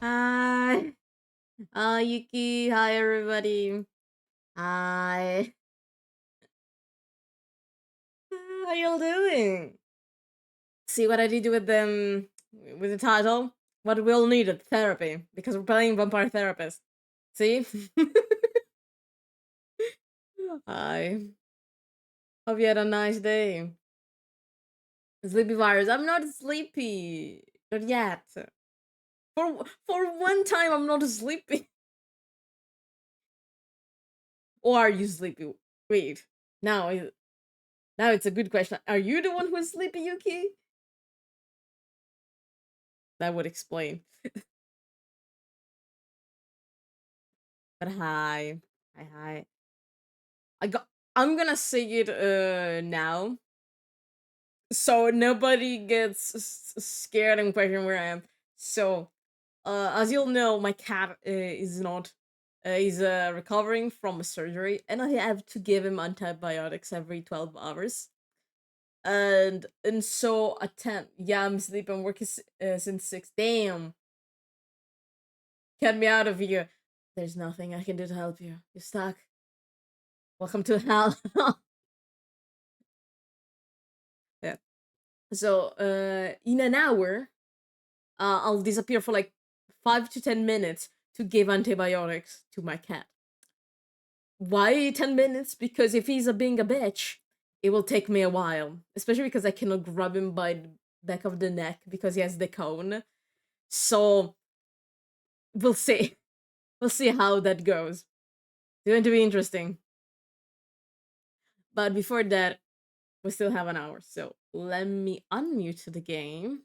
Hi. Yuki. Hi, everybody. Hi. How y'all doing? See what I did with them with the title? What we'll need at therapy because we're playing Vampire Therapist. See? Hi. Hope you had a nice day. Sleepy virus. I'm not sleepy. Not yet. For one time, I'm not sleepy. Or are you sleepy? Wait. Now, now it's a good question. Are you the one who's sleepy, Yuki? That would explain. But hi. Hi. I got I'm gonna say it now. So nobody gets scared and question where I am. So, as you'll know, my cat is not is recovering from a surgery, and I have to give him antibiotics every 12 hours. And so at 10, yeah, I'm sleeping, working since 6. Damn, get me out of here. There's nothing I can do to help you. You're stuck. Welcome to hell. Yeah. So, in an hour, I'll disappear for like 5 to 10 minutes to give antibiotics to my cat. Why 10 minutes? Because if he's being a bitch, it will take me a while. Especially because I cannot grab him by the back of the neck because he has the cone. So we'll see. We'll see how that goes. It's going to be interesting. But before that, we still have an hour. So let me unmute the game.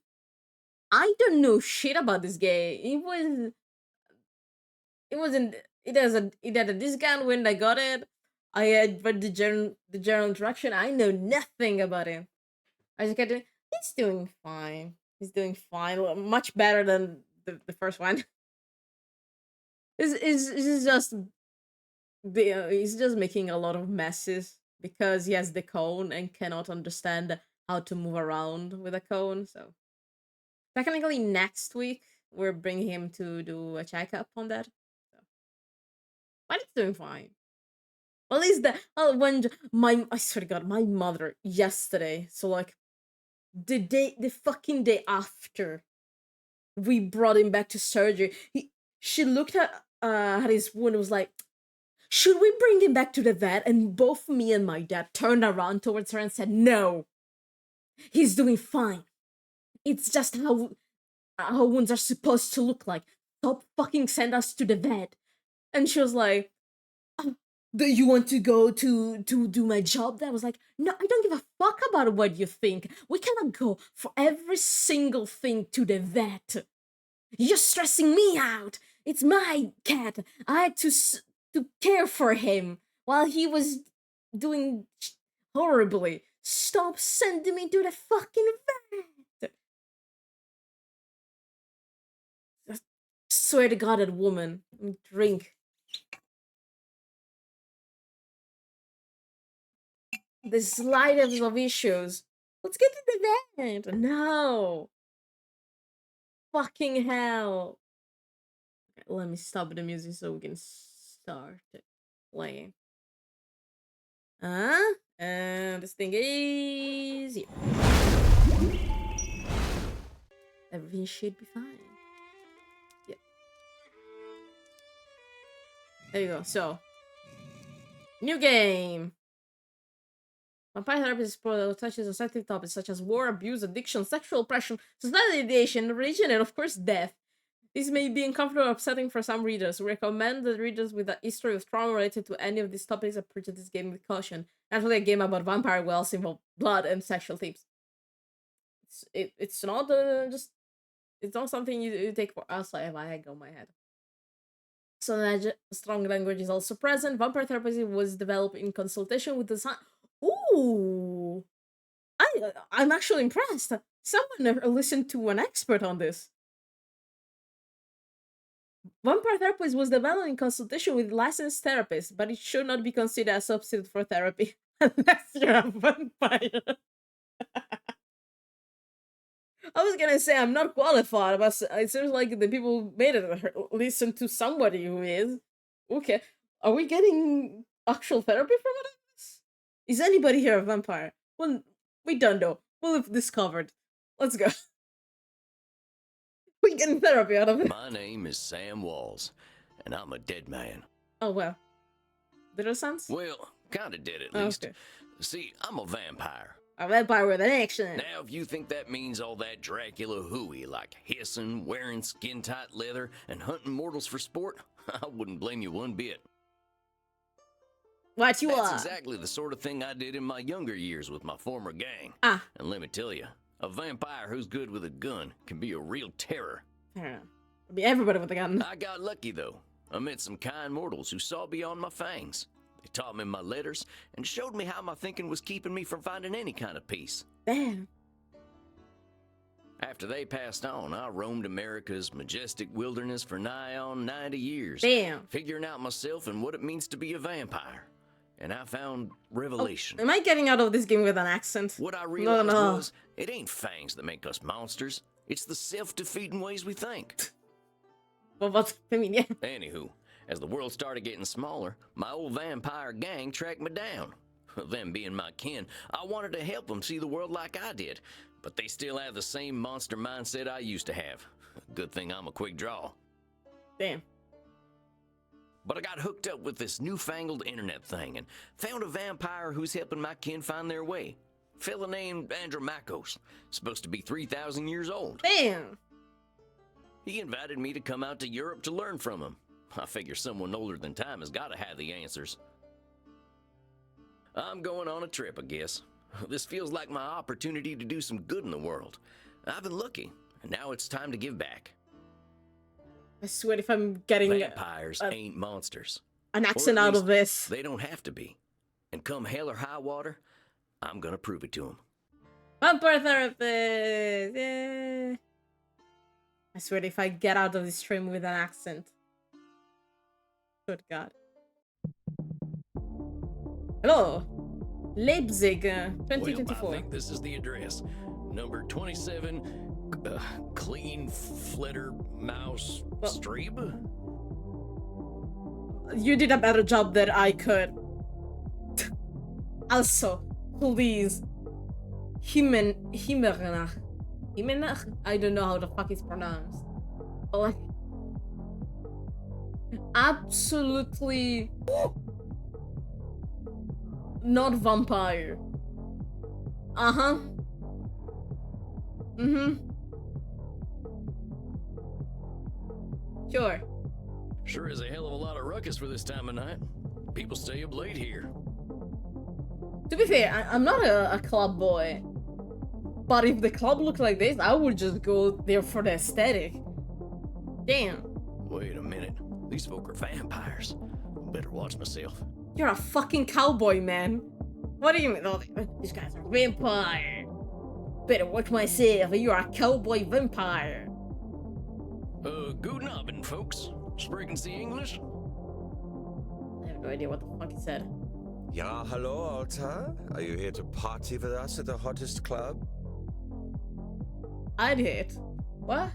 I don't know shit about this game. It wasn't it had a discount when I got it. I had read the general introduction. I know nothing about it. I just get it. He's doing fine. He's doing fine. Much better than the first one. Is just he's just making a lot of messes because he has the cone and cannot understand how to move around with a cone. So technically next week we're bringing him to do a checkup on that. So, but it's doing fine. At least that when my I swear to God, my mother yesterday. So like the fucking day after we brought him back to surgery, she looked at his wound and was like, "Should we bring him back to the vet?" And both me and my dad turned around towards her and said, "No, he's doing fine. It's just how wounds are supposed to look like. Stop fucking send us to the vet." And she was like, "Do you want to go to do my job?" That was like, "No, I don't give a fuck about what you think. We cannot go for every single thing to the vet. You're stressing me out. It's my cat. I had to care for him while he was doing horribly. Stop sending me to the fucking vet." I swear to God, that woman. Drink. The slightest of issues. Let's get to the vet. No. Fucking hell. Okay, let me stop the music so we can start playing. And this thing is here. Everything should be fine. Yeah. There you go. So, new game. Vampire therapy touches on sensitive topics such as war, abuse, addiction, sexual oppression, society ideation, religion, and of course death. This may be uncomfortable or upsetting for some readers. We recommend that readers with a history of trauma related to any of these topics approach this game with caution. Naturally, a game about vampire wells involve blood and sexual themes. It's not just it's not something you take for us. Like if I go my head. So strong language is also present. Vampire therapy was developed in consultation with the Ooh, I'm actually impressed. Someone listened to an expert on this. Vampire therapy was developed in consultation with licensed therapists, but it should not be considered a substitute for therapy unless you're a vampire. I was gonna say I'm not qualified, but it seems like the people who made it listen to somebody who is. Okay, are we getting actual therapy from it? Is anybody here a vampire? Well, we don't know. We'll have discovered. Let's go. We getting therapy out of it. My name is Sam Walls, and I'm a dead man. Oh well. Did it sense? Well, kinda dead at least. Okay. See, I'm a vampire. A vampire with an accent. Now, if you think that means all that Dracula hooey, like hissing, wearing skin-tight leather, and hunting mortals for sport, I wouldn't blame you one bit. What you That's are? exactly the sort of thing I did in my younger years with my former gang. Ah. And let me tell you, a vampire who's good with a gun can be a real terror. I don't know. It'll be everybody with a gun. I got lucky, though. I met some kind mortals who saw beyond my fangs. They taught me my letters and showed me how my thinking was keeping me from finding any kind of peace. Damn. After they passed on, I roamed America's majestic wilderness for nigh on 90 years. Damn. Figuring out myself and what it means to be a vampire. And I found revelation. Oh, am I getting out of this game with an accent? What I realized No. was, it ain't fangs that make us monsters. It's the self-defeating ways we think. Well, what? I mean, yeah. Anywho, as the world started getting smaller, my old vampire gang tracked me down. Them being my kin, I wanted to help them see the world like I did, but they still have the same monster mindset I used to have. Good thing I'm a quick draw. Damn. But I got hooked up with this newfangled internet thing and found a vampire who's helping my kin find their way. Fella named Andromachos, supposed to be 3,000 years old. Damn. He invited me to come out to Europe to learn from him. I figure someone older than time has got to have the answers. I'm going on a trip, I guess. This feels like my opportunity to do some good in the world. I've been lucky, and now it's time to give back. I swear if I'm getting Vampires ain't monsters. an accent out of this. They don't have to be. And come hell or high water, I'm gonna prove it to them. Vampire therapist! Yeah. I swear if I get out of this stream with an accent. Good God. Hello! Leipzig, 2024. Well, I think this is the address. Number 27, Clean Flitter Mouse Streeb? You did a better job than I could. Also, please. Himmernach. I don't know how the fuck it's pronounced. But like, absolutely not vampire. Uh-huh. Sure. Sure is a hell of a lot of ruckus for this time of night. People stay up late here. To be fair, I'm not a club boy. But if the club looked like this, I would just go there for the aesthetic. Damn. Wait a minute. These folk are vampires. Better watch myself. You're a fucking cowboy, man. What do you mean? Oh, these guys are vampire. Better watch myself. You're a cowboy vampire. Guten Abend, folks. Sprechen Sie English? I have no idea what the fuck he said. Ja, hello, Alta. Are you here to party with us at the hottest club? I'd hit. What?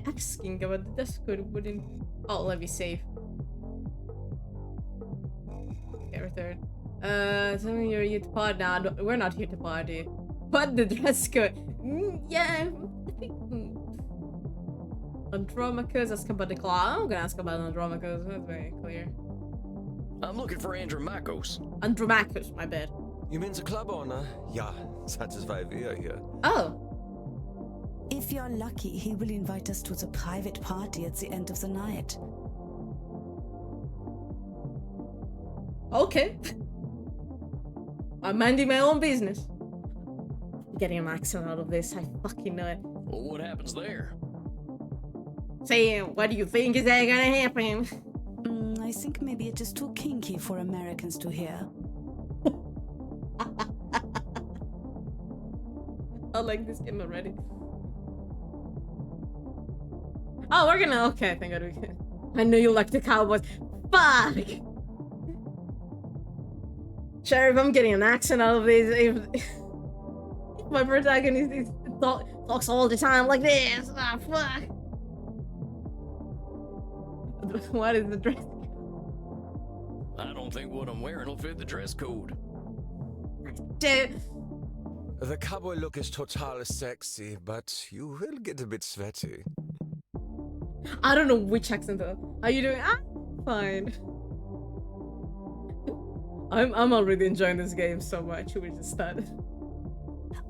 Asking about the Discord wouldn't. Oh, let me save. Okay, return. Tell me you're here to party. Nah, no, we're not here to party. But the dress code. Yeah, I think. Andromachus, ask about the claw. I'm gonna ask about Andromachus. That's very clear. I'm looking for Andromachos. Andromachus, my bad. You mean the club owner? Ja, das ist weil wir hier. Oh. If you're lucky, he will invite us to the private party at the end of the night. Okay. I'm minding my own business. Getting an accent out of this, I fucking know it. Well, what happens there? Saying, what do you think is that gonna happen? I think maybe it is too kinky for Americans to hear. I like this game already. Oh, we're gonna. Okay, thank God we can. I know you like the Cowboys. Fuck! Sheriff, I'm getting an accent out of this. If my protagonist talks all the time like this. Ah, fuck. What is the dress? I don't think what I'm wearing will fit the dress code. Dude. The cowboy look is totally sexy, but you will get a bit sweaty. I don't know which accent though. How you doing? I'm fine. I'm already enjoying this game so much. We just started.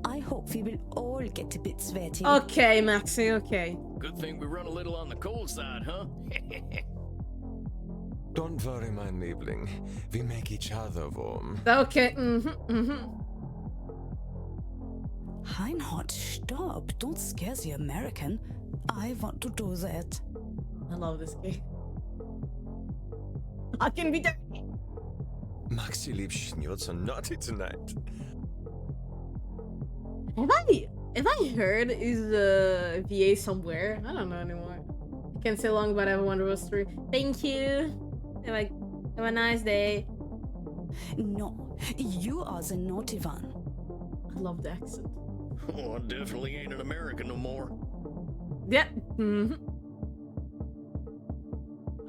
I hope we will all get a bit sweaty. Okay, Maxie, okay. Good thing we run a little on the cold side, huh? Don't worry, my Liebling. We make each other warm. Okay, Reinhard, stop. Don't scare the American. I want to do that. I love this game. I can be there. Maxi Liebchen, you're so naughty tonight. Have I heard is VA somewhere? I don't know anymore. I can't say long, but I have a wonderful story. Thank you. Have a nice day. No, you are the naughty one. I love the accent. Oh, I definitely ain't an American no more. Yeah.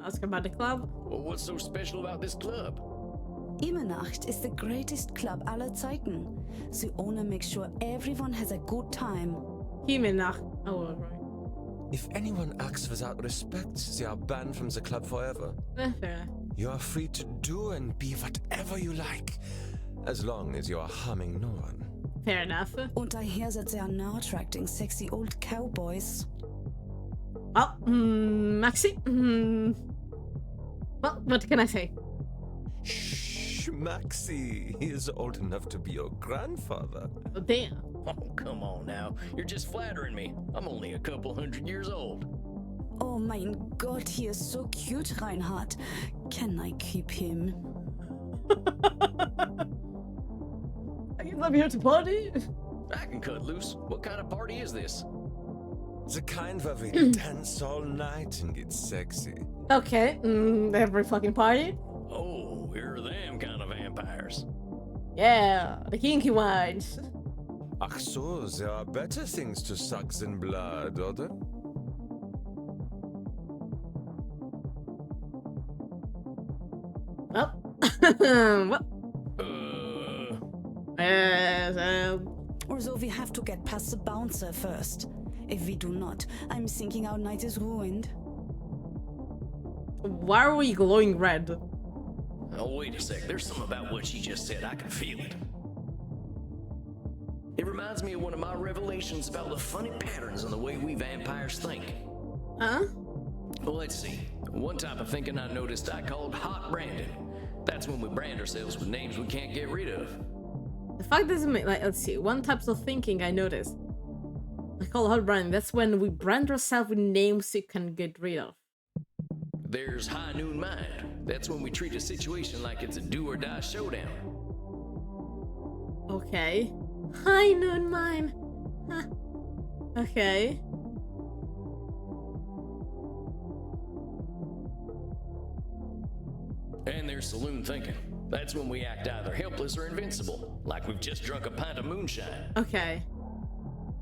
Ask about the club. Well, what's so special about this club? Immernacht is the greatest club aller Zeiten. The owner makes sure everyone has a good time. Himenach. Oh, right. If anyone acts without respect, they are banned from the club forever. Fair enough. You are free to do and be whatever you like, as long as you are harming no one. Fair enough. And I hear that they are now attracting sexy old cowboys. Well, Maxi. Well, what can I say? Shh, Maxi. He is old enough to be your grandfather. Oh, damn. Oh, come on now. You're just flattering me. I'm only a couple 100 years old. Oh mein Gott, he is so cute, Reinhard. Can I keep him? I guess I'm here to party. I can cut loose. What kind of party is this? The kind where we dance all night and get sexy. Okay, every fucking party. Oh, here are them kind of vampires. Yeah, the kinky ones. Ach so, there are better things to suck than blood, oder? Well, well. Although we have to get past the bouncer first. If we do not, I'm thinking our night is ruined. Why are we glowing red? Oh, wait a sec. There's something about what she just said. I can feel it. It reminds me of one of my revelations about the funny patterns in the way we vampires think. Huh? Well, let's see. One type of thinking I noticed I called hot branding. That's when we brand ourselves with names we can't get rid of. The fact doesn't make, like, let's see, one type of thinking I noticed. I call hot branding. That's when we brand ourselves with names you can get rid of. There's high noon mind. That's when we treat a situation like it's a do or die showdown. Okay. High noon mine. Huh. Okay. And there's saloon thinking. That's when we act either helpless or invincible, like we've just drunk a pint of moonshine. Okay.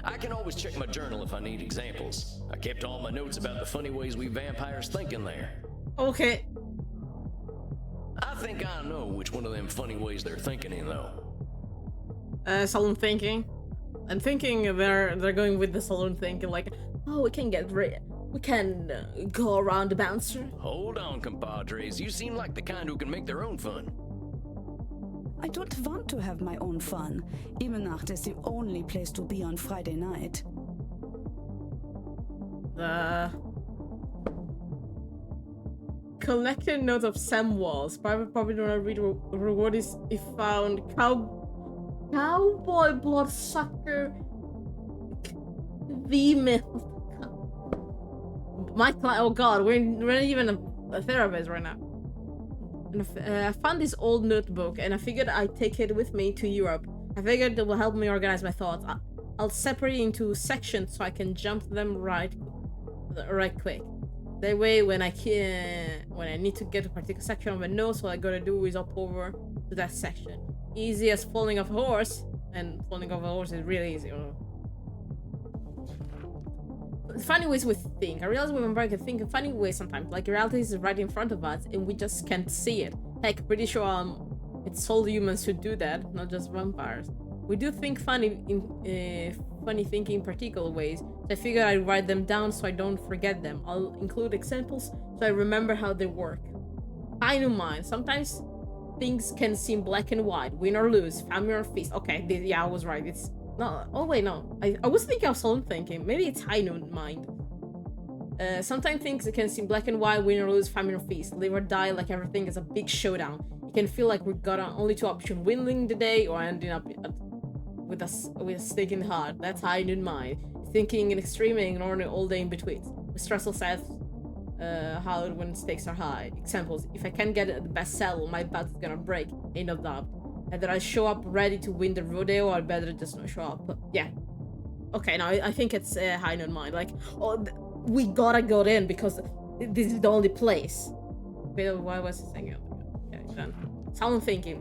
I can always check my journal if I need examples. I kept all my notes about the funny ways we vampires think in there. Okay. I think I know which one of them funny ways they're thinking in, though. Saloon thinking. I'm thinking they're going with the saloon thinking, like, oh, we can go around the bouncer. Hold on, compadres. You seem like the kind who can make their own fun. I don't want to have my own fun. Immernacht is the only place to be on Friday night. Collected note of Sam Walls. Private property owner reward is if found cowboy bloodsucker female. My client. Oh god, we're not even a therapist right now. And I found this old notebook and I figured I'd take it with me to Europe. I figured it will help me organize my thoughts. I'll separate it into sections so I can jump to them right quick. That way, when I need to get to a particular section of a nose, all I gotta do is up over to that section. Easy as falling off a horse, and falling off a horse is really easy. Funny ways we think. I realize we vampires can think in funny ways sometimes. Like reality is right in front of us, and we just can't see it. Heck, pretty sure it's all humans who do that, not just vampires. We do think funny in funny thinking in particular ways. So I figured I'd write them down so I don't forget them. I'll include examples so I remember how they work. I know mine. Sometimes things can seem black and white, win or lose, family or feast. Okay, yeah, I was right. It's no. Oh wait, no. I was thinking of someone thinking. Maybe it's high noon mind. Sometimes things can seem black and white, win or lose, family or feast, live or die. Like everything is a big showdown. It can feel like we've got only two options: winning the day or ending up with a stake in the heart. That's high noon mind. Thinking in extreme and ignoring all the in betweens. With stressful self. How when stakes are high. Examples: if I can't get the best sell, my bet is gonna break. Ain't no doubt. Either I show up ready to win the rodeo, or I better just not show up. But yeah. Okay, no, I think it's high noon mind. Like, we gotta go in because this is the only place. Wait, why was I saying it? Okay, then. Sound thinking.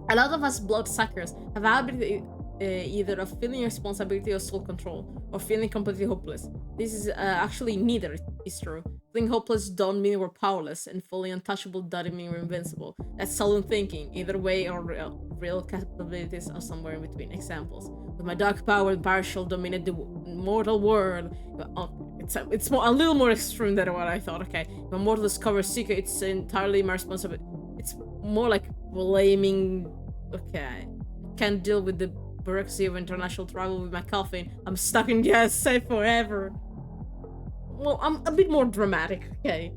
A lot of us bloodsuckers have a habit either of feeling responsibility or soul control, or feeling completely hopeless. This is actually neither is true. Feeling hopeless don't mean we're powerless, and fully untouchable doesn't mean we're invincible. That's sullen tthinking. Either way, our real capabilities are somewhere in between. Examples: with my dark power, vampire shall dominate the mortal world. It's a little more extreme than what I thought. Okay, when mortal discovers secret, it's entirely my responsibility. It's more like blaming. Okay, can't deal with the bureaucracy of international travel with my coffin. I'm stuck in the USA forever. Well, I'm a bit more dramatic, okay?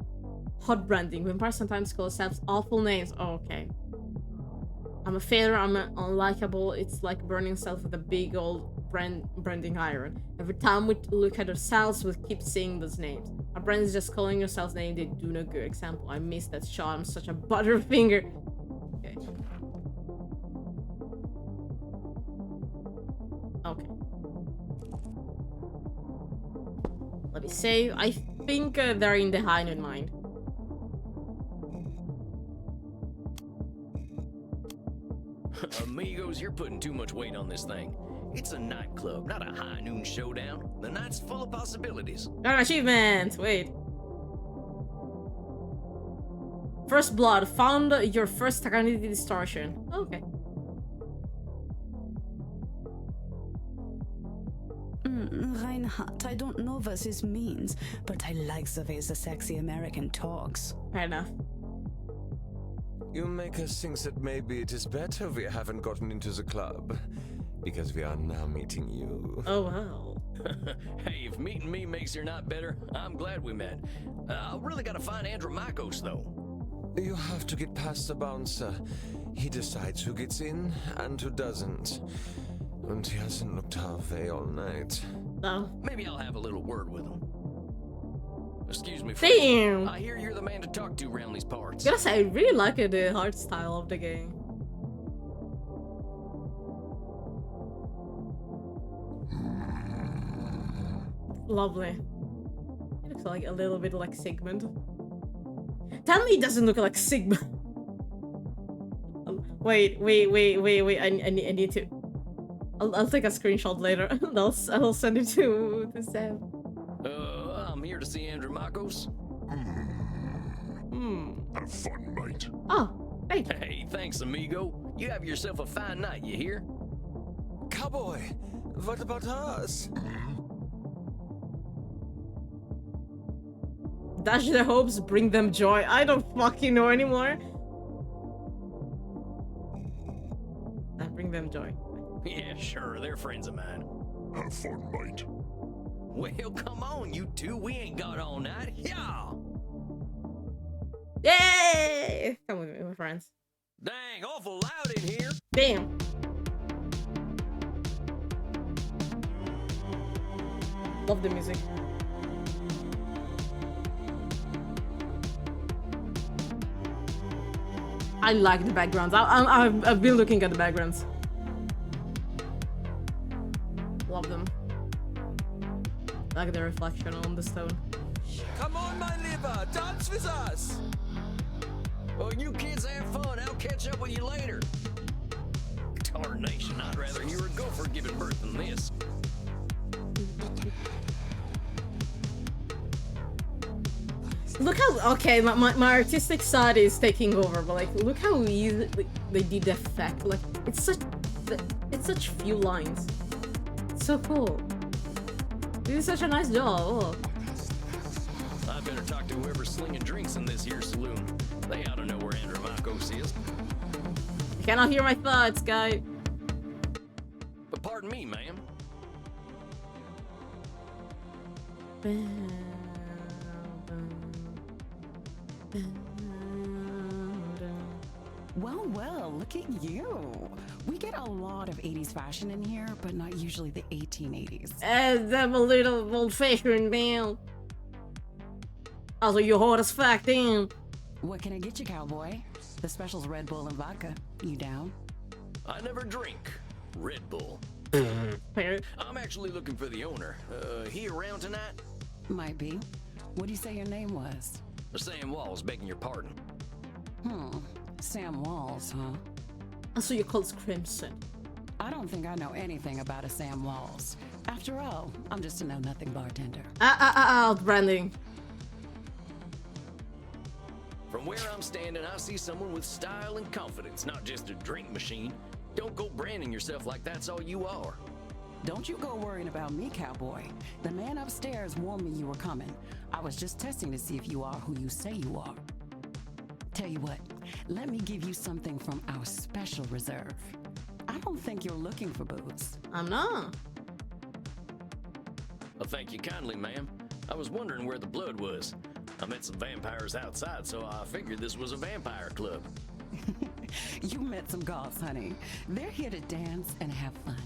Hot branding. Vampires sometimes call themselves awful names. Oh, okay. I'm a failure, I'm unlikable. It's like burning yourself with a big old branding iron. Every time we look at ourselves, we keep seeing those names. Our brain is just calling yourselves names they do no good. Example: I missed that shot. I'm such a butterfinger. Okay. Okay. Let me save. I think they're in the high noon mind. Amigos, you're putting too much weight on this thing. It's a nightclub, not a high noon showdown. The night's full of possibilities. Got an achievement! Wait. First blood. Found your first identity distortion. Okay. Reinhardt, I don't know what this means, but I like the way the sexy American talks. Fair enough. You make us think that maybe it is better we haven't gotten into the club, because we are now meeting you. Oh, wow. Hey, if meeting me makes your night better, I'm glad we met. I really gotta find Andromachos, though. You have to get past the bouncer. He decides who gets in and who doesn't. And he hasn't looked our way all night. No. Maybe I'll have a little word with him. Excuse me, Damn! I hear you're the man to talk to around these parts. I gotta say, I really like the art style of the game. Lovely. It looks like a little bit like Sigmund. Tell me it doesn't look like Sigmund. Wait. I need to. I'll take a screenshot later. I'll send it to Sam. I'm here to see Andromachos. Have fun, mate. Oh, thank you. Hey, thanks, amigo. You have yourself a fine night, you hear? Cowboy, what about us? Dash their hopes, bring them joy. I don't fucking know anymore. Bring them joy. Yeah, sure, they're friends of mine. Have fun, mate. Well, come on, you two. We ain't got all night. Yeah! Yay! Come with me, my friends. Dang, awful loud in here. Damn. Love the music. I like the backgrounds. I've been looking at the backgrounds. Love them. I like the reflection on the stone. Come on, my liver, dance with us! Well, you kids have fun. I'll catch up with you later. Tarnation, I'd rather hear a gopher giving birth than this. Look how okay, my artistic side is taking over, but like, look how easy they did the effect. Like, it's such few lines. It's so cool. They did such a nice job. Oh. I better talk to whoever's slinging drinks in this here saloon. They ought to know where Andromachos is. I cannot hear my thoughts, guy. But pardon me, ma'am. Well, well, look at you. We get a lot of 80s fashion in here, but not usually the 1880s. I'm a little old-fashioned, man. Also, you're hot as fuck, damn. What can I get you, cowboy? The special's Red Bull and vodka. You down? I never drink Red Bull. Fair. I'm actually looking for the owner. He around tonight? Might be. What do you say your name was? Sam Walls, begging your pardon. Sam Walls, huh? Also, you're called Crimson. I don't think I know anything about a Sam Walls. After all, I'm just a know-nothing bartender. Branding. From where I'm standing, I see someone with style and confidence, not just a drink machine. Don't go branding yourself like that's all you are. Don't you go worrying about me, cowboy. The man upstairs warned me you were coming. I was just testing to see if you are who you say you are. Tell you what, let me give you something from our special reserve. I don't think you're looking for booze. I'm not. Well, thank you kindly, ma'am. I was wondering where the blood was. I met some vampires outside, so I figured this was a vampire club. You met some goths, honey. They're here to dance and have fun.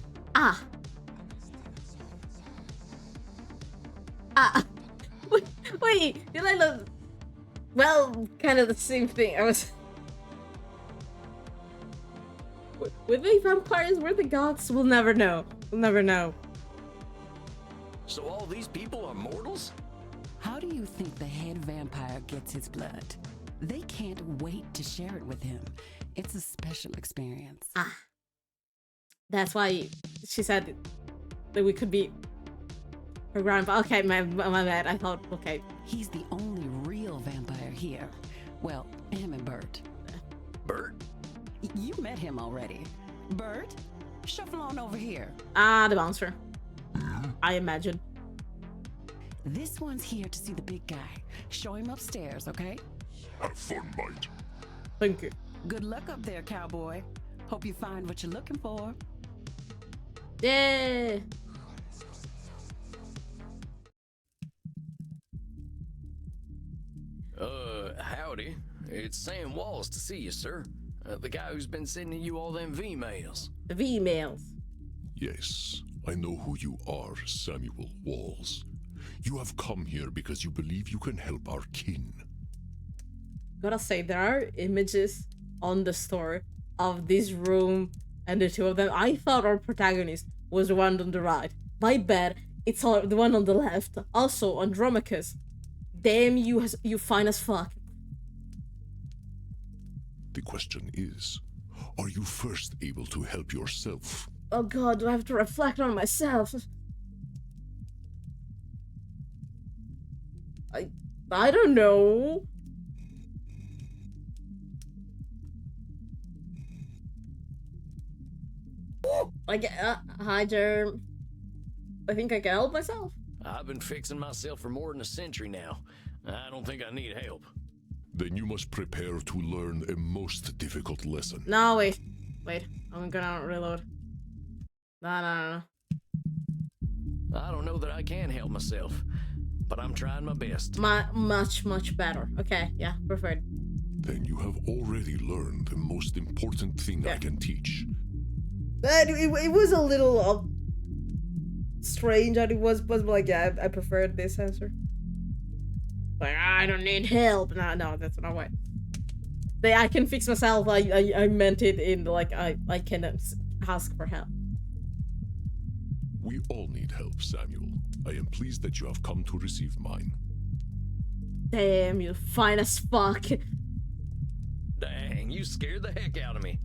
Wait, did I look? Well, kind of the same thing. I was. Were they vampires? Were the goths? We'll never know. We'll never know. So all these people are mortals? How do you think the head vampire gets his blood? They can't wait to share it with him. It's a special experience. That's why she said that we could be her grandpa. Okay, my bad. I thought, okay. He's the only real vampire here. Well, him and Bert. Bert? You met him already. Bert, shuffle on over here. The bouncer. I imagine. This one's here to see the big guy. Show him upstairs, okay? Have fun, mate. Thank you. Good luck up there, cowboy. Hope you find what you're looking for. Yeah. Howdy. It's Sam Walls to see you, sir. The guy who's been sending you all them V-mails. The V-mails. Yes, I know who you are, Samuel Walls. You have come here because you believe you can help our kin. Gotta say, there are images on the store of this room and the two of them. I thought our protagonist was the one on the right. My bad, it's the one on the left. Also, Andromachus. Damn, you fine as fuck. The question is, are you first able to help yourself? Oh god, do I have to reflect on myself? I don't know. Like, hi, Jerm. I think I can help myself. I've been fixing myself for more than a century now. I don't think I need help. Then you must prepare to learn a most difficult lesson. No, wait. I'm gonna reload. No. I don't know that I can help myself, but I'm trying my best. Much better. Okay, yeah, preferred. Then you have already learned the most important thing I can teach. But it was a little strange that it was, but like, yeah, I preferred this answer. Like, I don't need help. No, that's not what. I can fix myself. I meant it in like I can ask for help. We all need help, Samuel. I am pleased that you have come to receive mine. Damn, you're fine as fuck. Dang, you scared the heck out of me.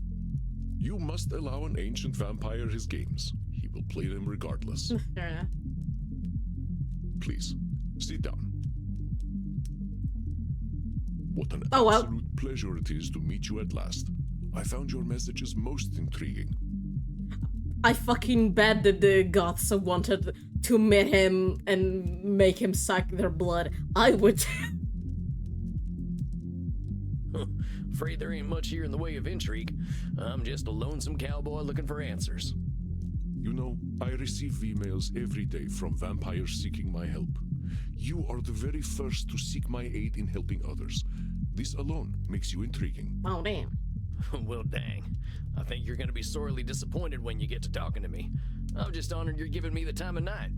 You must allow an ancient vampire his games. He will play them regardless. Fair enough. Please, sit down. What an Oh, well. absolute pleasure it is to meet you at last. I found your messages most intriguing. I fucking bet that the goths wanted to meet him and make him suck their blood. I would. Afraid there ain't much here in the way of intrigue. I'm just a lonesome cowboy looking for answers. You know, I receive emails every day from vampires seeking my help. You are the very first to seek my aid in helping others. This alone makes you intriguing. Oh, damn. Well, dang. I think you're gonna be sorely disappointed when you get to talking to me. I'm just honored you're giving me the time of night.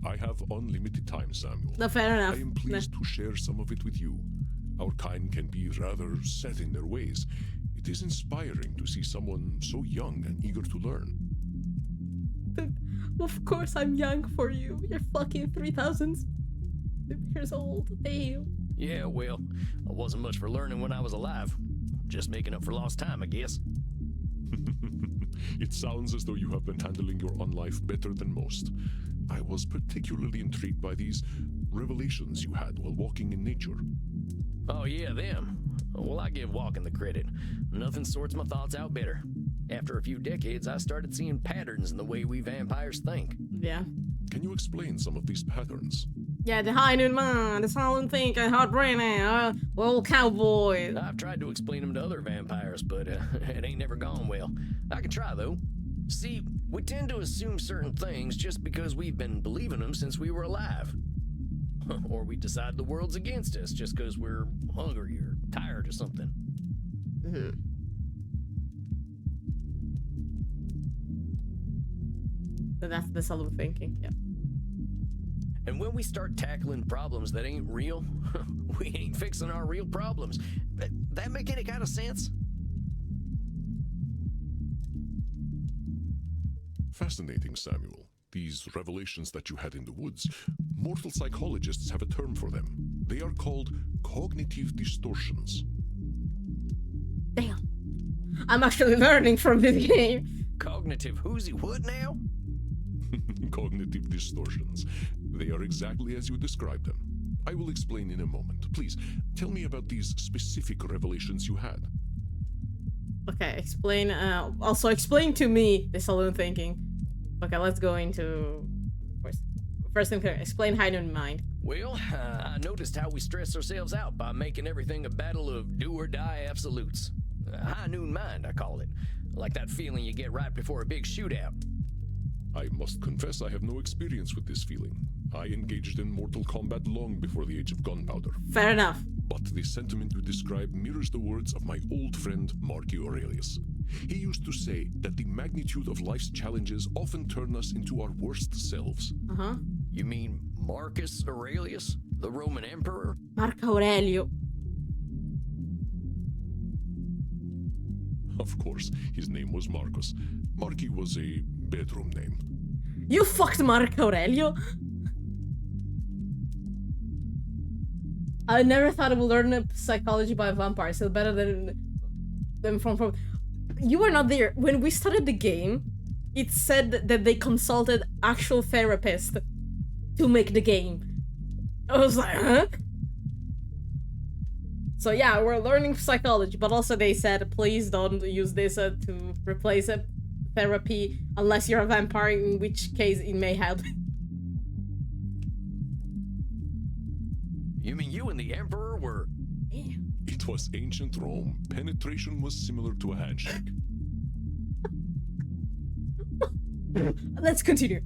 I have unlimited time, Samuel. No, fair enough. I am pleased to share some of it with you. Our kind can be rather set in their ways. It is inspiring to see someone so young and eager to learn. Of course I'm young for you. You're fucking 3,000 years old. Damn. Yeah, well, I wasn't much for learning when I was alive. Just making up for lost time, I guess. It sounds as though you have been handling your own life better than most. I was particularly intrigued by these revelations you had while walking in nature. Oh, yeah, them. Well, I give walking the credit. Nothing sorts my thoughts out better. After a few decades, I started seeing patterns in the way we vampires think. Yeah. Can you explain some of these patterns? Yeah, the high noon man, the silent thinker, hard brainer, old cowboy. I've tried to explain them to other vampires, but it ain't never gone well. I can try, though. See, we tend to assume certain things just because we've been believing them since we were alive. Or we decide the world's against us just because we're hungry or tired or something. Mm-hmm. So that's the solid thinking, yeah. And when we start tackling problems that ain't real, we ain't fixing our real problems. That make any kind of sense? Fascinating, Samuel. These revelations that you had in the woods, mortal psychologists have a term for them. They are called cognitive distortions. Damn. I'm actually learning from this game. Cognitive who's what now? Cognitive distortions. They are exactly as you described them. I will explain in a moment. Please, tell me about these specific revelations you had. Okay, explain, also explain to me the saloon thinking. Okay, let's go into... First thing, explain high noon mind. Well, I noticed how we stress ourselves out by making everything a battle of do-or-die absolutes. High noon mind, I call it. Like that feeling you get right before a big shootout. I must confess I have no experience with this feeling. I engaged in mortal combat long before the age of gunpowder. Fair enough. But the sentiment you describe mirrors the words of my old friend Marcus Aurelius. He used to say that the magnitude of life's challenges often turn us into our worst selves. Uh-huh. You mean Marcus Aurelius, the Roman emperor? Marco Aurelio. Of course, his name was Marcus. Marky was a bedroom name. You fucked Marco Aurelio? I never thought I would learn psychology by vampires. It's better than from... You were not there. When we started the game, it said that they consulted actual therapists to make the game. I was like, huh? So yeah, we're learning psychology, but also they said, please don't use this to replace therapy unless you're a vampire, in which case it may help. You mean you and the emperor were... Yeah. It was ancient Rome. Penetration was similar to a handshake. Let's continue.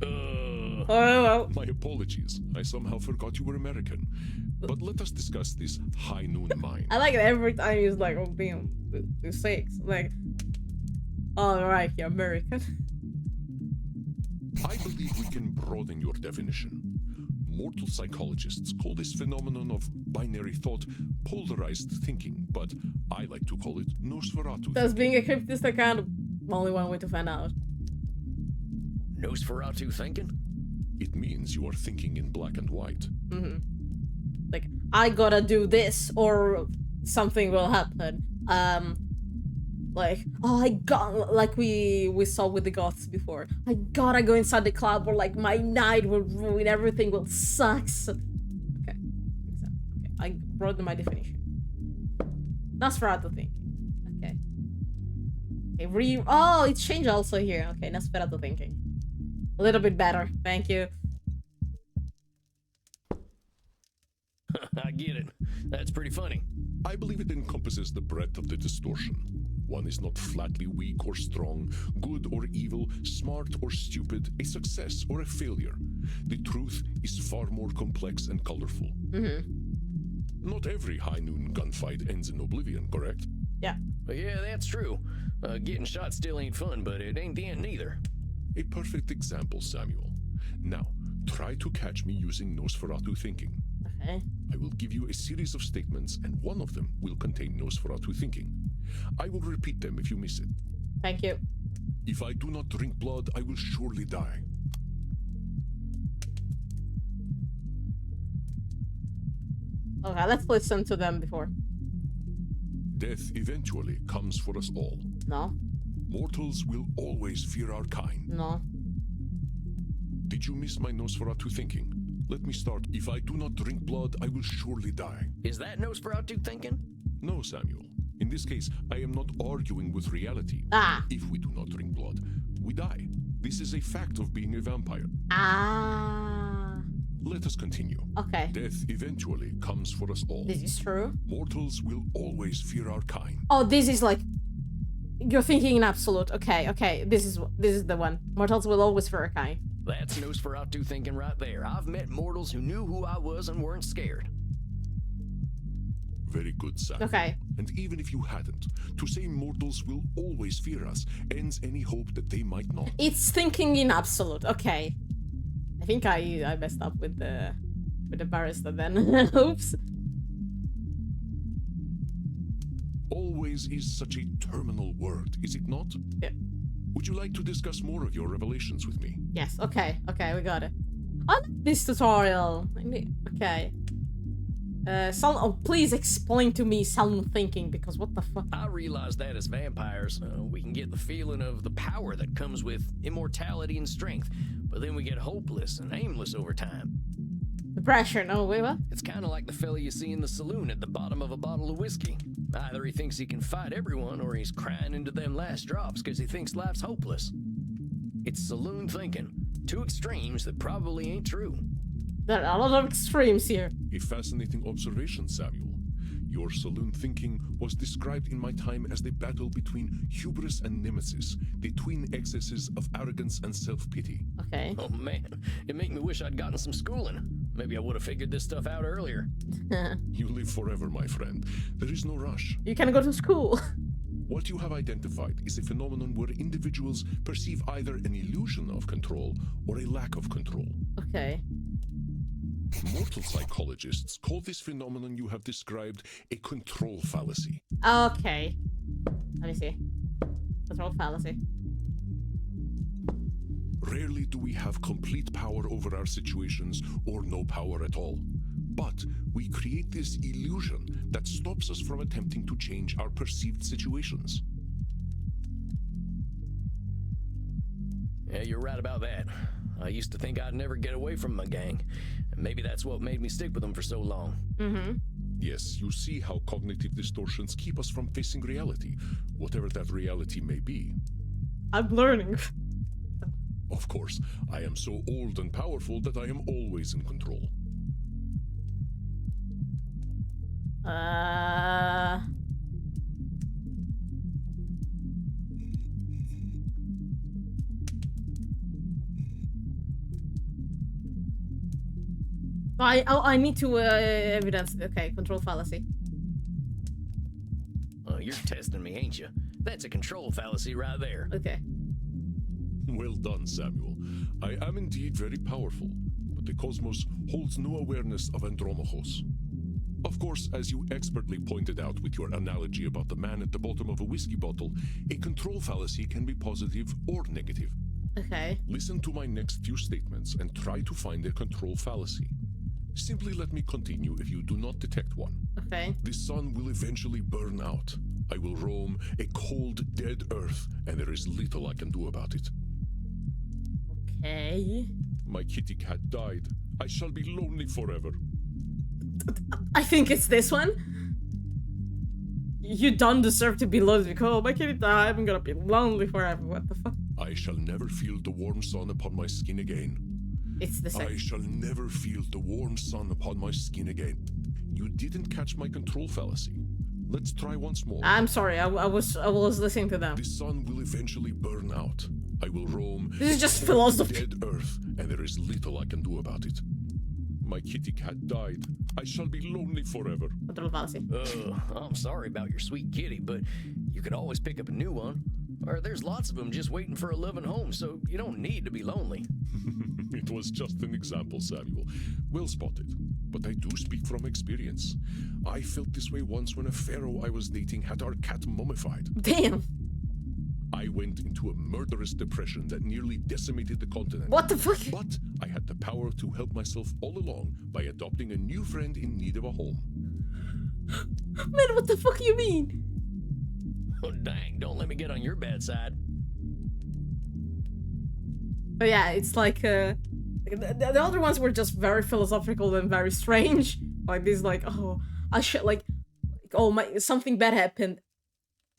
My apologies. I somehow forgot you were American. But let us discuss this high noon mind. I like it every time he's like, oh damn, the six. Like, alright, you're American. I believe we can broaden your definition. Mortal psychologists call this phenomenon of binary thought polarized thinking, but I like to call it Nosferatu. Does being a cryptist account only one way to find out? Nosferatu thinking? It means you are thinking in black and white. Mm-hmm. Like, I gotta do this or something will happen. Like, oh, I got, like we saw with the goths before. I gotta go inside the club or like my night will ruin, everything will sucks. Okay, okay, I brought my definition. Nosferatu thinking. Okay. Okay, oh, it changed also here. Okay, Nosferatu thinking. A little bit better, thank you. I get it. That's pretty funny. I believe it encompasses the breadth of the distortion. One is not flatly weak or strong, good or evil, smart or stupid, a success or a failure. The truth is far more complex and colorful. Not every high noon gunfight ends in oblivion, correct? Yeah. Well, yeah, that's true. Getting shot still ain't fun, but it ain't the end neither. A perfect example, Samuel. Now, try to catch me using Nosferatu thinking. Okay. I will give you a series of statements, and one of them will contain Nosferatu thinking. I will repeat them if you miss it. Thank you. If I do not drink blood, I will surely die. Okay, let's listen to them before. Death eventually comes for us all. No. Mortals will always fear our kind. No. Did you miss my Nosferatu thinking? Let me start. If I do not drink blood, I will surely die. Is that Nosferatu thinking? No, Samuel. In this case, I am not arguing with reality. Ah. If we do not drink blood, we die. This is a fact of being a vampire. Ah. Let us continue. Okay. Death eventually comes for us all. This is true. Mortals will always fear our kind. Oh, this is like, you're thinking in absolute. Okay, okay. This is the one. Mortals will always fear our kind. That's Nosferatu thinking right there. I've met mortals who knew who I was and weren't scared. Very good, Sam. Okay. And even if you hadn't, to say mortals will always fear us ends any hope that they might not. It's thinking in absolute. Okay. I think I messed up with the barrister then. Oops. Always is such a terminal word, is it not? Yeah. Would you like to discuss more of your revelations with me? Yes. Okay. Okay. We got it. On this tutorial. Okay. Please explain to me sound thinking, because what the fuck? I realize that as vampires, we can get the feeling of the power that comes with immortality and strength, but then we get hopeless and aimless over time. Depression. Oh, wait, what? It's kind of like the fella you see in the saloon at the bottom of a bottle of whiskey. Either he thinks he can fight everyone, or he's crying into them last drops because he thinks life's hopeless. It's saloon thinking. Two extremes that probably ain't true. There are a lot of extremes here. A fascinating observation, Samuel. Your saloon thinking was described in my time as the battle between hubris and nemesis, the twin excesses of arrogance and self-pity. Okay. Oh man, it make me wish I'd gotten some schooling. Maybe I would have figured this stuff out earlier. You live forever, my friend. There is no rush. You can go to school. What you have identified is a phenomenon where individuals perceive either an illusion of control or a lack of control. Okay. Mortal psychologists call this phenomenon you have described a control fallacy. Okay. Let me see. Control fallacy. Rarely do we have complete power over our situations or no power at all. But we create this illusion that stops us from attempting to change our perceived situations. Yeah, you're right about that. I used to think I'd never get away from my gang. And maybe that's what made me stick with them for so long. Mm-hmm. Yes, you see how cognitive distortions keep us from facing reality, whatever that reality may be. I'm learning. Of course, I am so old and powerful that I am always in control. I need to evidence. Okay, control fallacy. You're testing me, ain't you? That's a control fallacy right there. Okay. Well done, Samuel. I am indeed very powerful, but the cosmos holds no awareness of Andromachos. Of course, as you expertly pointed out with your analogy about the man at the bottom of a whiskey bottle, a control fallacy can be positive or negative. Okay. Listen to my next few statements and try to find a control fallacy. Simply let me continue if you do not detect one. Okay. The sun will eventually burn out. I will roam a cold, dead earth, and there is little I can do about it. Okay. My kitty cat died. I shall be lonely forever. I think it's this one. You don't deserve to be lonely. Oh, my kitty died. I'm gonna be lonely forever. What the fuck? I shall never feel the warm sun upon my skin again. It's the I same. shall never feel the warm sun upon my skin again. You didn't catch my control fallacy. Let's try once more. I'm sorry. I was listening to them. The sun will eventually burn out. I will roam This is just a philosophy. dead earth, and there is little I can do about it. My kitty cat died. I shall be lonely forever. Control fallacy. I'm sorry about your sweet kitty, but you could always pick up a new one. Or there's lots of them just waiting for a loving home, so you don't need to be lonely. It was just an example, Samuel. Well spotted. But I do speak from experience. I felt this way once when a pharaoh I was dating had our cat mummified. Damn. I went into a murderous depression that nearly decimated the continent. What the fuck? But I had the power to help myself all along by adopting a new friend in need of a home. Man, what the fuck you mean? Oh, dang, don't let me get on your bad side. But yeah, it's like the other ones were just very philosophical and very strange. Like this, like, oh, I should like oh my, something bad happened,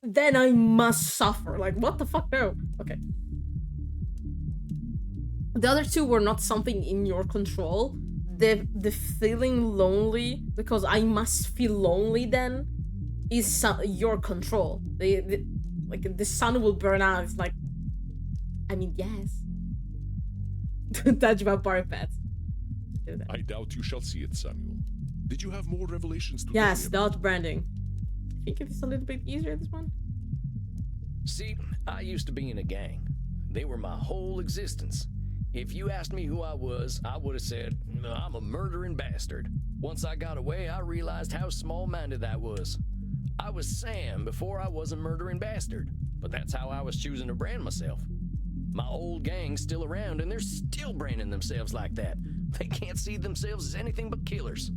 then I must suffer. Like, what the fuck? No. Okay. The other two were not something in your control. The feeling lonely because I must feel lonely then is your control. Like the sun will burn out. It's like, I mean, yes. Touch my bar pets. I doubt you shall see it, Samuel. Did you have more revelations to Yes, tell me about? dot branding. I think it's a little bit easier this one. See, I used to be in a gang. They were my whole existence. If you asked me who I was, I would have said, I'm a murdering bastard. Once I got away, I realized how small-minded that was. I was Sam before I was a murdering bastard, but that's how I was choosing to brand myself. My old gang's still around, and they're still branding themselves like that. They can't see themselves as anything but killers.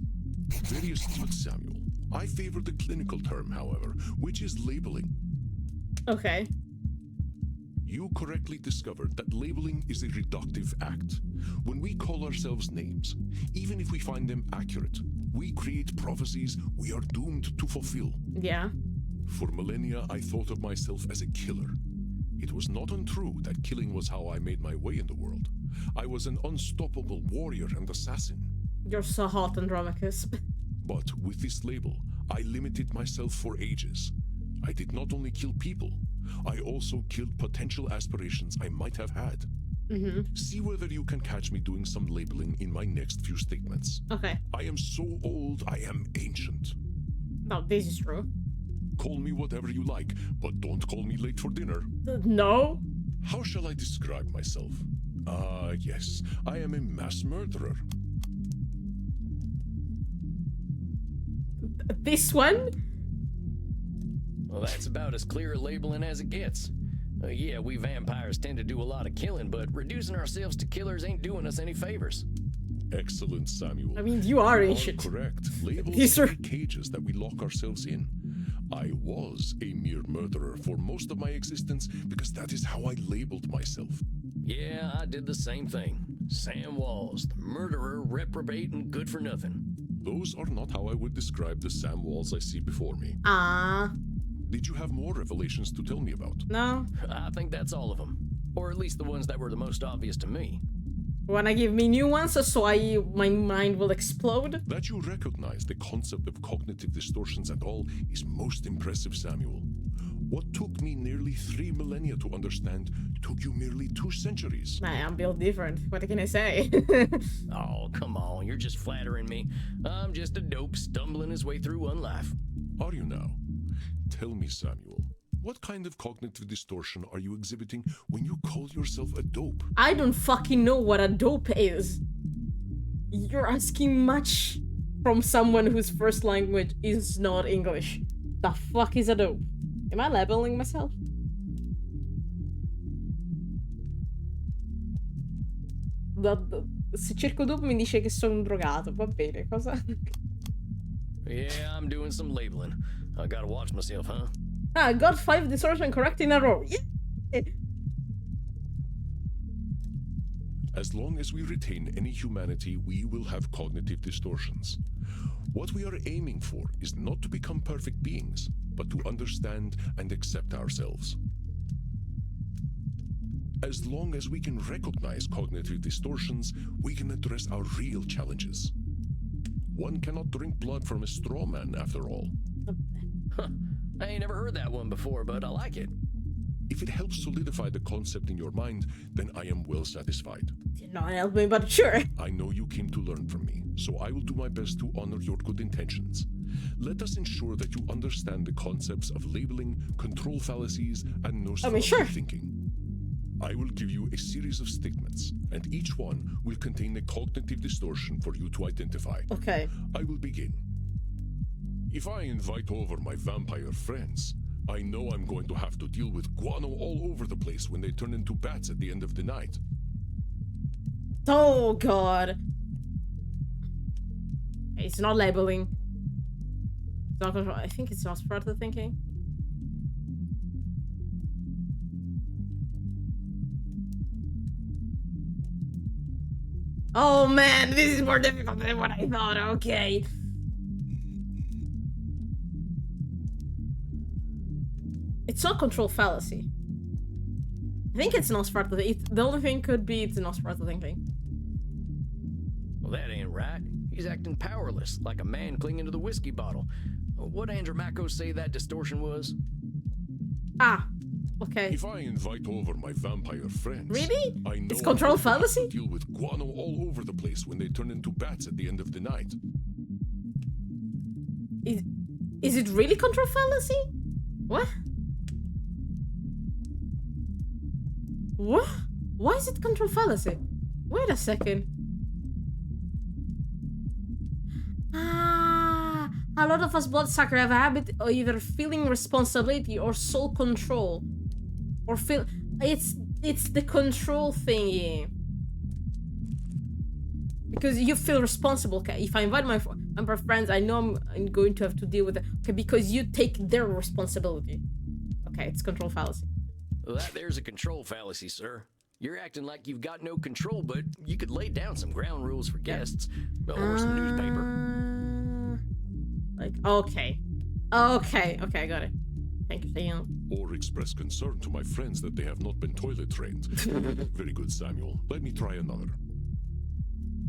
Very astute, Samuel. I favor the clinical term, however, which is labeling. Okay. You correctly discovered that labeling is a reductive act. When we call ourselves names, even if we find them accurate, we create prophecies we are doomed to fulfill. Yeah. For millennia, I thought of myself as a killer. It was not untrue that killing was how I made my way in the world. I was an unstoppable warrior and assassin. You're so hot, Andromachus. But with this label, I limited myself for ages. I did not only kill people, I also killed potential aspirations I might have had. See whether you can catch me doing some labeling in my next few statements. Okay. I am so old, I am ancient. No, this is true. Call me whatever you like, but don't call me late for dinner. No? How shall I describe myself? Yes, I am a mass murderer. This one? Well, that's about as clear a labeling as it gets. Yeah, we vampires tend to do a lot of killing, but reducing ourselves to killers ain't doing us any favors. Excellent, Samuel. I mean, you are You ancient. correct. Labels These are are- cages that we lock ourselves in. I was a mere murderer for most of my existence because that is how I labeled myself. Yeah, I did the same thing. Sam Walls, the murderer, reprobate, and good for nothing. Those are not how I would describe the Sam Walls I see before me. Did you have more revelations to tell me about? No. I think that's all of them. Or at least the ones that were the most obvious to me. Wanna give me new ones so my mind will explode? That you recognize the concept of cognitive distortions at all is most impressive, Samuel. What took me nearly 3 millennia to understand took you merely 2 centuries. I'm built different. What can I say? Oh, come on, you're just flattering me. I'm just a dope stumbling his way through one life. Are you now? Tell me, Samuel, what kind of cognitive distortion are you exhibiting when you call yourself a dope? I don't fucking know what a dope is. You're asking much from someone whose first language is not English. The fuck is a dope? Am I labeling myself? se cerco dopo mi dice che sono un drogato. Va bene, cosa? Yeah, I'm doing some labeling. I gotta watch myself, huh? Ah, I got 5 distortion correct in a row. Yeah. As long as we retain any humanity, we will have cognitive distortions. What we are aiming for is not to become perfect beings, but to understand and accept ourselves. As long as we can recognize cognitive distortions, we can address our real challenges. One cannot drink blood from a straw man, after all. Huh. I ain't never heard that one before, but I like it. If it helps solidify the concept in your mind, then I am well satisfied. Did not help me, but sure. I know you came to learn from me, so I will do my best to honor your good intentions. Let us ensure that you understand the concepts of labeling, control fallacies, and Nosferatu sure. thinking. I will give you a series of statements, and each one will contain a cognitive distortion for you to identify. Okay. I will begin. If I invite over my vampire friends, I know I'm going to have to deal with guano all over the place when they turn into bats at the end of the night. Oh god. It's not labeling. It's not control. I think it's not Sparta thinking. Oh man, this is more difficult than what I thought. Okay. It's not control fallacy. I think it's Nosferatu. The only thing could be it's Nosferatu thinking. Well, that ain't right. He's acting powerless, like a man clinging to the whiskey bottle. What Andromaco say that distortion was? Ah, okay. If I invite over my vampire friends, Really? I know It's control I'm going to have to fallacy? deal with guano all over the place when they turn into bats at the end of the night. Is it really control fallacy? What? What? Why is it control fallacy? Wait a second. Ah, a lot of us bloodsuckers have a habit of either feeling responsibility or soul control, or feel it's the control thingy. Because you feel responsible. Okay, if I invite my friends, I know I'm going to have to deal with it. Okay, because you take their responsibility. Okay, it's control fallacy. Well, that there's a control fallacy, sir. You're acting like you've got no control, but you could lay down some ground rules for guests. Or some newspaper. Like, okay. Okay, I got it. Thank you, Sam. Or express concern to my friends that they have not been toilet trained. Very good, Samuel. Let me try another.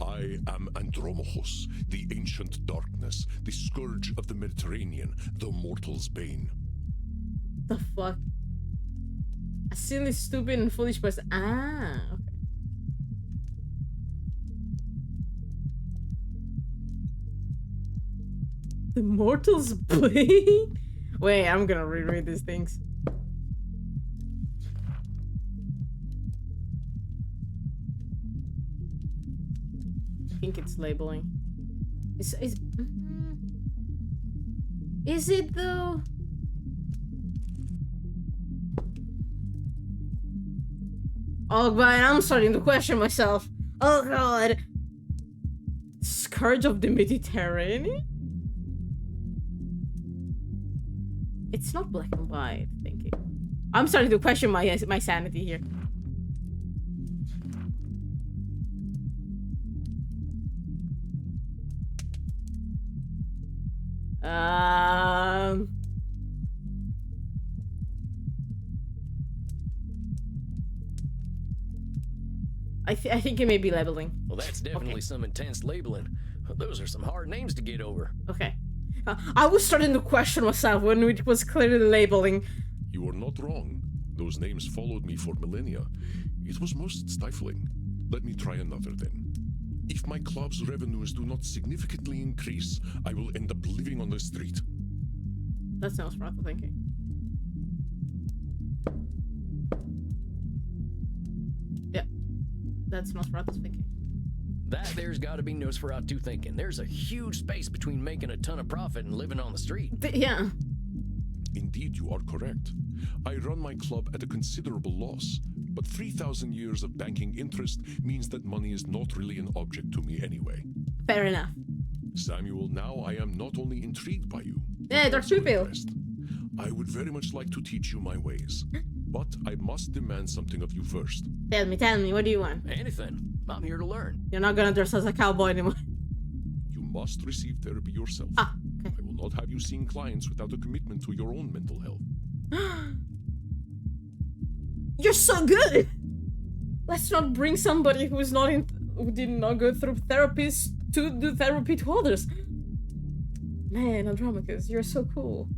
I am Andromachus, the ancient darkness, the scourge of the Mediterranean, the mortal's bane. The fuck? A silly, stupid, and foolish person. Ah, okay. The mortal's bane? Wait, I'm gonna reread these things. I think it's labeling. Is it though? Oh man, I'm starting to question myself. Oh god. Scourge of the Mediterranean? It's not black and white thinking. I'm starting to question my sanity here. I think it may be labeling. Well, that's definitely some intense labeling. Those are some hard names to get over. Okay. I was starting to question myself when it was clearly labeling. You are not wrong. Those names followed me for millennia. It was most stifling. Let me try another then. If my club's revenues do not significantly increase, I will end up living on the street. That sounds right, thinking. Yeah. That's Nosferatu thinking. That there's got to be Nosferatu thinking. There's a huge space between making a ton of profit and living on the street. Yeah. Indeed, you are correct. I run my club at a considerable loss, But 3,000 years of banking interest means that money is not really an object to me anyway. Fair enough. Samuel, now I am not only intrigued by you, Yeah, but Dr. also Bill. impressed. I would very much like to teach you my ways, but I must demand something of you first. Tell me, what do you want? Anything. I'm here to learn. You're not gonna dress as a cowboy anymore. You must receive therapy yourself. Ah, okay. I will not have you seeing clients without a commitment to your own mental health. You're so good! Let's not bring somebody who did not go through therapies to do therapy to others. Man, Andromachus, you're so cool.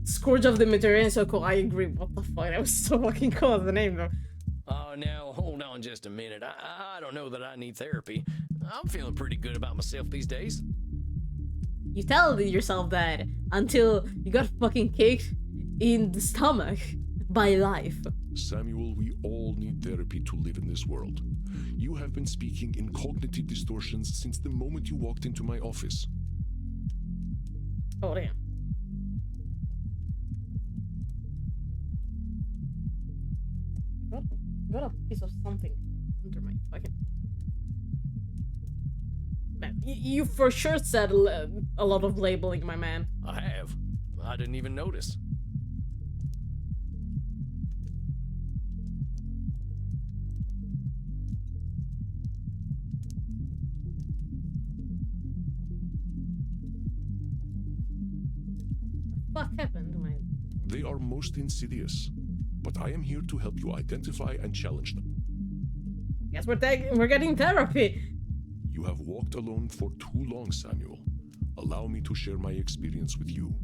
Scourge of the Mediterranean, so cool. I agree. What the fuck? That was so fucking cool as the name, though. Oh, now, hold on just a minute. I don't know that I need therapy. I'm feeling pretty good about myself these days. You tell yourself that until you got fucking kicked in the stomach by life. Samuel, we all need therapy to live in this world. You have been speaking in cognitive distortions since the moment you walked into my office. Oh, damn. Got a piece of something under my fucking... Man, you for sure said a lot of labeling, my man. I have. I didn't even notice. What happened, man? They are most insidious, but I am here to help you identify and challenge them. Guess we're getting therapy. You have walked alone for too long, Samuel. Allow me to share my experience with you.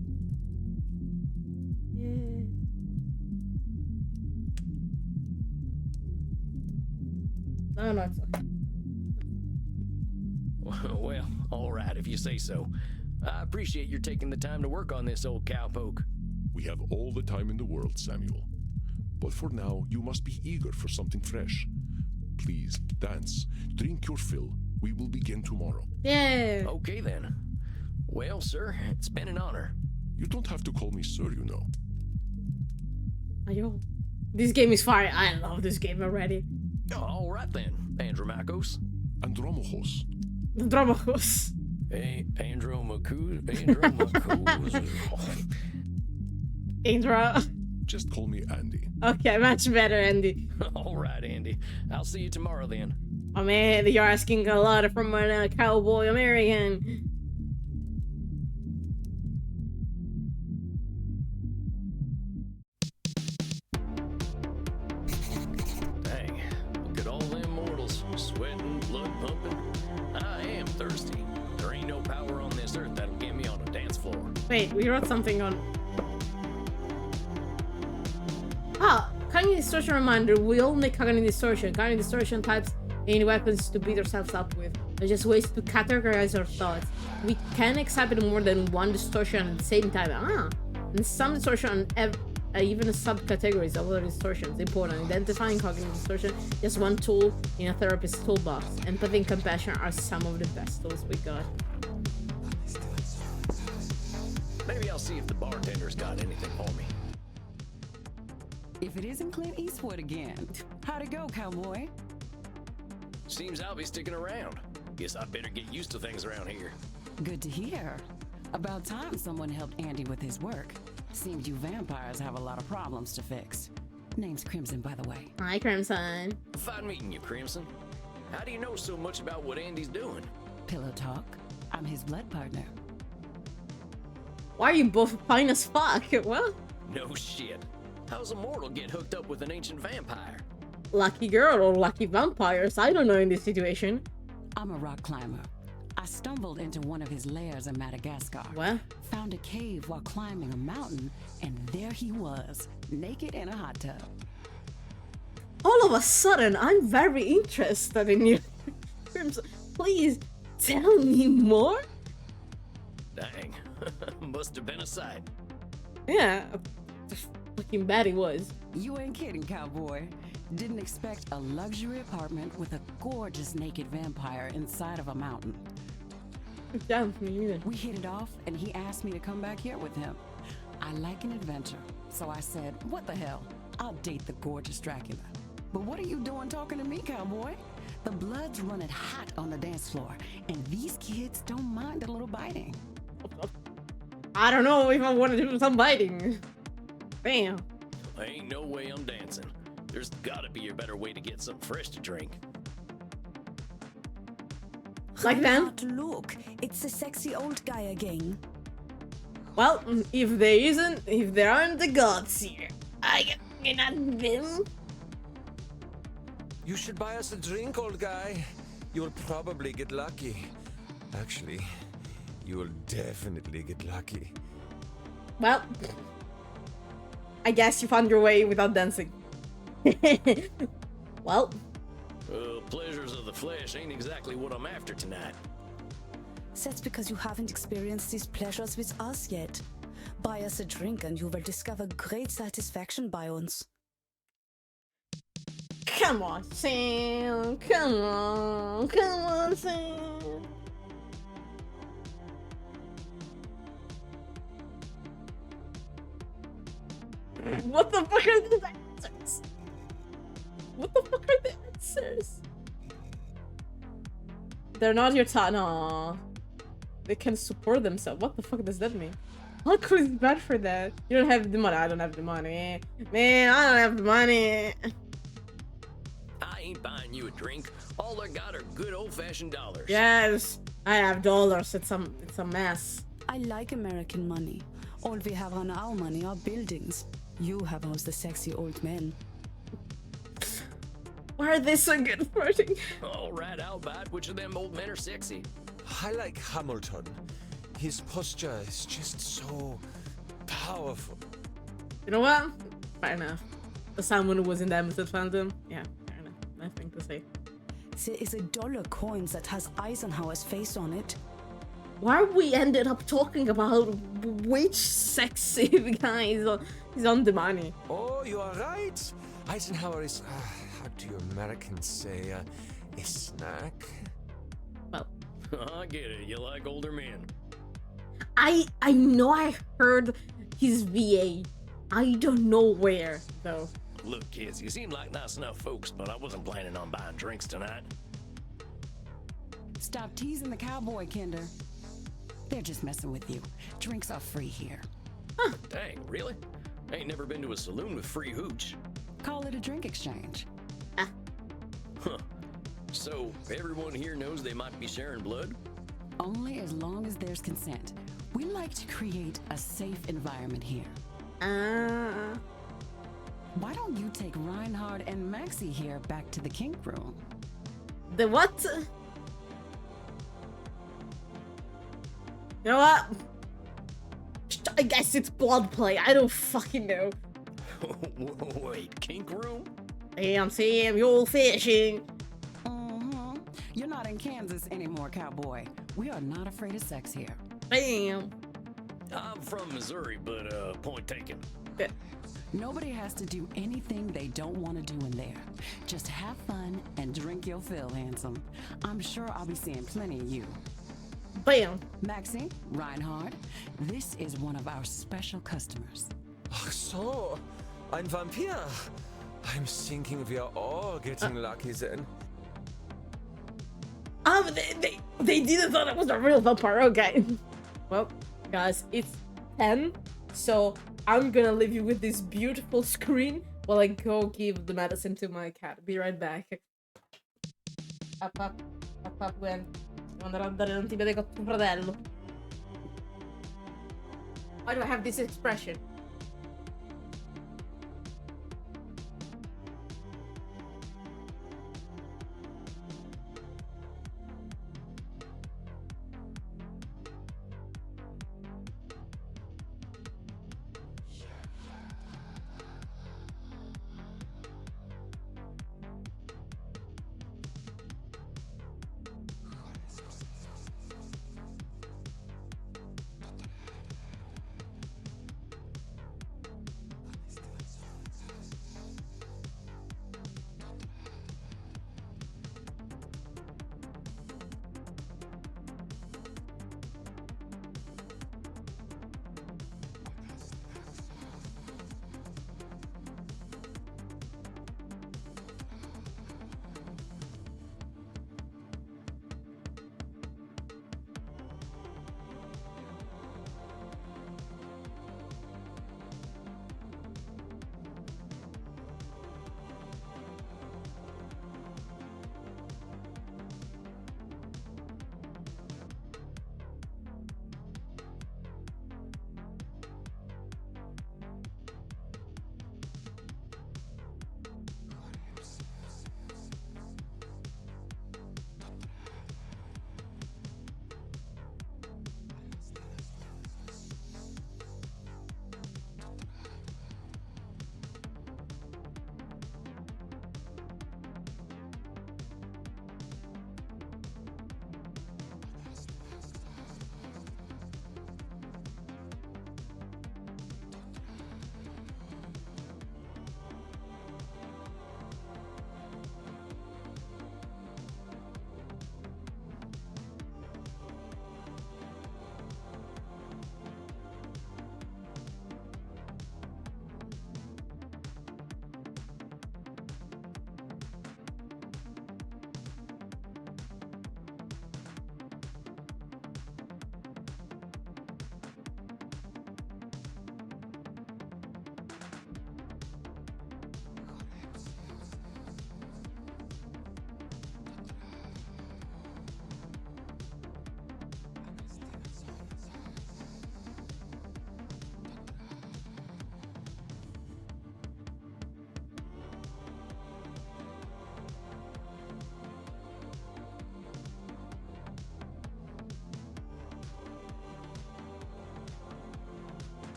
Yeah. No, it's okay. Well, all right, if you say so. I appreciate your taking the time to work on this, old cowpoke. We have all the time in the world, Samuel. But for now, you must be eager for something fresh. Please, dance, drink your fill. We will begin tomorrow. Yeah. Okay, then. Well, sir, it's been an honor. You don't have to call me sir, you know. Ayo. This game is fire. I love this game already. All right, then, Andromachos. Andromachos. Andromachus. Hey, Andromachus. Indra. Just call me Andy. Okay, much better, Andy. All right, Andy. I'll see you tomorrow then. Oh man, you're asking a lot from a cowboy American. Dang, look at all them mortals, sweating, blood pumping. I am thirsty. There ain't no power on this earth that'll get me on a dance floor. Wait, we wrote something on... Ah, cognitive distortion reminder. We all make cognitive distortion. Cognitive distortion types any weapons to beat ourselves up with. They're just ways to categorize our thoughts. We can exhibit more than one distortion at the same time. And some distortion even subcategories of other distortions. Important. Identifying cognitive distortion is one tool in a therapist's toolbox. Empathy and compassion are some of the best tools we got. Maybe I'll see if the bartender's got anything for me. If it isn't Clint Eastwood again. How'd it go, cowboy? Seems I'll be sticking around. Guess I'd better get used to things around here. Good to hear. About time someone helped Andy with his work. Seems you vampires have a lot of problems to fix. Name's Crimson, by the way. Hi, Crimson. Fine meeting you, Crimson. How do you know so much about what Andy's doing? Pillow talk. I'm his blood partner. Why are you both fine as fuck? Well, No shit. How's a mortal get hooked up with an ancient vampire? lucky girl or lucky vampires. I don't know in this situation. I'm a rock climber. I stumbled into one of his lairs in Madagascar. What? Found a cave while climbing a mountain, and there he was, naked in a hot tub. All of a sudden, I'm very interested in you. Crimson, please tell me more. Dang. Must have been a sight. Yeah, fucking bad he was. You ain't kidding, cowboy. Didn't expect a luxury apartment with a gorgeous naked vampire inside of a mountain. Yeah, me neither. We hit it off, and he asked me to come back here with him. I like an adventure, so I said, what the hell? I'll date the gorgeous Dracula. But what are you doing talking to me, cowboy? The blood's running hot on the dance floor, and these kids don't mind a little biting. I don't know if I want to do some biting. Damn. Ain't no way I'm dancing. There's gotta be a better way to get something fresh to drink. Like them? Reinhard, look, it's the sexy old guy again. Well, if there aren't the gods here, I cannot win. You should buy us a drink, old guy. You'll probably get lucky. Actually, you will definitely get lucky. Well, I guess you found your way without dancing. Well, Pleasures of the flesh ain't exactly what I'm after tonight. That's because you haven't experienced these pleasures with us yet. Buy us a drink and you will discover great satisfaction by uns. come on, Sam. Come on, Sam. What the fuck are the answers? What the fuck are the answers? They're not your time. No. They can support themselves. What the fuck does that mean? How cool is bad for that? You don't have the money. I don't have the money. Man, I don't have the money. I ain't buying you a drink. All I got are good old-fashioned dollars. Yes, I have dollars. It's a mess. I like American money. All we have on our money are buildings. You have us the sexy old men. Why are they so good at flirting? All right, I'll buy it. Which of them old men are sexy? I like Hamilton. His posture is just so powerful. You know what? Fair enough. As someone who was in the Hamilton fandom, yeah, fair enough. Nothing to say. There is a dollar coin that has Eisenhower's face on it. Why we ended up talking about which sexy guy is on the money? Oh, you are right. Eisenhower is, how do you Americans say, a snack? Well, I get it. You like older men. I know I heard his VA. I don't know where though. Look, kids, you seem like nice enough folks, but I wasn't planning on buying drinks tonight. Stop teasing the cowboy, Kinder. They're just messing with you. Drinks are free here. Dang, really? Ain't never been to a saloon with free hooch. Call it a drink exchange. Huh. So, everyone here knows they might be sharing blood? Only as long as there's consent. We like to create a safe environment here. Why don't you take Reinhard and Maxie here back to the kink room? The what? You know what? I guess it's blood play. I don't fucking know. Wait, kink room? Damn, Sam, you're fishing. Mm-hmm. You're not in Kansas anymore, cowboy. We are not afraid of sex here. Damn. I'm from Missouri, but point taken. Nobody has to do anything they don't want to do in there. Just have fun and drink your fill, handsome. I'm sure I'll be seeing plenty of you. Bam. Maxie, Reinhard, this is one of our special customers. Ach so, ein Vampir. I'm thinking we are all getting lucky then. They didn't thought it was a real vampire. Okay. Well, guys, it's 10, so I'm gonna leave you with this beautiful screen while I go give the medicine to my cat. Be right back. Up, Gwen. Devo andare a dare l'antibiotico a tuo fratello. Why do I have this expression?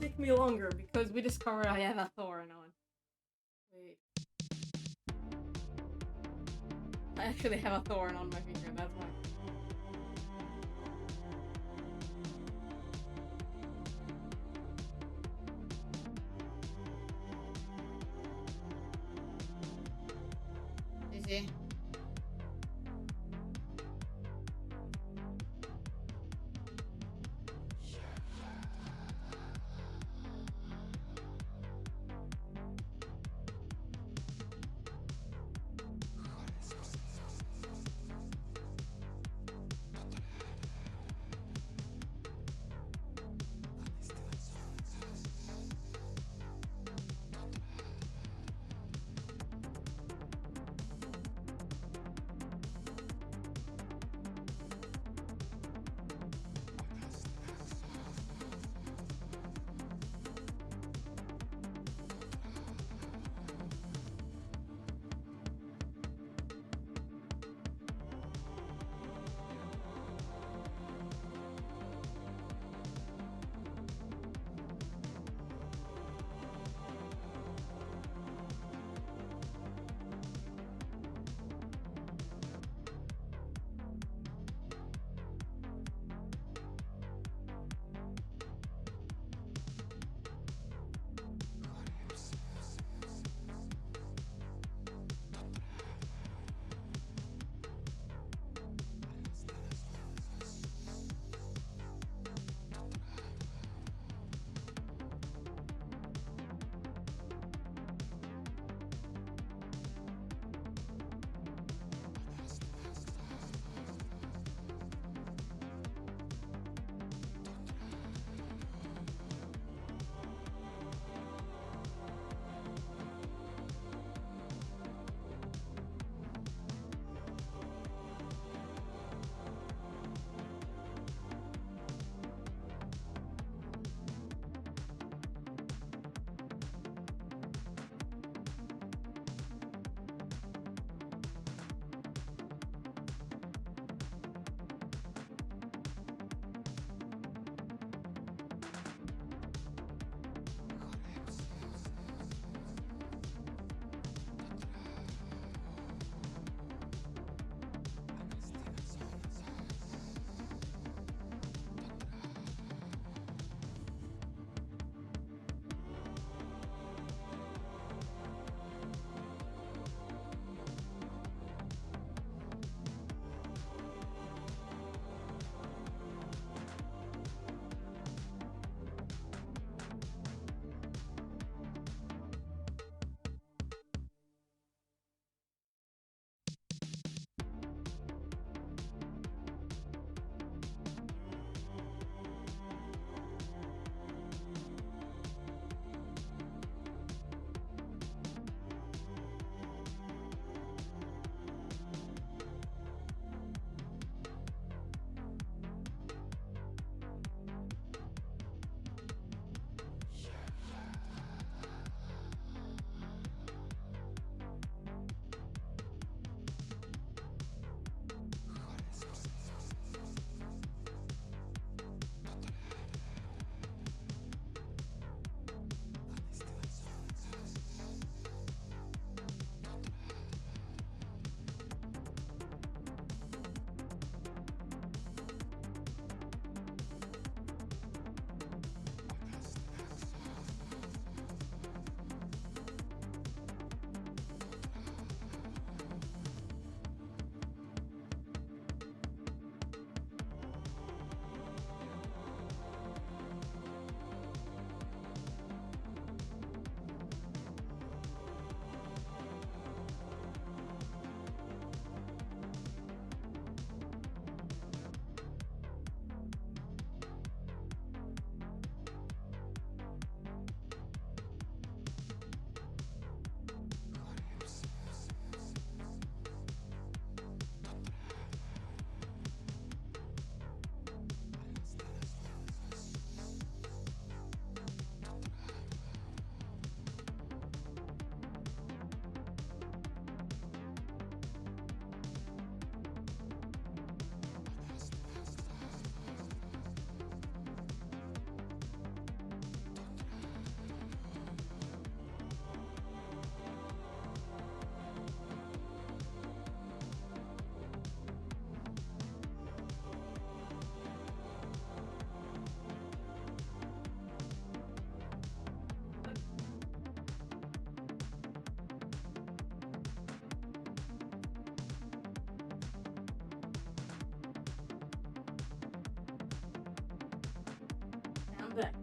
take me longer because we discover I have a thorn on. Wait. I actually have a thorn on my finger, that's why. Easy.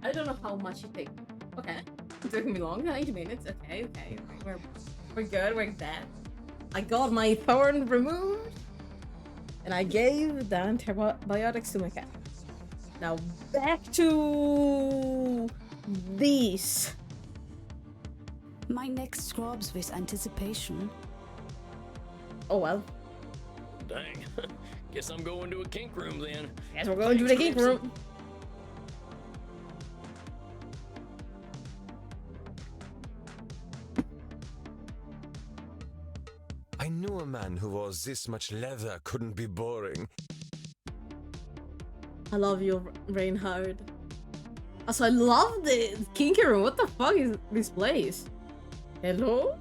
I don't know how much it takes. Okay. It took me long, 90 minutes. Okay. We're good, we're dead. I got my thorn removed. And I gave the antibiotics to my cat. Now back to these. My neck scrubs with anticipation. Oh well. Dang. Guess I'm going to a kink room then. Guess we're going to the kink room. I knew a man who wore this much leather couldn't be boring. I love you, Reinhard. Also, I love the kinky room. What the fuck is this place? Hello?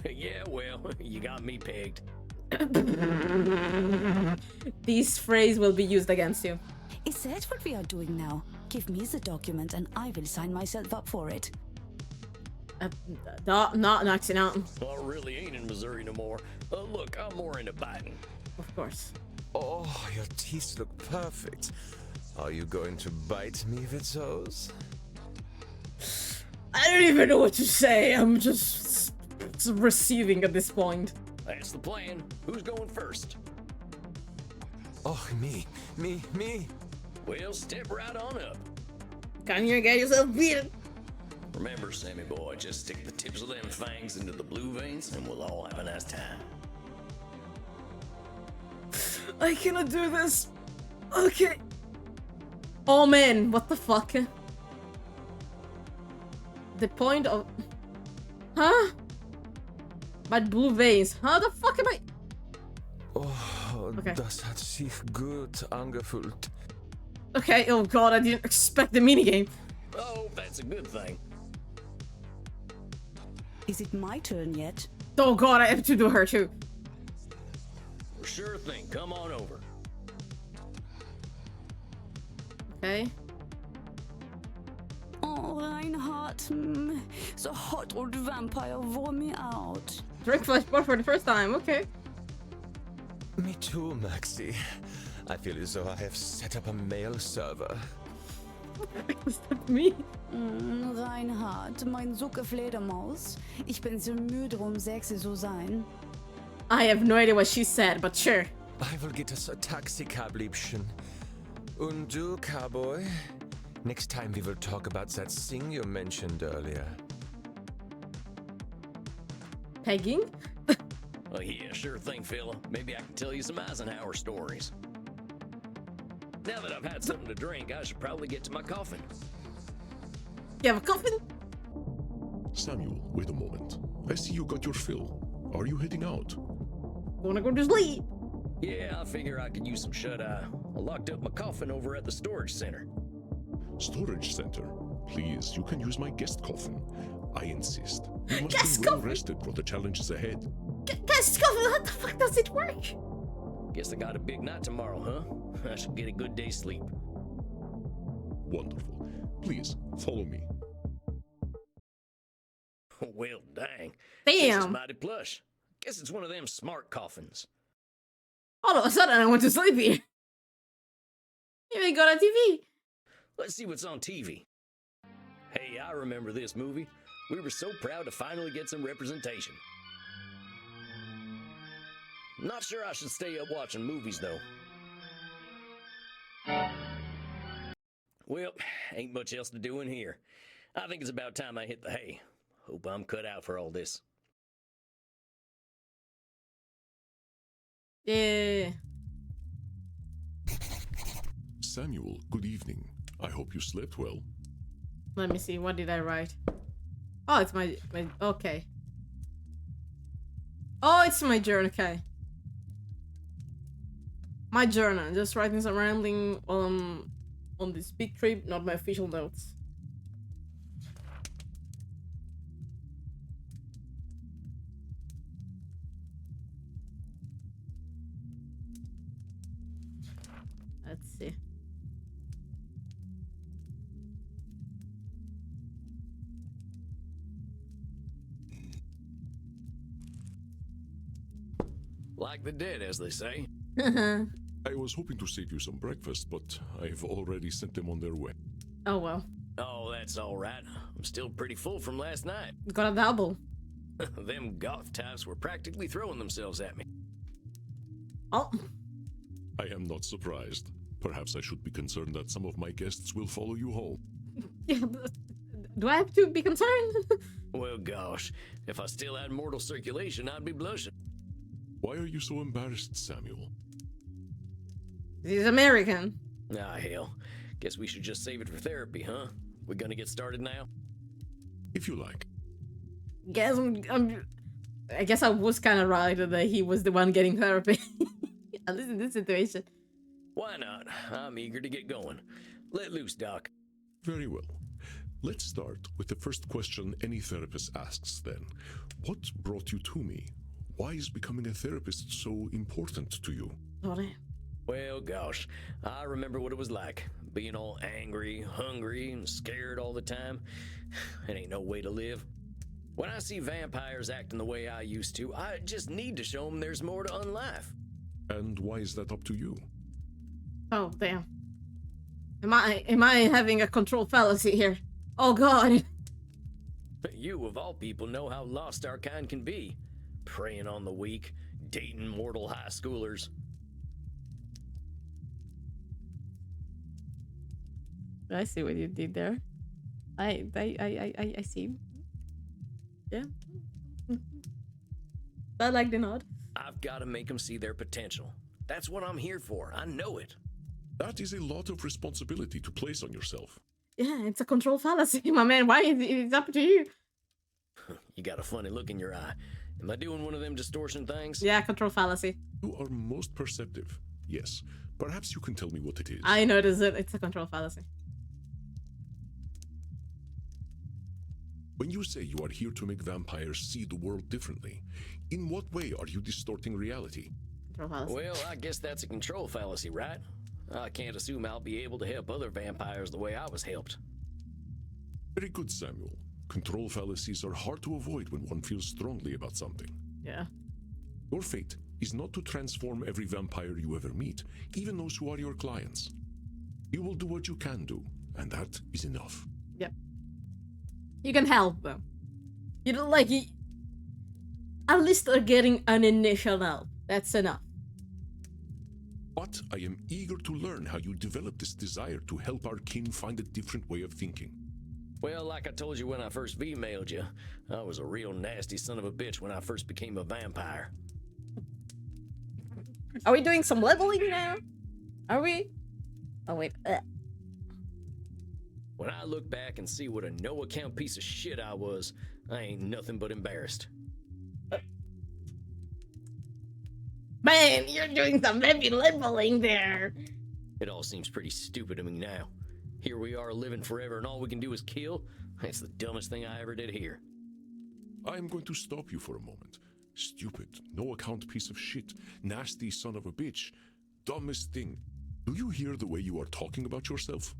Yeah, well, you got me pegged. This phrase will be used against you. Is that what we are doing now? Give me the document and I will sign myself up for it. Not Naxi, no. Well, I really ain't in Missouri no more. Look, I'm more into biting. Of course. Oh, your teeth look perfect. Are you going to bite me with those? I don't even know what to say. I'm just receiving at this point. That's the plan. Who's going first? Oh, me. Well, step right on up. Come here, get yourself beaten. Remember, Sammy boy, just stick the tips of them fangs into the blue veins and we'll all have a nice time. I cannot do this. Okay. Oh man, what the fuck? The point of... Huh? My blue veins. How the fuck am I... Oh, Okay. das hat sich gut angefühlt. Okay, oh god, I didn't expect the minigame. Oh, that's a good thing. Is it my turn yet? Oh god, I have to do her too. Sure thing. Come on over. Okay. Oh, Reinhard. The hot old vampire wore me out. Drink flesh blood for the first time, okay. Me too, Maxi. I feel as though I have set up a mail server. Is that me? Reinhard, mein Sucke Fledermaus. Ich bin so müde, sexy zu sein. I have no idea what she said, but sure. I will get us a taxi cab, Liebchen. Und du, cowboy? Next time we will talk about that thing you mentioned earlier. Pegging? Oh, yeah, sure thing, fella. Maybe I can tell you some Eisenhower stories. Now that I've had something to drink, I should probably get to my coffin. You have a coffin? Samuel, wait a moment. I see you got your fill. Are you heading out? Wanna go to sleep? Yeah, I figure I could use some shut-eye. I locked up my coffin over at the storage center. Storage center? Please, you can use my guest coffin. I insist. You must Guest be well coffin? rested for the challenges ahead. Guys, coffin, how the fuck does it work? Guess I got a big night tomorrow, huh? I should get a good day's sleep. Wonderful. Please, follow me. Well, dang. This is Damn. mighty plush. Guess it's one of them smart coffins. All of a sudden, I went to sleep here. You ain't got a TV. Let's see what's on TV. Hey, I remember this movie. We were so proud to finally get some representation. Not sure I should stay up watching movies, though. Well, ain't much else to do in here. I think it's about time I hit the hay. Hope I'm cut out for all this. Yeah. Samuel, good evening. I hope you slept well. Let me see. What did I write? Oh, it's my okay. Oh, it's my journal. Okay. My journal. Just writing some rambling on this big trip, not my official notes. Let's see. Like the dead, as they say. I was hoping to save you some breakfast, but I've already sent them on their way. Oh well. Oh, that's all right. I'm still pretty full from last night. Got a double. Them goth types were practically throwing themselves at me. Oh. I am not surprised. Perhaps I should be concerned that some of my guests will follow you home. Yeah, do I have to be concerned? Well, gosh, if I still had mortal circulation, I'd be blushing. Why are you so embarrassed, Samuel? He's American. Ah, hell. Guess we should just save it for therapy, huh? We gonna get started now? If you like. I guess I was kind of right that he was the one getting therapy. At least in this situation. Why not? I'm eager to get going. Let loose, Doc. Very well. Let's start with the first question any therapist asks then. What brought you to me? Why is becoming a therapist so important to you? Sorry. Well, gosh, I remember what it was like. Being all angry, hungry, and scared all the time. It ain't no way to live. When I see vampires acting the way I used to, I just need to show them there's more to unlife. And why is that up to you? Oh, damn. Am I having a control fallacy here? Oh, God. You, of all people, know how lost our kind can be. Preying on the weak, dating mortal high schoolers. I see what you did there. I see. Yeah. I like the nod. I've got to make them see their potential. That's what I'm here for. I know it. That is a lot of responsibility to place on yourself. Yeah, it's a control fallacy, my man. Why is it's up to you? You got a funny look in your eye. Am I doing one of them distortion things? Yeah, control fallacy. You are most perceptive. Yes. Perhaps you can tell me what it is. I noticed it. It's a control fallacy. When you say you are here to make vampires see the world differently, in what way are you distorting reality? Control fallacy. Well, I guess that's a control fallacy, right? I can't assume I'll be able to help other vampires the way I was helped. Very good, Samuel. Control fallacies are hard to avoid when one feels strongly about something. Yeah. Your fate is not to transform every vampire you ever meet, even those who are your clients. You will do what you can do, and that is enough. Yep. You can help them. You don't like you. At least they're getting an initial help. That's enough. But I am eager to learn how you develop this desire to help our kin find a different way of thinking. Well, like I told you when I first V-mailed you, I was a real nasty son of a bitch when I first became a vampire. Are we doing some leveling now? Are we? Oh, wait. When I look back and see what a no-account piece of shit I was, I ain't nothing but embarrassed. Man, you're doing some heavy leveling there. It all seems pretty stupid to me now. Here we are living forever and all we can do is kill? That's the dumbest thing I ever did here. I am going to stop you for a moment. Stupid, no-account piece of shit, nasty son of a bitch, dumbest thing. Do you hear the way you are talking about yourself?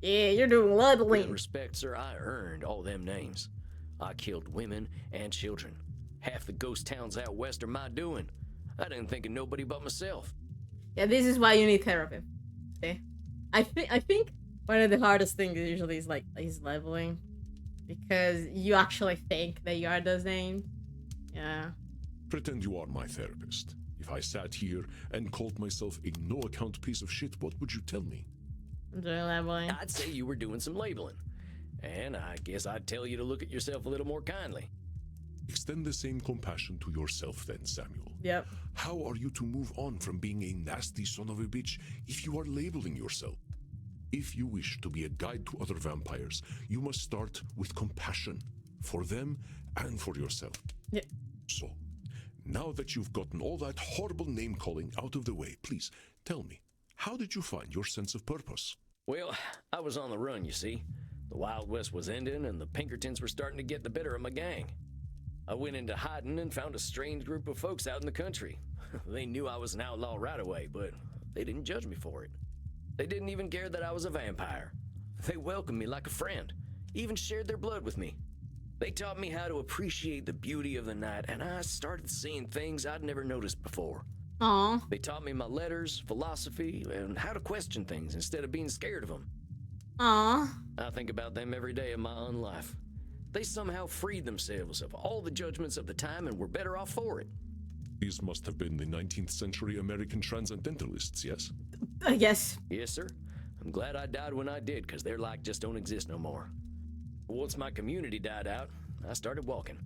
Yeah, you're doing With leveling. respect, sir, I earned all them names. I killed women and children. Half the ghost towns out west are my doing. I didn't think of nobody but myself. Yeah, this is why you need therapy. See? I think one of the hardest things usually is leveling. Because you actually think that you are those names. Yeah. Pretend you are my therapist. If I sat here and called myself a no-account piece of shit, what would you tell me? I'm doing leveling. I'd say you were doing some labeling. And I guess I'd tell you to look at yourself a little more kindly. Extend the same compassion to yourself then, Samuel. Yep. How are you to move on from being a nasty son of a bitch if you are labeling yourself? If you wish to be a guide to other vampires, you must start with compassion for them and for yourself. Yeah. So, now that you've gotten all that horrible name-calling out of the way, please tell me, how did you find your sense of purpose? Well, I was on the run, you see. The Wild West was ending and the Pinkertons were starting to get the better of my gang. I went into hiding and found a strange group of folks out in the country. They knew I was an outlaw right away, but they didn't judge me for it. They didn't even care that I was a vampire. They welcomed me like a friend, even shared their blood with me. They taught me how to appreciate the beauty of the night, and I started seeing things I'd never noticed before. Aw. They taught me my letters, philosophy, and how to question things instead of being scared of them. Aw. I think about them every day of my own life. They somehow freed themselves of all the judgments of the time and were better off for it. These must have been the 19th century American transcendentalists, yes? I guess. Yes, sir. I'm glad I died when I did, because their like just don't exist no more. Once my community died out, I started walking.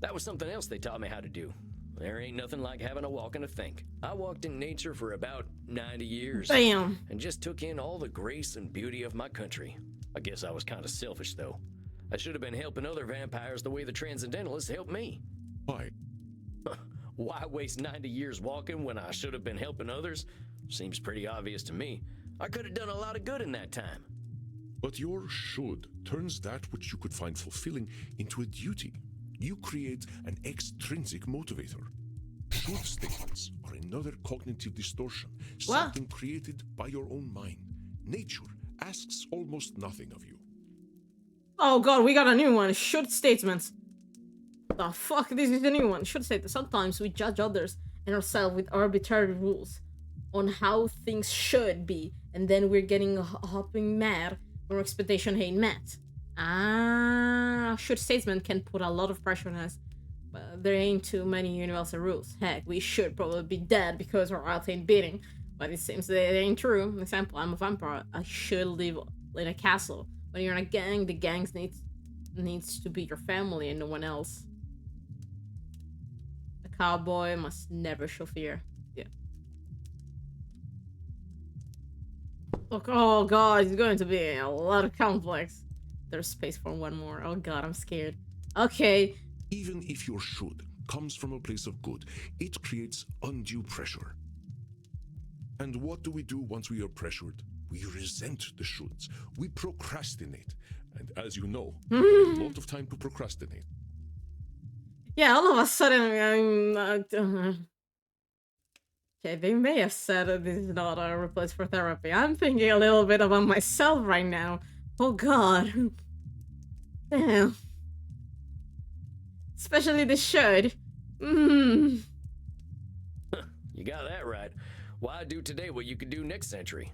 That was something else they taught me how to do. There ain't nothing like having a walk and a think. I walked in nature for about 90 years. Damn. And just took in all the grace and beauty of my country. I guess I was kind of selfish, though. I should have been helping other vampires the way the Transcendentalists helped me. Why? Why waste 90 years walking when I should have been helping others? Seems pretty obvious to me. I could have done a lot of good in that time. But your should turns that which you could find fulfilling into a duty. You create an extrinsic motivator. Should statements are another cognitive distortion, What? something created by your own mind. Nature asks almost nothing of you. Oh god, we got a new one. Should statements. The fuck? This is a new one. Should statements. Sometimes we judge others and ourselves with arbitrary rules on how things should be, and then we're getting hopping mad when our expectation ain't met. Should statement can put a lot of pressure on us, but there ain't too many universal rules. Heck, we should probably be dead because our heart ain't beating, but it seems that it ain't true. For example, I'm a vampire. I should live in a castle. When you're in a gang, the gang needs to be your family and no one else. A cowboy must never show fear. Yeah. Look, oh god, it's going to be a lot of complex. There's space for one more. Oh god, I'm scared. Okay. Even if your should comes from a place of good, it creates undue pressure. And what do we do once we are pressured? We resent the shoulds. We procrastinate. And as you know, a lot of time to procrastinate. Yeah, all of a sudden, okay, they may have said this is not a place for therapy. I'm thinking a little bit about myself right now. Oh god. Damn. Especially the should. You got that right. Why do today what you could do next century?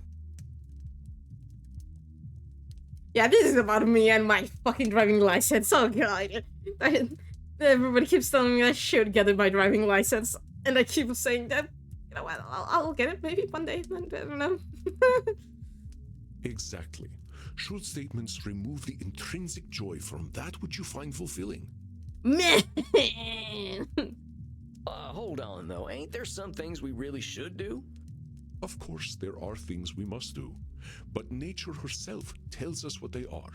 Yeah, this is about me and my fucking driving license. Oh god. Everybody keeps telling me I should get my driving license, and I keep saying that, you know what, I'll get it maybe one day. I don't know. Exactly. Should statements remove the intrinsic joy from that which you find fulfilling? Man. Hold on, though. Ain't there some things we really should do? Of course, there are things we must do, but nature herself tells us what they are.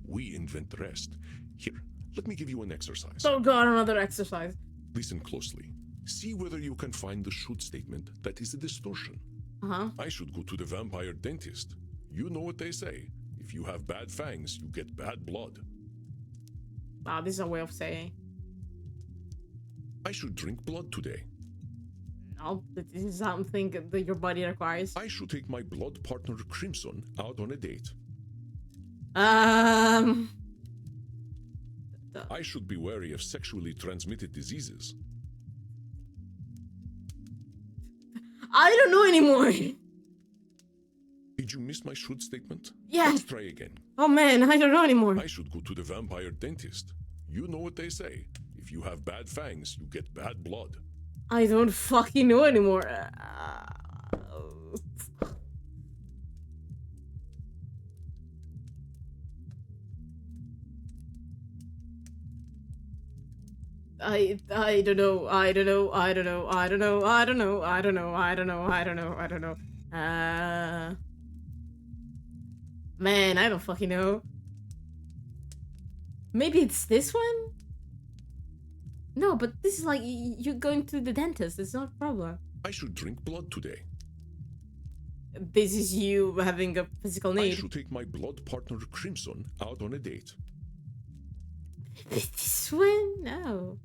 We invent the rest. Here, let me give you an exercise. Oh god, another exercise. Listen closely. See whether you can find the should statement that is a distortion. Uh-huh. I should go to the vampire dentist. You know what they say. If you have bad fangs, you get bad blood. Wow, this is a way of saying. I should drink blood today. No, this is something that your body requires. I should take my blood partner Crimson out on a date. I should be wary of sexually transmitted diseases. I don't know anymore. Did you miss my should statement? Yeah. Let's try again. Oh man, I don't know anymore. I should go to the vampire dentist. You know what they say. If you have bad fangs, you get bad blood. I don't fucking know anymore. I don't know. I don't know. I don't know. I don't know. I don't know. I don't know. I don't know. I don't know. I don't know. Man, I don't fucking know. Maybe it's this one? No, but this is like you're going to the dentist. It's not a problem. I should drink blood today. This is you having a physical I need. should take my blood partner Crimson out on a date. This one? No.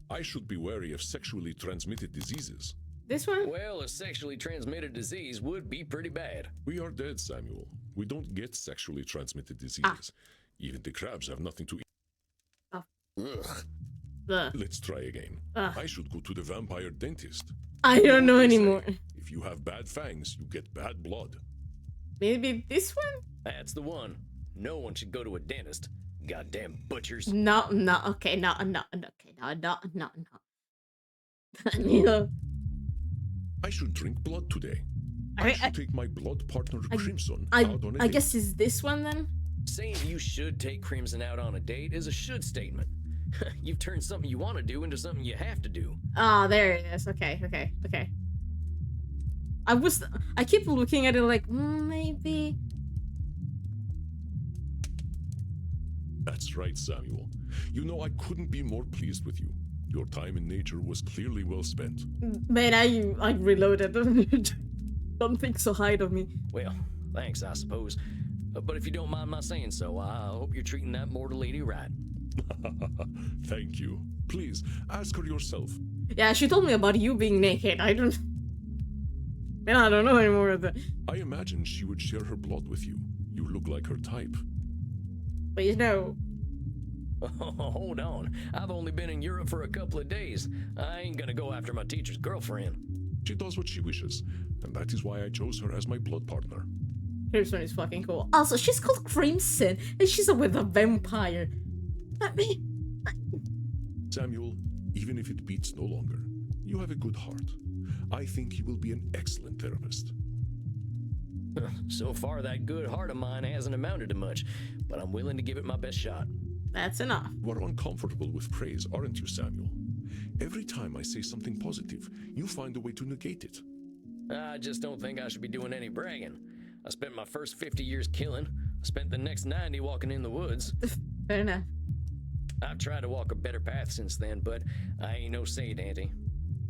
I should be wary of sexually transmitted diseases. This one? Well, a sexually transmitted disease would be pretty bad. We are dead, Samuel. We don't get sexually transmitted diseases. Even the crabs have nothing to eat. Oh. Ugh. Ugh. Let's try again. Ugh. I should go to the vampire dentist. I You don't know what they say, anymore. If you have bad fangs, you get bad blood. Maybe this one? That's the one. No one should go to a dentist. Goddamn butchers. No, okay, no. Yeah. I should drink blood today. I- I should take my blood partner Crimson I out on a date. guess it's this one then? Saying you should take Crimson out on a date is a should statement. You've turned something you want to do into something you have to do. Ah, there it is. Okay. I keep looking at it like, maybe. That's right, Samuel. You know, I couldn't be more pleased with you. Your time in nature was clearly well spent. Man, I reloaded. Don't think so high of me. Well, thanks, I suppose. But if you don't mind my saying so, I hope you're treating that mortal lady right. Thank you. Please, ask her yourself. Yeah, she told me about you being naked. I don't know anymore of that. I imagine she would share her blood with you. You look like her type. But you know, Hold on. I've only been in Europe for a couple of days. I ain't gonna go after my teacher's girlfriend. She does what she wishes, and that is why I chose her as my blood partner. Crimson is fucking cool. Also, she's called Crimson, and she's with a vampire. I mean, Samuel, even if it beats no longer, you have a good heart. I think you will be an excellent therapist. So far, that good heart of mine hasn't amounted to much, but I'm willing to give it my best shot. that's enough. You are uncomfortable with praise, aren't you, Samuel? Every time I say something positive, you find a way to negate it. I just don't think I should be doing any bragging. I spent my first 50 years killing. I spent the next 90 walking in the woods. Fair enough. I've tried to walk a better path since then, but I ain't no saint, Auntie.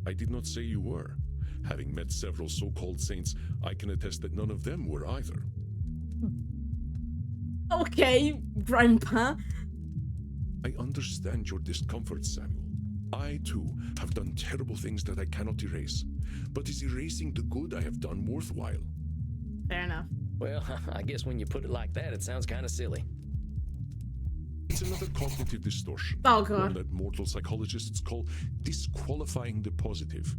I did not say you were. Having met several so-called saints, I can attest that none of them were either. Okay, Grandpa. I understand your discomfort, Samuel. I, too, have done terrible things that I cannot erase. But is erasing the good I have done worthwhile? Fair enough. Well, I guess when you put it like that, it sounds kind of silly. It's another cognitive distortion. Oh, One God. that mortal psychologists call disqualifying the positive.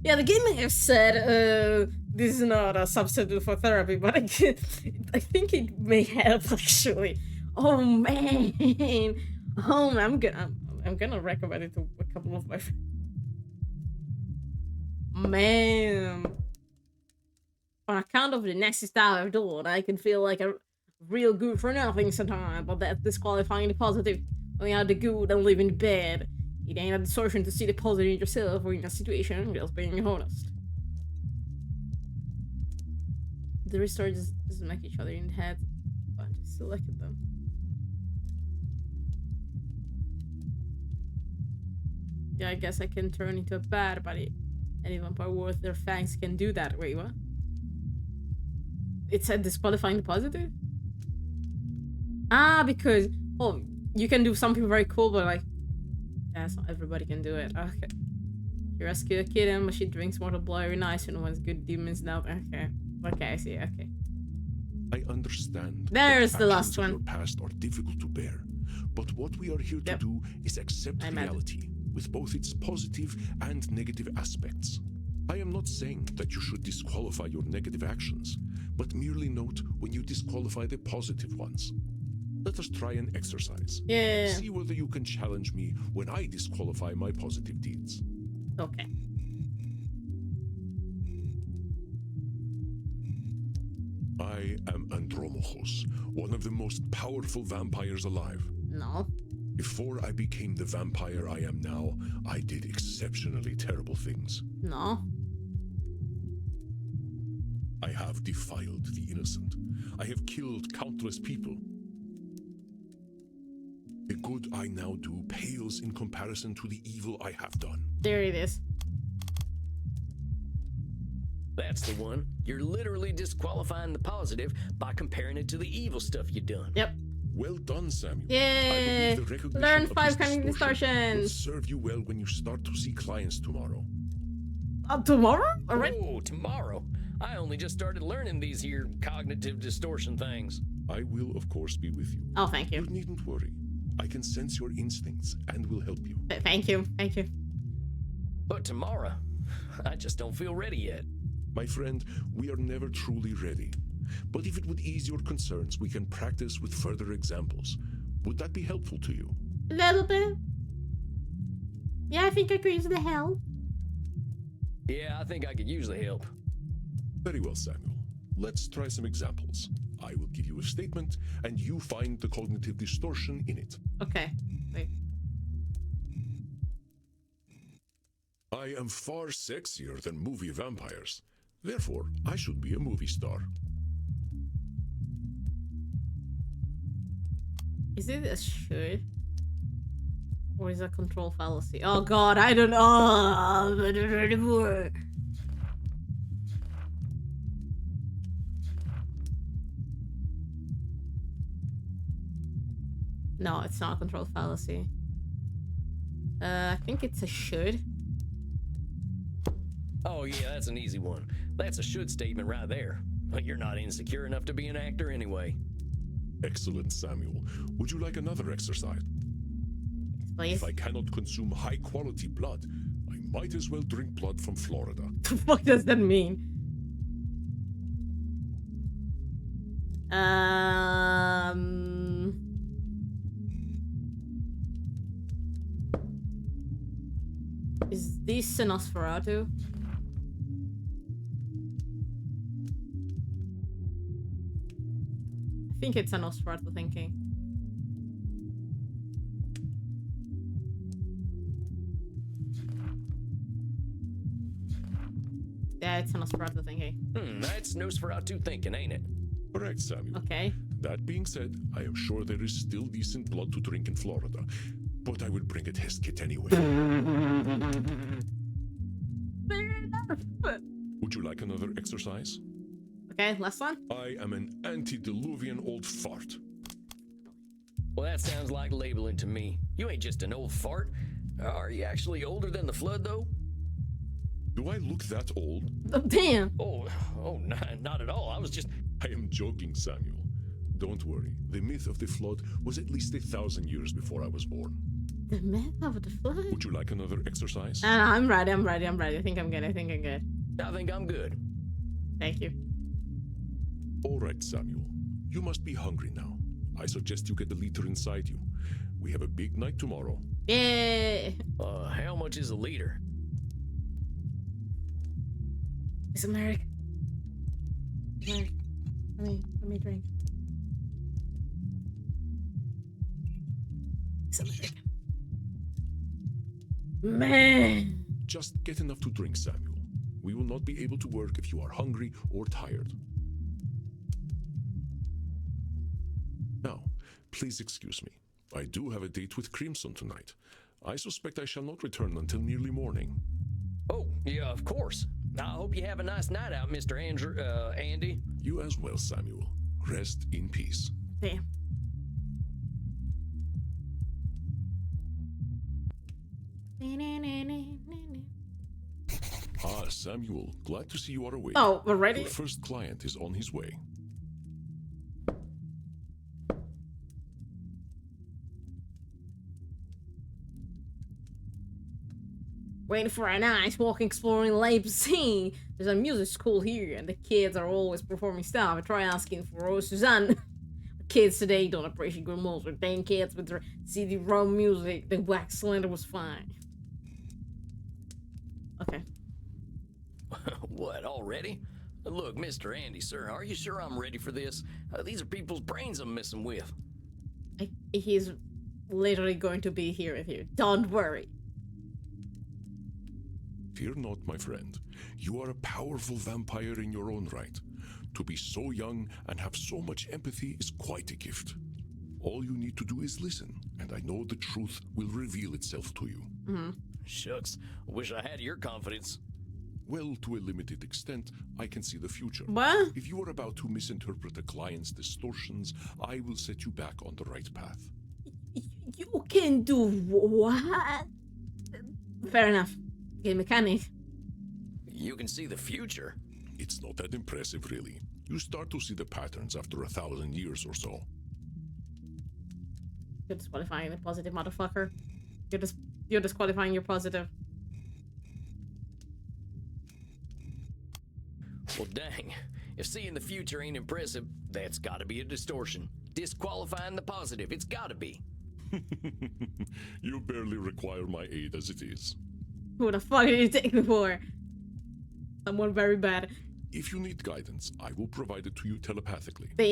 Yeah, the game may have said this is not a substitute for therapy, but I think it may have actually. Oh man, I'm gonna recommend it to a couple of my friends. Man, on account of the nasty style I've done, I can feel like a real good for nothing sometimes, but that's disqualifying the positive. Only out the good and living in bed. It ain't a distortion to see the positive in yourself or in a situation, just being honest. The restore just doesn't make each other in the head, but I just selected them. Yeah, I guess I can turn into a bat, but any vampire worth their fangs can do that. Wait, what? It said disqualifying the positive? Ah, because, oh, you can do something very cool, but like, that's not everybody can do it. Okay. You rescue a kitten, but she drinks mortal blood every night, so no one's good demons now. Okay. Okay, I see, okay. I understand. There's that the actions last of one. Your past are difficult to bear, but what we are here to do is accept I'm mad. reality with both its positive and negative aspects. I am not saying that you should disqualify your negative actions, but merely note when you disqualify the positive ones. Let us try an exercise. Yeah. See whether you can challenge me when I disqualify my positive deeds. Okay. I am Andromachos, one of the most powerful vampires alive. No. Before I became the vampire I am now, I did exceptionally terrible things. No. I have defiled the innocent. I have killed countless people. The good I now do pales in comparison to the evil I have done. There it is. That's the one. You're literally disqualifying the positive by comparing it to the evil stuff you done. Yep. Well done, Samuel. Yay! I believe the recognition Learn of 5 this cunning distortion will distortions. serve you well when you start to see clients tomorrow. Tomorrow? Already? Oh, tomorrow. I only just started learning these here cognitive distortion things. I will, of course, be with you. Oh, thank you. You needn't worry. I can sense your instincts and will help you. Thank you. Thank you. But tomorrow, I just don't feel ready yet. My friend, we are never truly ready. But if it would ease your concerns, we can practice with further examples. Would that be helpful to you? A little bit. Yeah, I think I could use the help. Yeah, I think I could use the help. Very well, Samuel. Let's try some examples. I will give you a statement, and you find the cognitive distortion in it. Okay. Wait. I am far sexier than movie vampires. Therefore, I should be a movie star. Is it a should? Or is it a control fallacy? Oh god, I don't know. No, it's not a control fallacy. I think it's a should. Oh yeah, that's an easy one. That's a should statement right there. But you're not insecure enough to be an actor anyway. Excellent, Samuel. Would you like another exercise? Please. If I cannot consume high-quality blood, I might as well drink blood from Florida. The fuck does that mean? Is this a Nosferatu? I think it's a Nosferatu thinking. Yeah, it's a Nosferatu thinking. That's Nosferatu thinking, ain't it? Correct, Samuel. Okay. That being said, I am sure there is still decent blood to drink in Florida, but I will bring a test kit anyway. Fair enough. Would you like another exercise? Okay, last one. I am an antediluvian old fart. Well, that sounds like labeling to me. You ain't just an old fart. Are you actually older than the flood, though? Do I look that old? Oh, damn. Oh, not at all. I was just... I am joking, Samuel. Don't worry. The myth of the flood was at least 1,000 years before I was born. The myth of the flood? Would you like another exercise? I'm ready. I think I'm good. I think I'm good. Thank you. All right, Samuel. You must be hungry now. I suggest you get the liter inside you. We have a big night tomorrow. Yay! How much is a liter? It's American. Let me drink. It's American. Man! Just get enough to drink, Samuel. We will not be able to work if you are hungry or tired. Now, please excuse me. I do have a date with Crimson tonight. I suspect I shall not return until nearly morning. Oh, yeah, of course. I hope you have a nice night out, Mr. Andy. You as well, Samuel. Rest in peace. Damn. Ah, Samuel, glad to see you are awake. Oh, we're ready? Your first client is on his way. Waiting for a nice walk exploring Leipzig. There's a music school here, and the kids are always performing stuff. I try asking for Rose Suzanne. Kids today don't appreciate good music. Dang kids with their CD-ROM music. The Black Cylinder was fine. Okay. What, already? Look, Mr. Andy, sir, are you sure I'm ready for this? These are people's brains I'm messing with. He's literally going to be here with you. Don't worry. Fear not, my friend. You are a powerful vampire in your own right. To be so young and have so much empathy is quite a gift. All you need to do is listen, and I know the truth will reveal itself to you. Shucks, wish I had your confidence. Well, to a limited extent, I can see the future. What? If you are about to misinterpret a client's distortions, I will set you back on the right path. You can do what? Fair enough. Game mechanic. You can see the future. It's not that impressive, really. You start to see the patterns after 1,000 years or so. You're disqualifying the positive, motherfucker. You're disqualifying your positive. Well, dang. If seeing the future ain't impressive, that's gotta be a distortion. Disqualifying the positive, it's gotta be. You barely require my aid as it is. Who the fuck did you take me for? Someone very bad. If you need guidance, I will provide it to you telepathically. Pure,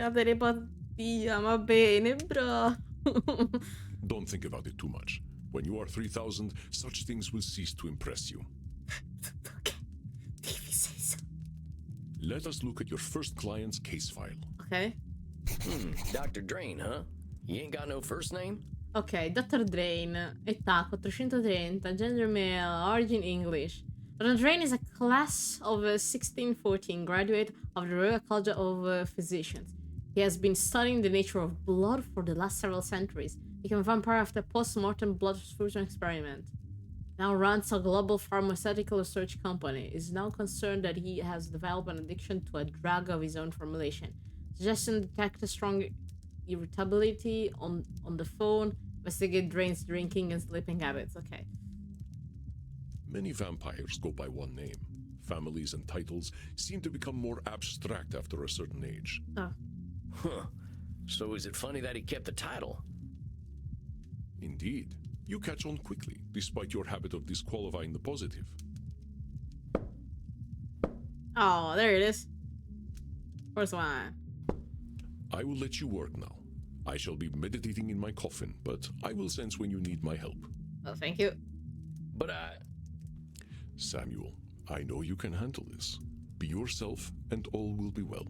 la telepatia, va bene, bro. Don't think about it too much. When you are 3,000, such things will cease to impress you. Okay, if you say so. Let us look at your first client's case file. Okay. Dr. Drain, huh? You ain't got no first name? Ok, Dr. Drain, età 430, gender male, origin English. Dr. Drain is a class of 1614 graduate of the Royal College of Physicians. He has been studying the nature of blood for the last several centuries. Became a vampire after a post-mortem blood transfusion experiment. Now runs a global pharmaceutical research company. Is now concerned that he has developed an addiction to a drug of his own formulation. Suggestion detect a strong irritability on the phone. Investigate Drain's drinking and sleeping habits. Okay. Many vampires go by one name. Families and titles seem to become more abstract after a certain age. Oh. Huh. So is it funny that he kept the title? Indeed. You catch on quickly, despite your habit of disqualifying the positive. Oh, there it is. First one. I will let you work now. I shall be meditating in my coffin, but I will sense when you need my help. Oh, thank you. But Samuel, I know you can handle this. Be yourself, and all will be well.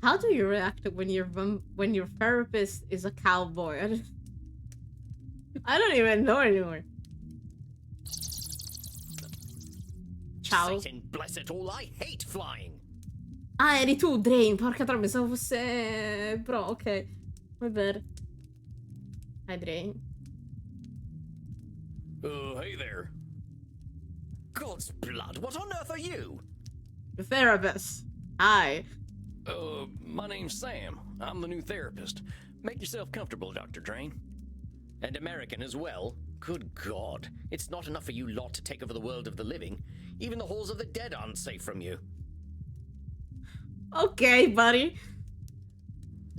How do you react when your therapist is a cowboy? I don't even know anymore. Ciao. Satan bless it all, I hate flying! Ah, eri tu, Drain. Porca troia, pensavo fosse... Bro, ok. My bad. Hi, Drain. Oh, hey there. God's blood, what on earth are you? The therapist. Hi. My name's Sam. I'm the new therapist. Make yourself comfortable, Dr. Drain. And American as well. Good God. It's not enough for you lot to take over the world of the living. Even the halls of the dead aren't safe from you. Okay, buddy.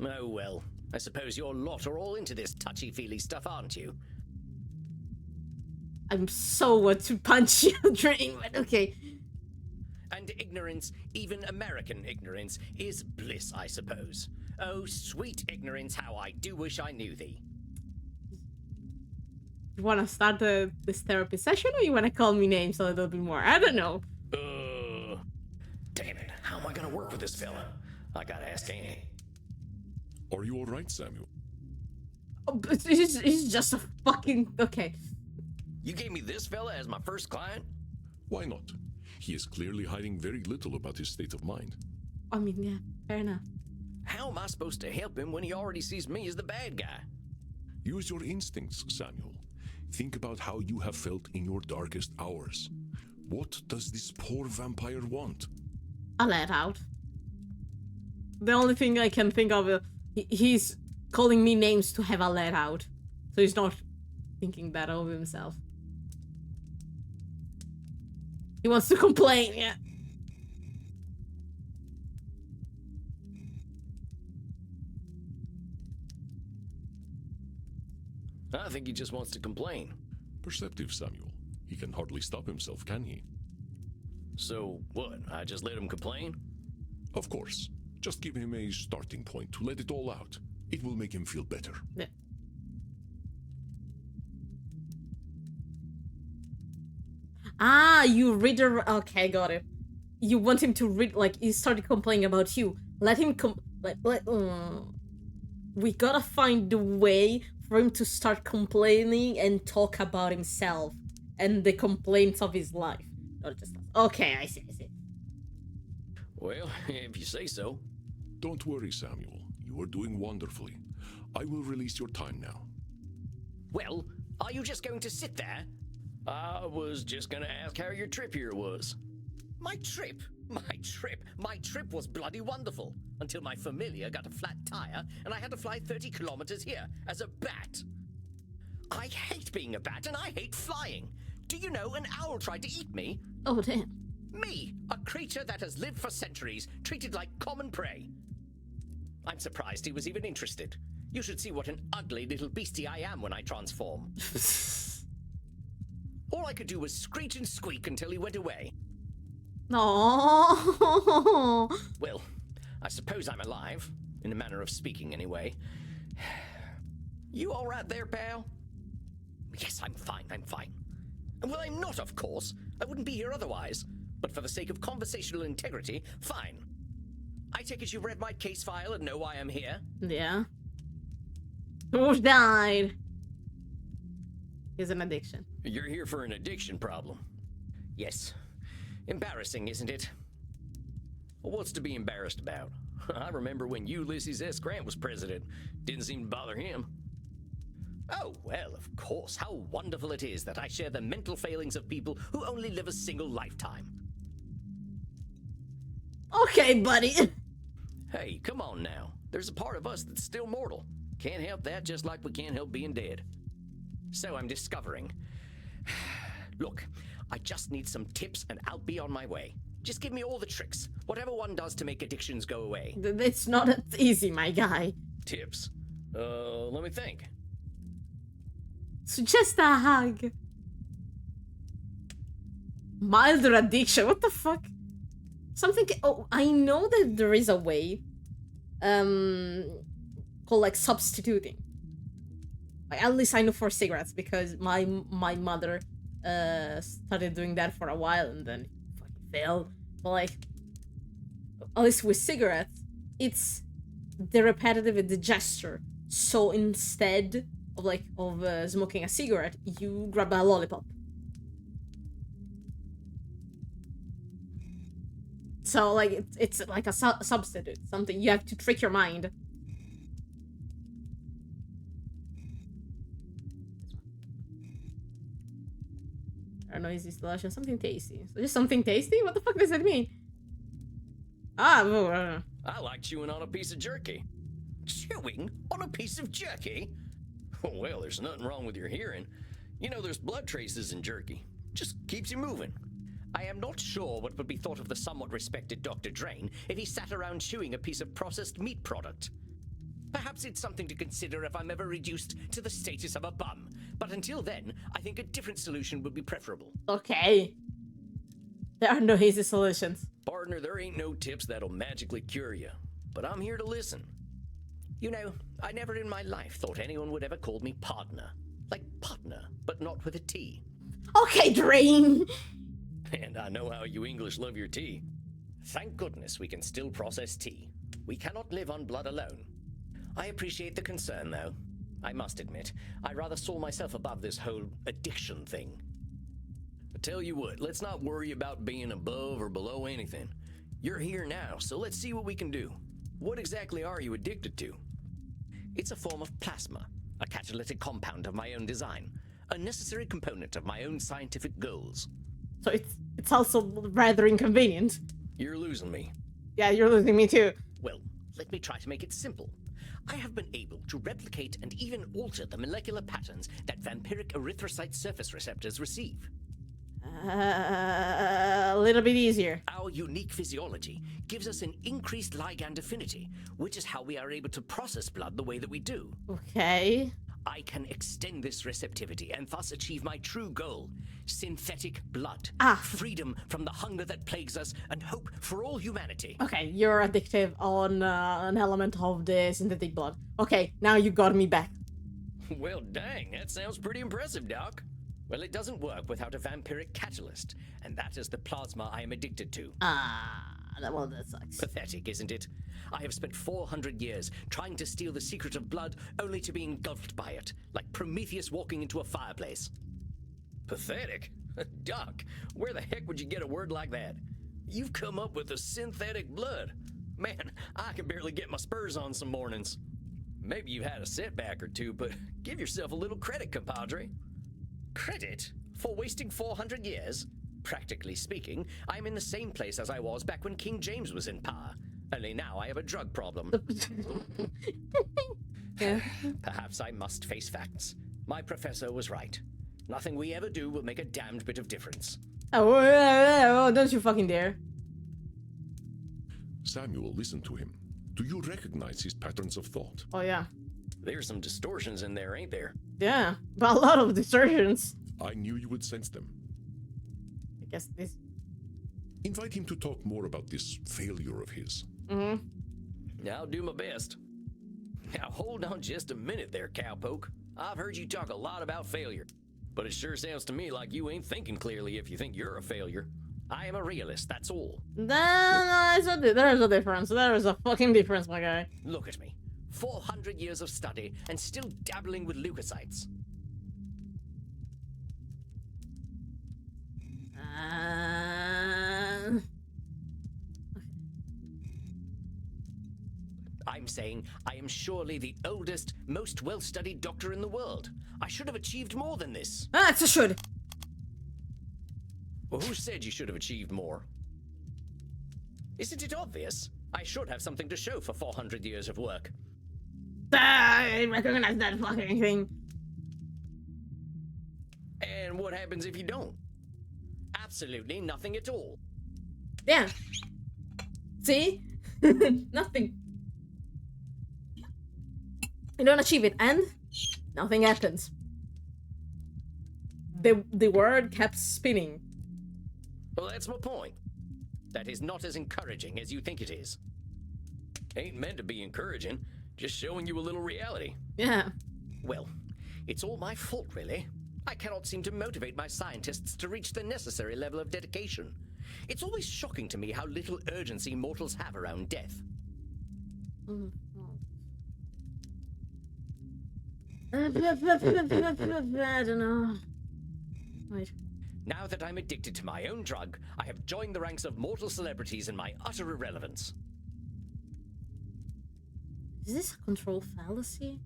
Oh well. I suppose your lot are all into this touchy-feely stuff, aren't you? I'm so what to punch you, Drain, but okay. And ignorance, even American ignorance, is bliss, I suppose. Oh, sweet ignorance, how I do wish I knew thee. You want to start this therapy session, or you want to call me names a little bit more? I don't know. Damn it, how am I gonna work with this fella? I gotta ask Annie. Are you all right, Samuel? Oh, but he's just a fucking... Okay. You gave me this fella as my first client? Why not? He is clearly hiding very little about his state of mind. I mean, yeah, fair enough. How am I supposed to help him when he already sees me as the bad guy? Use your instincts, Samuel. Think about how you have felt in your darkest hours. What does this poor vampire want? A let out. The only thing I can think of, he's calling me names to have a let out. So he's not thinking that of himself. He wants to complain, yeah. I think he just wants to complain. Perceptive, Samuel. He can hardly stop himself, can he? So, what, I just let him complain? Of course. Just give him a starting point to let it all out. It will make him feel better. Yeah. Ah, you read the... Okay, got it. You want him to read, like, he started complaining about you. Let him we gotta find the way for him to start complaining and talk about himself and the complaints of his life. Not just... Okay, I see. Well, if you say so. Don't worry, Samuel. You are doing wonderfully. I will release your time now. Well, are you just going to sit there? I was just gonna ask how your trip here was. My trip? My trip was bloody wonderful. Until my familiar got a flat tire and I had to fly 30 kilometers here as a bat. I hate being a bat and I hate flying. Do you know an owl tried to eat me? Oh, damn. Me, a creature that has lived for centuries, treated like common prey. I'm surprised he was even interested. You should see what an ugly little beastie I am when I transform. All I could do was screech and squeak until he went away. No. Well, I suppose I'm alive, in a manner of speaking anyway. You all right there, pal? Yes, I'm fine. Well, I'm not, of course. I wouldn't be here otherwise. But for the sake of conversational integrity, fine. I take it you've read my case file and know why I'm here? Yeah. Who died? Is an addiction. You're here for an addiction problem. Yes. Embarrassing, isn't it? Well, what's to be embarrassed about? I remember when Ulysses S. Grant was president. Didn't seem to bother him. Oh, well, of course. How wonderful it is that I share the mental failings of people who only live a single lifetime. Okay, buddy. Hey, come on now. There's a part of us that's still mortal. Can't help that, just like we can't help being dead. So I'm discovering. Look, I just need some tips and I'll be on my way. Just give me all the tricks. Whatever one does to make addictions go away. It's not that easy, my guy. Tips? Let me think. Suggest a hug. Milder addiction. What the fuck? Something. Oh, I know that there is a way. Called like substituting. Like, at least I know for cigarettes because my mother started doing that for a while and then fucking failed. But like, at least with cigarettes, it's the repetitive, the gesture. So instead of smoking a cigarette, you grab a lollipop. So like it's like a substitute, something you have to trick your mind. Our noisy selection, something tasty. So just something tasty? What the fuck does that mean? Ah, I like chewing on a piece of jerky. Chewing on a piece of jerky? Well, there's nothing wrong with your hearing. You know, there's blood traces in jerky. Just keeps you moving. I am not sure what would be thought of the somewhat respected Dr. Drain if he sat around chewing a piece of processed meat product. Perhaps it's something to consider if I'm ever reduced to the status of a bum. But until then, I think a different solution would be preferable. okay. There are no easy solutions. Partner, there ain't no tips that'll magically cure you. But I'm here to listen. You know, I never in my life thought anyone would ever call me partner. Like partner, but not with a T. Okay, Drain. And I know how you English love your tea. Thank goodness we can still process tea. We cannot live on blood alone. I appreciate the concern, though. I must admit, I rather saw myself above this whole addiction thing. I tell you what, let's not worry about being above or below anything. You're here now, so let's see what we can do. What exactly are you addicted to? It's a form of plasma, a catalytic compound of my own design, a necessary component of my own scientific goals. So it's also rather inconvenient. You're losing me. Yeah, you're losing me too. Well, let me try to make it simple. I have been able to replicate and even alter the molecular patterns that vampiric erythrocyte surface receptors receive. A little bit easier. Our unique physiology gives us an increased ligand affinity, which is how we are able to process blood the way that we do. Okay. I can extend this receptivity and thus achieve my true goal: synthetic blood. Freedom from the hunger that plagues us and hope for all humanity. Okay, you're addictive on an element of the synthetic blood. Okay, now you got me back. Well, dang, that sounds pretty impressive, Doc. Well, it doesn't work without a vampiric catalyst, and that is the plasma I am addicted to. Well, that sucks. Pathetic, isn't it? I have spent 400 years trying to steal the secret of blood, only to be engulfed by it, like Prometheus walking into a fireplace. Pathetic? Doc, where the heck would you get a word like that? You've come up with a synthetic blood. Man, I can barely get my spurs on some mornings. Maybe you've had a setback or two, but give yourself a little credit, compadre. Credit? For wasting 400 years? Practically speaking, I'm in the same place as I was back when King James was in power. Only now I have a drug problem. Yeah. Perhaps I must face facts. My professor was right. Nothing we ever do will make a damned bit of difference. Oh, don't you fucking dare. Samuel, listen to him. Do you recognize his patterns of thought? Oh, yeah. There's some distortions in there, ain't there? Yeah, but a lot of distortions. I knew you would sense them. I guess this. Invite him to talk more about this failure of his. I'll do my best. Now hold on just a minute there, cowpoke. I've heard you talk a lot about failure, but it sure sounds to me like you ain't thinking clearly if you think you're a failure. I am a realist, that's all. No, there is a difference. There is a fucking difference, my guy. Look at me. 400 years of study and still dabbling with leukocytes. I'm saying I am surely the oldest, most well-studied doctor in the world. I should have achieved more than this. It's a should. Well, who said you should have achieved more? Isn't it obvious? I should have something to show for 400 years of work. I recognize that fucking thing. And what happens if you don't? Absolutely nothing at all. Yeah. See? Nothing. You don't achieve it, and nothing happens. The word kept spinning. Well, that's my point. That is not as encouraging as you think it is. Ain't meant to be encouraging, just showing you a little reality. Yeah. Well, it's all my fault, really. I cannot seem to motivate my scientists to reach the necessary level of dedication. It's always shocking to me how little urgency mortals have around death. I don't know. Wait. Now that I'm addicted to my own drug, I have joined the ranks of mortal celebrities in my utter irrelevance. Is this a control fallacy?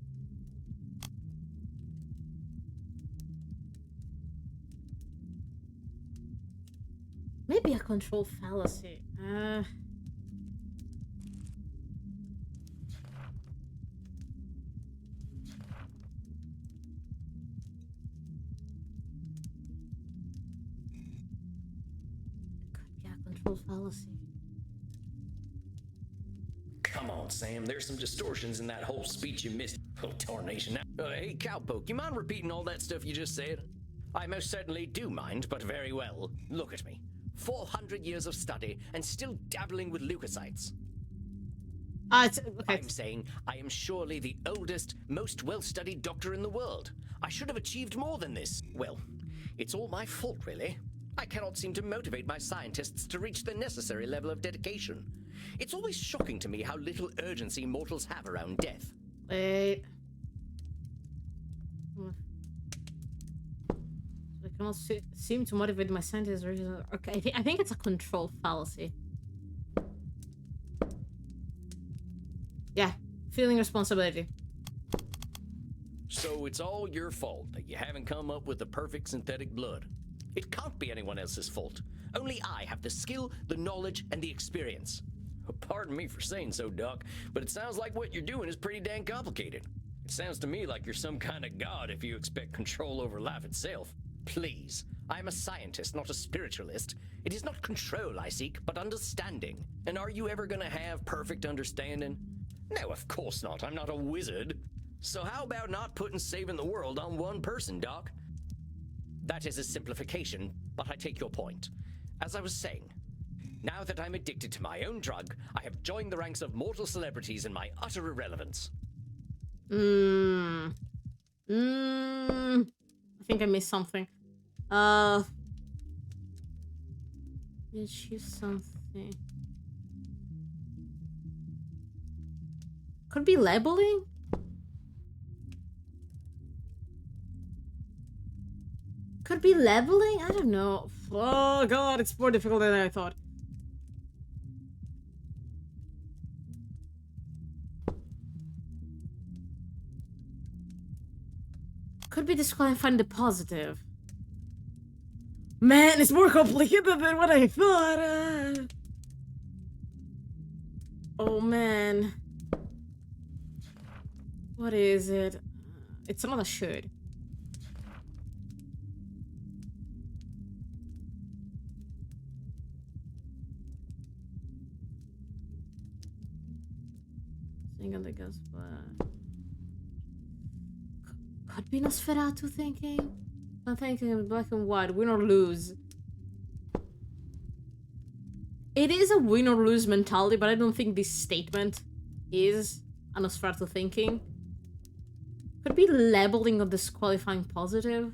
Maybe a control fallacy. Could be a control fallacy. Come on, Sam, there's some distortions in that whole speech you missed. Oh, tarnation. Hey, cowpoke, you mind repeating all that stuff you just said? I most certainly do mind, but very well. Look at me. 400 years of study and still dabbling with leukocytes. Okay. I'm saying I am surely the oldest, most well-studied doctor in the world. I should have achieved more than this. Well, it's all my fault, really. I cannot seem to motivate my scientists to reach the necessary level of dedication. It's always shocking to me how little urgency mortals have around death. Wait. I cannot seem to motivate my scientists. Okay, I think it's a control fallacy. Yeah, feeling responsibility. So it's all your fault that you haven't come up with the perfect synthetic blood. It can't be anyone else's fault. Only I have the skill, the knowledge, and the experience. Pardon me for saying so, Doc, but it sounds like what you're doing is pretty dang complicated. It sounds to me like you're some kind of god if you expect control over life itself. Please, I am a scientist, not a spiritualist. It is not control I seek, but understanding. And are you ever gonna have perfect understanding? No, of course not. I'm not a wizard. So how about not putting saving the world on one person, Doc? That is a simplification, but I take your point. As I was saying, now that I'm addicted to my own drug, I have joined the ranks of mortal celebrities in my utter irrelevance. I think I missed something. Did you something? Could be labeling? Could be leveling? I don't know. Oh god, it's more difficult than I thought. Could be disqualifying the positive. Man, it's more complicated than what I thought. Oh man. What is it? It's another shirt. Single the gas flash. Could be Nosferatu thinking? I'm thinking in black and white, win or lose. It is a win or lose mentality, but I don't think this statement is a Nosferatu thinking. Could be labeling or disqualifying positive.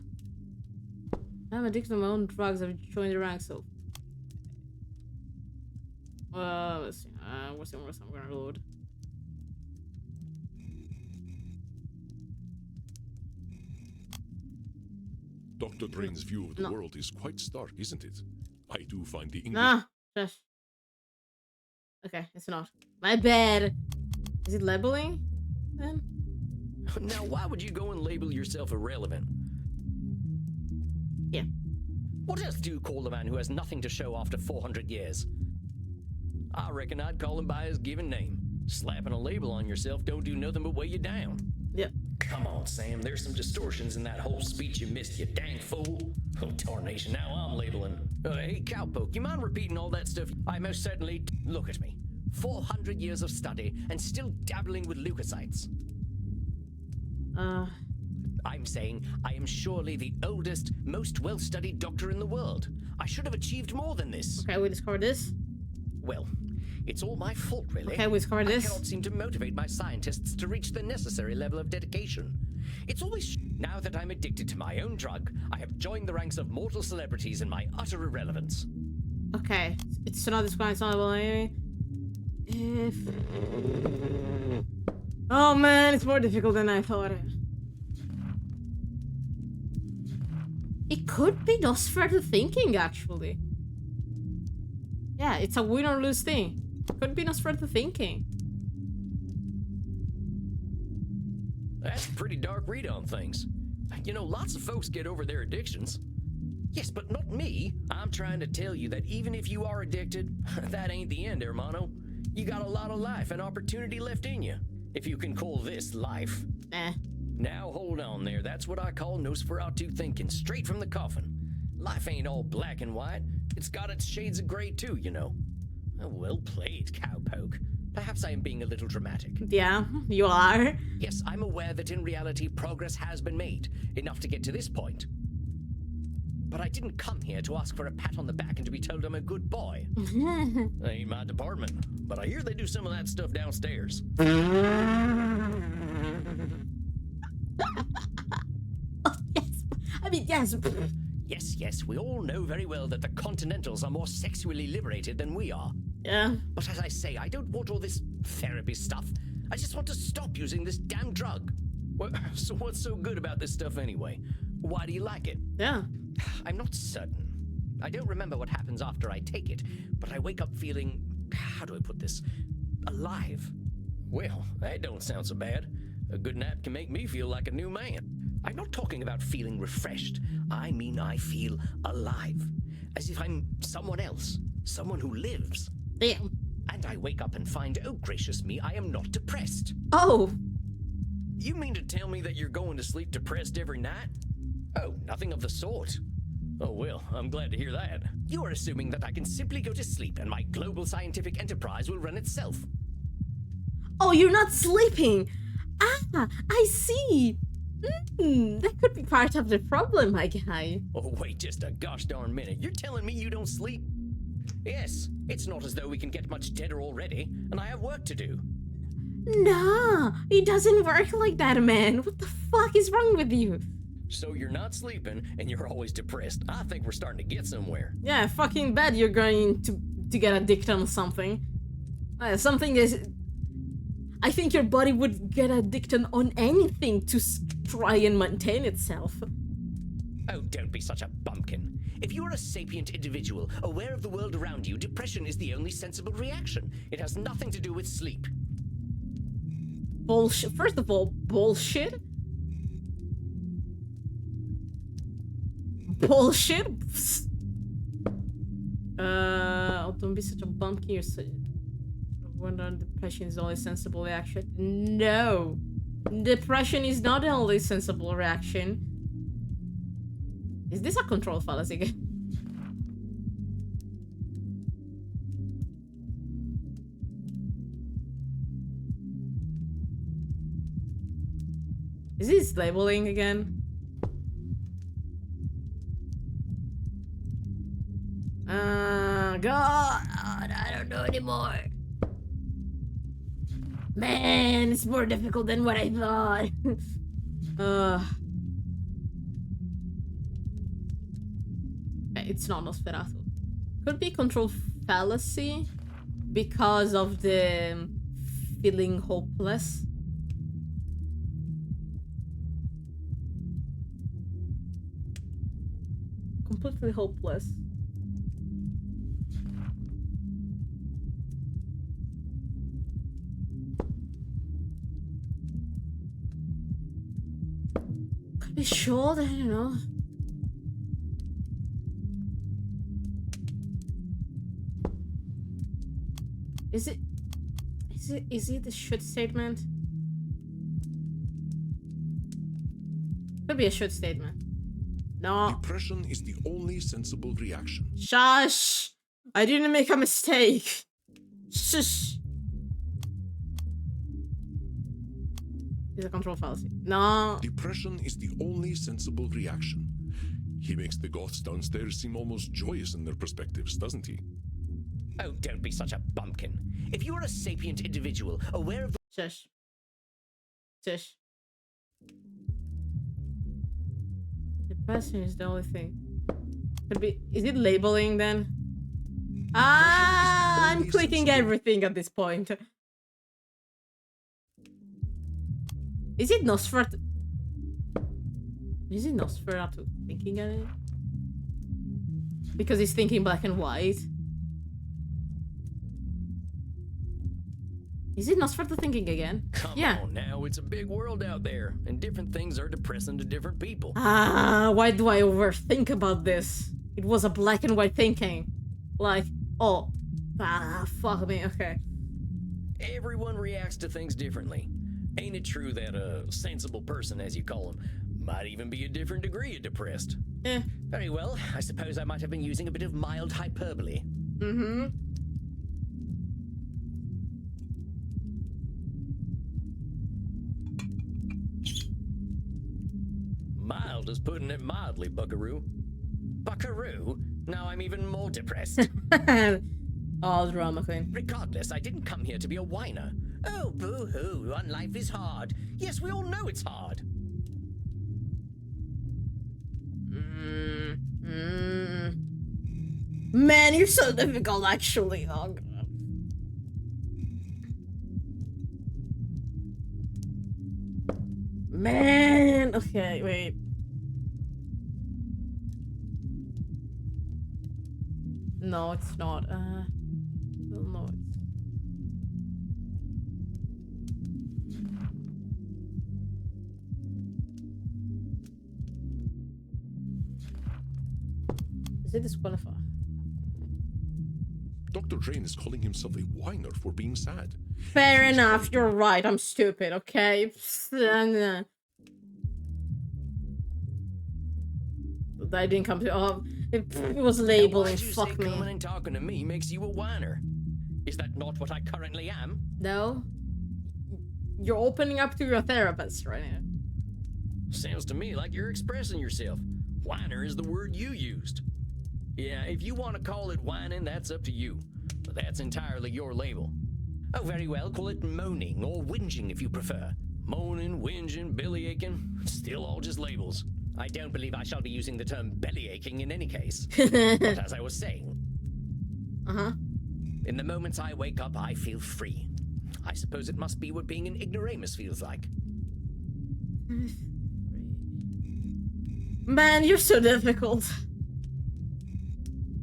I'm addicted to my own drugs. I've joined the ranks, so. Let's see. What's the worst I'm gonna load? Dr. Drain's view of the world is quite stark, isn't it? I do find the English... Nah, shush. Okay, it's not. My bad. Is it labeling then? Now, why would you go and label yourself irrelevant? Yeah. What else do you call the man who has nothing to show after 400 years? I reckon I'd call him by his given name. Slapping a label on yourself don't do nothing but weigh you down. Yep. Come on, Sam, there's some distortions in that whole speech you missed, you dang fool. Oh, tarnation, now I'm labeling. Hey, Cowpoke, you mind repeating all that stuff? I most certainly... Look at me. 400 years of study and still dabbling with leukocytes. I'm saying I am surely the oldest, most well-studied doctor in the world. I should have achieved more than this. Okay, we discovered this. Well, it's all my fault, really. Okay, we discovered this. I cannot seem to motivate my scientists to reach the necessary level of dedication. It's always... Now that I'm addicted to my own drug, I have joined the ranks of mortal celebrities in my utter irrelevance. Okay, it's not this one, it's not anyway. If... Oh man, it's more difficult than I thought. It could be Nosferatu thinking, actually. Yeah, it's a win or lose thing. Could be Nosferatu thinking. That's a pretty dark read on things. You know, lots of folks get over their addictions. Yes, but not me. I'm trying to tell you that even if you are addicted, that ain't the end, hermano. You got a lot of life and opportunity left in you, if you can call this life. Now hold on there, that's what I call Nosferatu thinking, straight from the coffin. Life ain't all black and white, it's got its shades of gray too, you know. Well played, Cowpoke. Perhaps I am being a little dramatic. Yeah, you are. Yes, I'm aware that in reality progress has been made, enough to get to this point. But I didn't come here to ask for a pat on the back and to be told I'm a good boy. Ain't my department, but I hear they do some of that stuff downstairs. Oh, yes. I mean, yes. Yes, we all know very well that the Continentals are more sexually liberated than we are. Yeah. But as I say, I don't want all this therapy stuff. I just want to stop using this damn drug. So what's so good about this stuff anyway? Why do you like it? Yeah. I'm not certain. I don't remember what happens after I take it, but I wake up feeling, how do I put this, alive. Well, that don't sound so bad. A good nap can make me feel like a new man. I'm not talking about feeling refreshed. I mean I feel alive. As if I'm someone else. Someone who lives. Damn. And I wake up and find, oh gracious me, I am not depressed. Oh. You mean to tell me that you're going to sleep depressed every night? Oh, nothing of the sort. Oh well, I'm glad to hear that. You are assuming that I can simply go to sleep and my global scientific enterprise will run itself. Oh, you're not sleeping. Ah, I see. That could be part of the problem, my guy. Oh, wait just a gosh darn minute. You're telling me you don't sleep? Yes, it's not as though we can get much deader already, and I have work to do. Nah, it doesn't work like that, man. What the fuck is wrong with you? So you're not sleeping, and you're always depressed. I think we're starting to get somewhere. Yeah, fucking bad you're going to get addicted on something. Something is... I think your body would get addicted on anything to try and maintain itself. Oh, don't be such a bumpkin. If you're a sapient individual, aware of the world around you, depression is the only sensible reaction. It has nothing to do with sleep. Bullshit. First of all, bullshit. Bullshit. Oh, don't be such a bumpkin. You're so... Wonder depression is the only sensible reaction. No! Depression is not the only sensible reaction. Is this a control fallacy again? Is this labeling again? God, I don't know anymore. Man, it's more difficult than what I thought. It's not Nosferatu. Could be control fallacy because of the feeling hopeless. Completely hopeless. Could be short, I don't know. Is it the should statement? Could be a should statement. No. Depression is the only sensible reaction. Shush! I didn't make a mistake. Shush. It's a control fallacy. No. Depression is the only sensible reaction. He makes the goths downstairs seem almost joyous in their perspectives, doesn't he? Oh, don't be such a bumpkin. If you are a sapient individual, aware of the... Shush. Shush. Depression is the only thing. Could be. Is it labeling then? Ah, I'm clicking everything at this point. Is it Nosferatu? Is it Nosferatu thinking at it? Because he's thinking black and white. Is it Nosferatu thinking again? Come on now, it's a big world out there, and different things are depressing to different people. Ah, why do I overthink about this? It was a black and white thinking. Like, oh, fuck me, okay. Everyone reacts to things differently. Ain't it true that a sensible person, as you call him, might even be a different degree of depressed? Very well, I suppose I might have been using a bit of mild hyperbole. Mm-hmm. Mild is putting it mildly, Buckaroo. Buckaroo? Now I'm even more depressed. Oh, drama queen. Regardless, I didn't come here to be a whiner. Oh, boo-hoo, life is hard. Yes, we all know it's hard. Man, you're so difficult, actually. Oh, God. Man! Okay, wait. No, it's not. Well, no, it's... Is it disqualified? Dr. Drain is calling himself a whiner for being sad. Fair enough, you're right, I'm stupid, okay? I didn't come to... Oh, it was labeling, fuck me. Coming and talking to me makes you a whiner. Is that not what I currently am? No? You're opening up to your therapist right now. Sounds to me like you're expressing yourself. Whiner is the word you used. Yeah, if you want to call it whining, that's up to you. But that's entirely your label. Oh, very well, call it moaning or whinging if you prefer. Moaning, whinging, bellyaching, still all just labels. I don't believe I shall be using the term bellyaching in any case. But as I was saying... In the moments I wake up, I feel free. I suppose it must be what being an ignoramus feels like. Man, you're so difficult.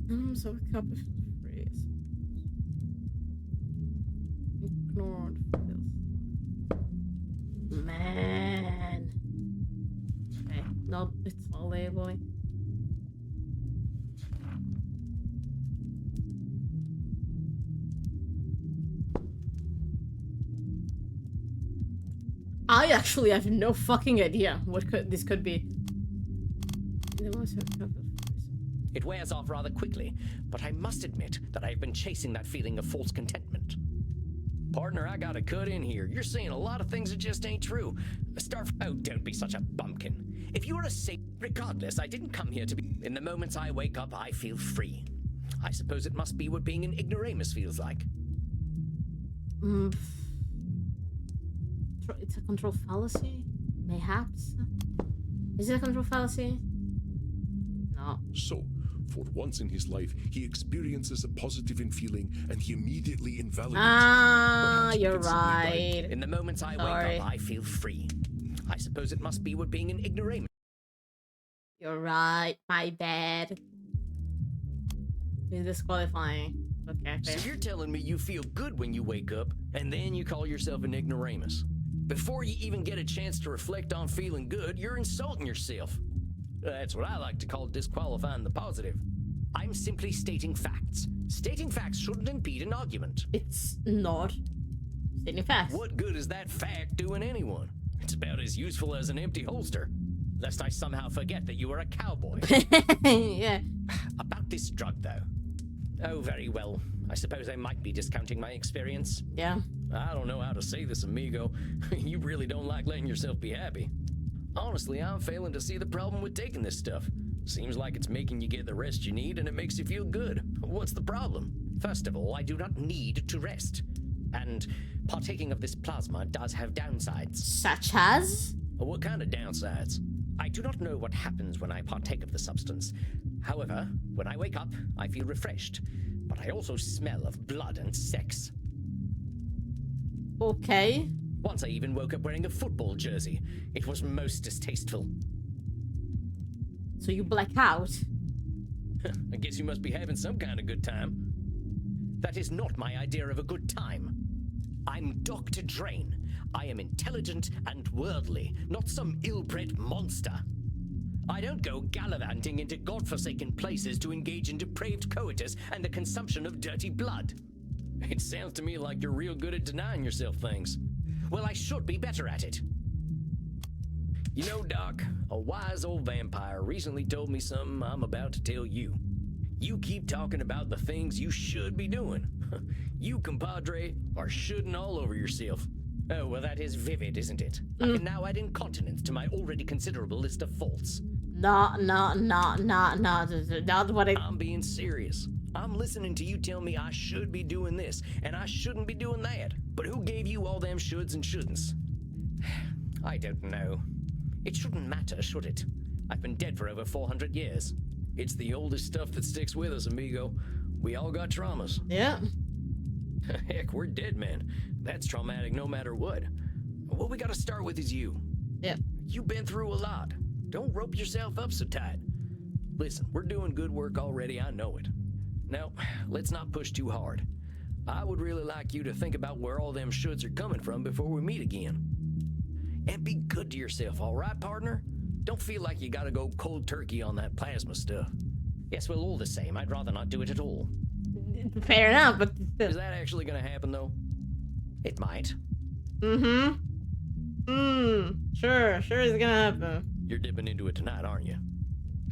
I'm so cup of freeze. Ignored feels. Man. Okay, no, it's all labeling. I actually have no fucking idea what this could be. It wears off rather quickly, but I must admit that I've been chasing that feeling of false contentment. Partner, I gotta cut in here. You're saying a lot of things that just ain't true. Oh, don't be such a bumpkin. If you were a saint, regardless, I didn't come here to be. In the moments I wake up, I feel free. I suppose it must be what being an ignoramus feels like. It's a control fallacy? Mayhaps? Is it a control fallacy? No. So, for once in his life, he experiences a positive feeling and he immediately invalidates Ah, it. you're right. In the moments I Sorry. wake up, I feel free. I suppose it must be what being an ignoramus. You're right. My bad. It's disqualifying. Okay, So fair. you're telling me you feel good when you wake up, and then you call yourself an ignoramus. Before you even get a chance to reflect on feeling good, you're insulting yourself. That's what I like to call disqualifying the positive. I'm simply stating facts. Stating facts shouldn't impede an argument. It's not stating facts. What good is that fact doing anyone? It's about as useful as an empty holster. Lest I somehow forget that you are a cowboy. Yeah. About this drug, though. Oh, very well. I suppose I might be discounting my experience. Yeah. I don't know how to say this, amigo. You really don't like letting yourself be happy. Honestly, I'm failing to see the problem with taking this stuff. Seems like it's making you get the rest you need and it makes you feel good. What's the problem? First of all, I do not need to rest. And partaking of this plasma does have downsides. Such as? What kind of downsides? I do not know what happens when I partake of the substance. However, when I wake up, I feel refreshed. But I also smell of blood and sex. Okay. Once I even woke up wearing a football jersey. It was most distasteful. So you black out? I guess you must be having some kind of good time. That is not my idea of a good time. I'm Dr. Drain. I am intelligent and worldly, not some ill-bred monster. I don't go gallivanting into godforsaken places to engage in depraved coitus and the consumption of dirty blood. It sounds to me like you're real good at denying yourself things. Well, I should be better at it. You know, Doc, a wise old vampire recently told me something I'm about to tell you. You keep talking about the things you should be doing. You, compadre, are shoulding all over yourself. Oh, well, that is vivid, isn't it? I can now add incontinence to my already considerable list of faults. Not what I... I'm being serious. I'm listening to you tell me I should be doing this, and I shouldn't be doing that. But who gave you all them shoulds and shouldn'ts? I don't know. It shouldn't matter, should it? I've been dead for over 400 years. It's the oldest stuff that sticks with us, amigo. We all got traumas. Yeah. Heck, we're dead, man. That's traumatic no matter what. What we gotta start with is you. Yeah. You've been through a lot. Don't rope yourself up so tight. Listen, we're doing good work already, I know it. Now, let's not push too hard. I would really like you to think about where all them shoulds are coming from before we meet again. And be good to yourself, all right, partner? Don't feel like you gotta go cold turkey on that plasma stuff. Yes, well, all the same, I'd rather not do it at all. Fair enough, but... Is that actually gonna happen, though? It might. Sure it's gonna happen. You're dipping into it tonight, aren't you?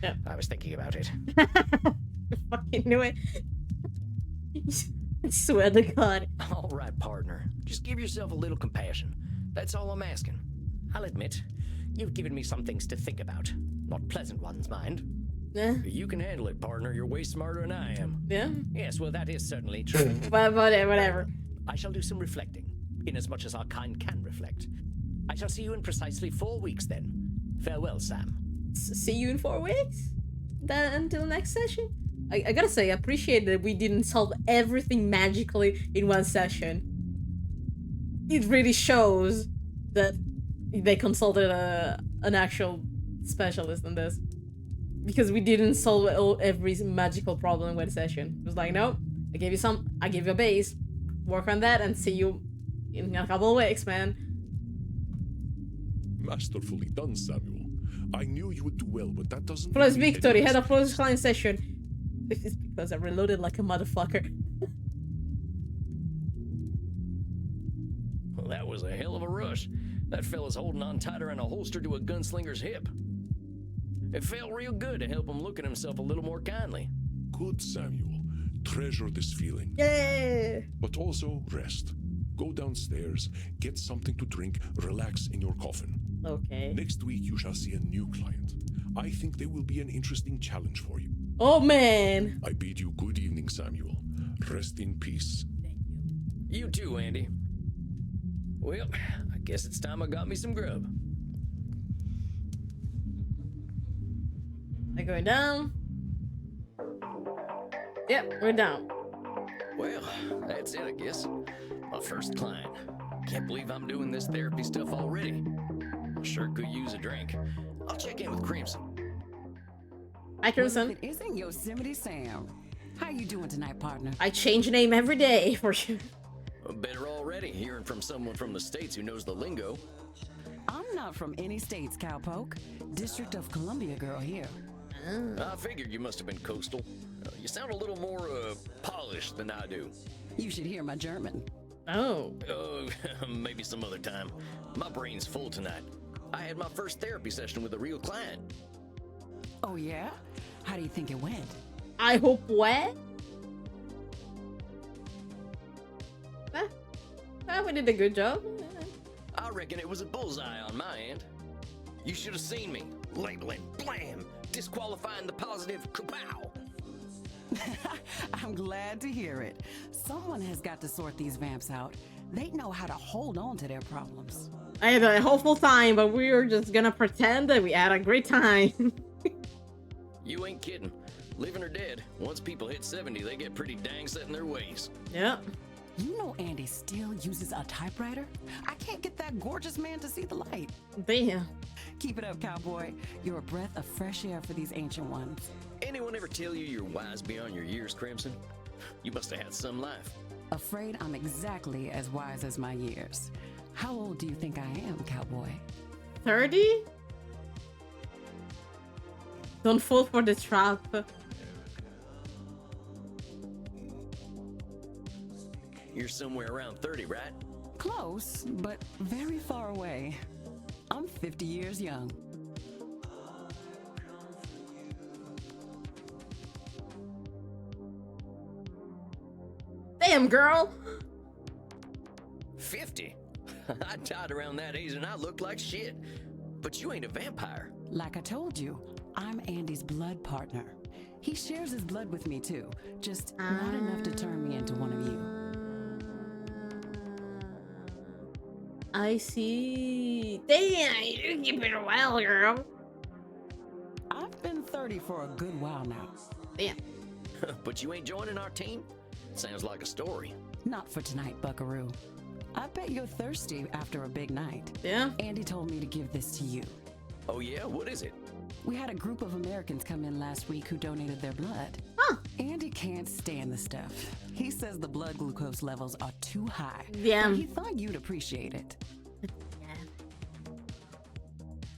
Yeah. I was thinking about it. Fucking knew it. I swear to God. All right, partner. Just give yourself a little compassion. That's all I'm asking. I'll admit, you've given me some things to think about. Not pleasant ones, mind. Yeah. You can handle it, partner. You're way smarter than I am. Yeah. Yes, well, that is certainly true. Whatever. I shall do some reflecting, inasmuch as our kind can reflect. I shall see you in precisely 4 weeks, then. Farewell, Sam. See you in 4 weeks? Until next session? I gotta say, I appreciate that we didn't solve everything magically in one session. It really shows that they consulted an actual specialist on this. Because we didn't solve every magical problem in one session. It was like, no, I gave you a base. Work on that and see you in a couple of weeks, man. Masterfully done, Samuel. I knew you would do well, but that doesn't... Plus mean victory, any had a less- close client session. This is because I reloaded like a motherfucker. Well, that was a hell of a rush. That fella's holding on tighter than a holster to a gunslinger's hip. It felt real good to help him look at himself a little more kindly. Good, Samuel. Treasure this feeling. Yeah. But also rest. Go downstairs, get something to drink, relax in your coffin. Okay. Next week you shall see a new client. I think they will be an interesting challenge for you. Oh man. I bid you good evening, Samuel. Rest in peace. You too, Andy. Well, I guess it's time I got me some grub. Are going down? Yep, we're down. Well, that's it, I guess. My first client. Can't believe I'm doing this therapy stuff already. I sure could use a drink. I'll check in with Crimson. Hi, Well, Crimson. if it isn't Yosemite Sam. How you doing tonight, partner? I change name every day for you. Better already, hearing from someone from the States who knows the lingo. I'm not from any states, cowpoke. District of Columbia girl here. I figured you must have been coastal. You sound a little more, polished than I do. You should hear my German. Oh. Maybe some other time. My brain's full tonight. I had my first therapy session with a real client. Oh, yeah? How do you think it went? I hope what? We did a good job. I reckon it was a bullseye on my end. You should have seen me. Labeling, blam, disqualifying the positive, kapow. I'm glad to hear it. Someone has got to sort these vamps out. They know how to hold on to their problems. I had a hopeful time, but we were just gonna pretend that we had a great time. You ain't kidding. Living or dead, once people hit 70, they get pretty dang set in their ways. Yeah. You know Andy still uses a typewriter? I can't get that gorgeous man to see the light. Damn. Keep it up, cowboy. You're a breath of fresh air for these ancient ones. Anyone ever tell you you're wise beyond your years, Crimson? You must have had some life. Afraid I'm exactly as wise as my years. How old do you think I am, cowboy? 30? Don't fall for the trap. You're somewhere around 30, right? Close, but very far away. I'm 50 years young. Damn, girl. 50? I died around that age and I looked like shit. But you ain't a vampire. Like I told you, I'm Andy's blood partner. He shares his blood with me too, just not enough to turn me into one of you. I see. Damn, you keep it a while, girl. I've been 30 for a good while now. Damn. But you ain't joining our team? Sounds like a story. Not for tonight, buckaroo. I bet you're thirsty after a big night. Yeah. Andy told me to give this to you. Oh yeah? What is it? We had a group of Americans come in last week who donated their blood. Huh. Andy can't stand the stuff. He says the blood glucose levels are too high. Yeah. But he thought you'd appreciate it.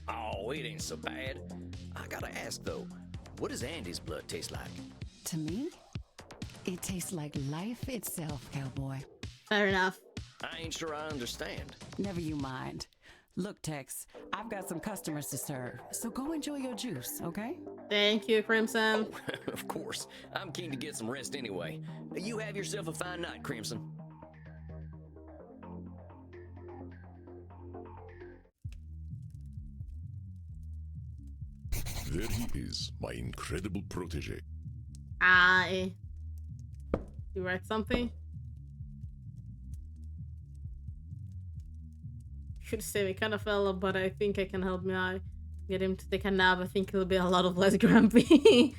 Oh, it ain't so bad. I gotta ask though, what does Andy's blood taste like? To me, it tastes like life itself, cowboy. Fair enough. I ain't sure I understand. Never you mind. Look, Tex, I've got some customers to serve, so go enjoy your juice, okay? Thank you, Crimson. Of course. I'm keen to get some rest anyway. You have yourself a fine night, Crimson. There he is, my incredible protege. You write something? Should say we kind of fell, but I think I can help me out. Get him to take a nap. I think he'll be a lot of less grumpy.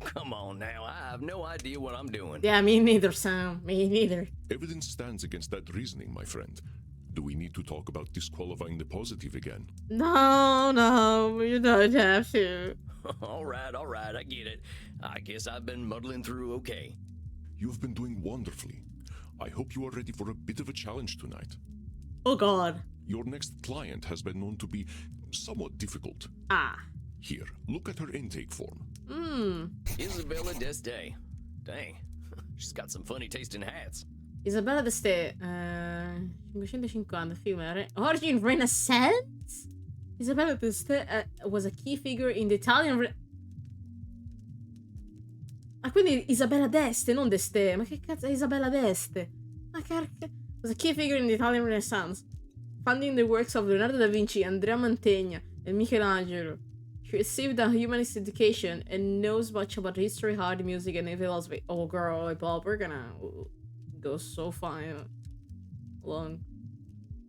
Come on now, I have no idea what I'm doing. Yeah, me neither, Sam. Me neither. Evidence stands against that reasoning, my friend. Do we need to talk about disqualifying the positive again? No, you don't have to. All right, I get it. I guess I've been muddling through okay. You've been doing wonderfully. I hope you are ready for a bit of a challenge tonight. Oh God. Your next client has been known to be somewhat difficult. Here, look at her intake form. Isabella Deste. Dang, she's got some funny tasting hats. Isabella d'Este, 550 film, Origin Renaissance? Isabella d'Este was a key figure in the Italian... Ah, quindi Isabella d'Este, non d'Este. Ma che cazzo è Isabella d'Este? Ma che... Was a key figure in the Italian Renaissance, funding the works of Leonardo da Vinci, Andrea Mantegna, and Michelangelo. She received a humanist education and knows much about history, art, music, and philosophy. Oh, girl, Bob, we're gonna go so far along.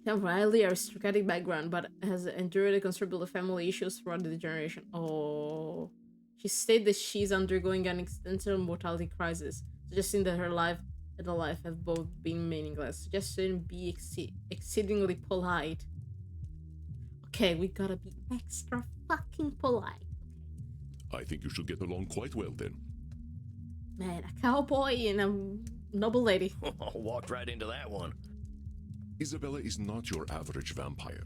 She has a highly aristocratic background, but has endured considerable family issues throughout the generation. Oh. She stated that she's undergoing an existential mortality crisis, suggesting that her life and the life have both been meaningless. Suggesting be exceedingly polite. Okay, we gotta be extra fucking polite. I think you should get along quite well then. Man, a cowboy and a noble lady. Walked right into that one. Isabella is not your average vampire.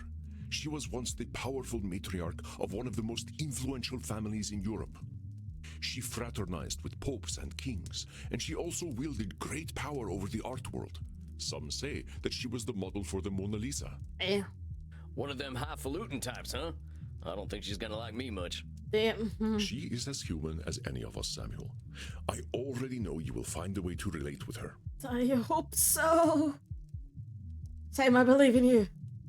She was once the powerful matriarch of one of the most influential families in Europe. She fraternized with popes and kings, and she also wielded great power over the art world. Some say that she was the model for the Mona Lisa. Yeah. One of them highfalutin types, huh? I don't think she's gonna like me much. Damn. She is as human as any of us, Samuel. I already know you will find a way to relate with her. I hope so. Sam, I believe in you.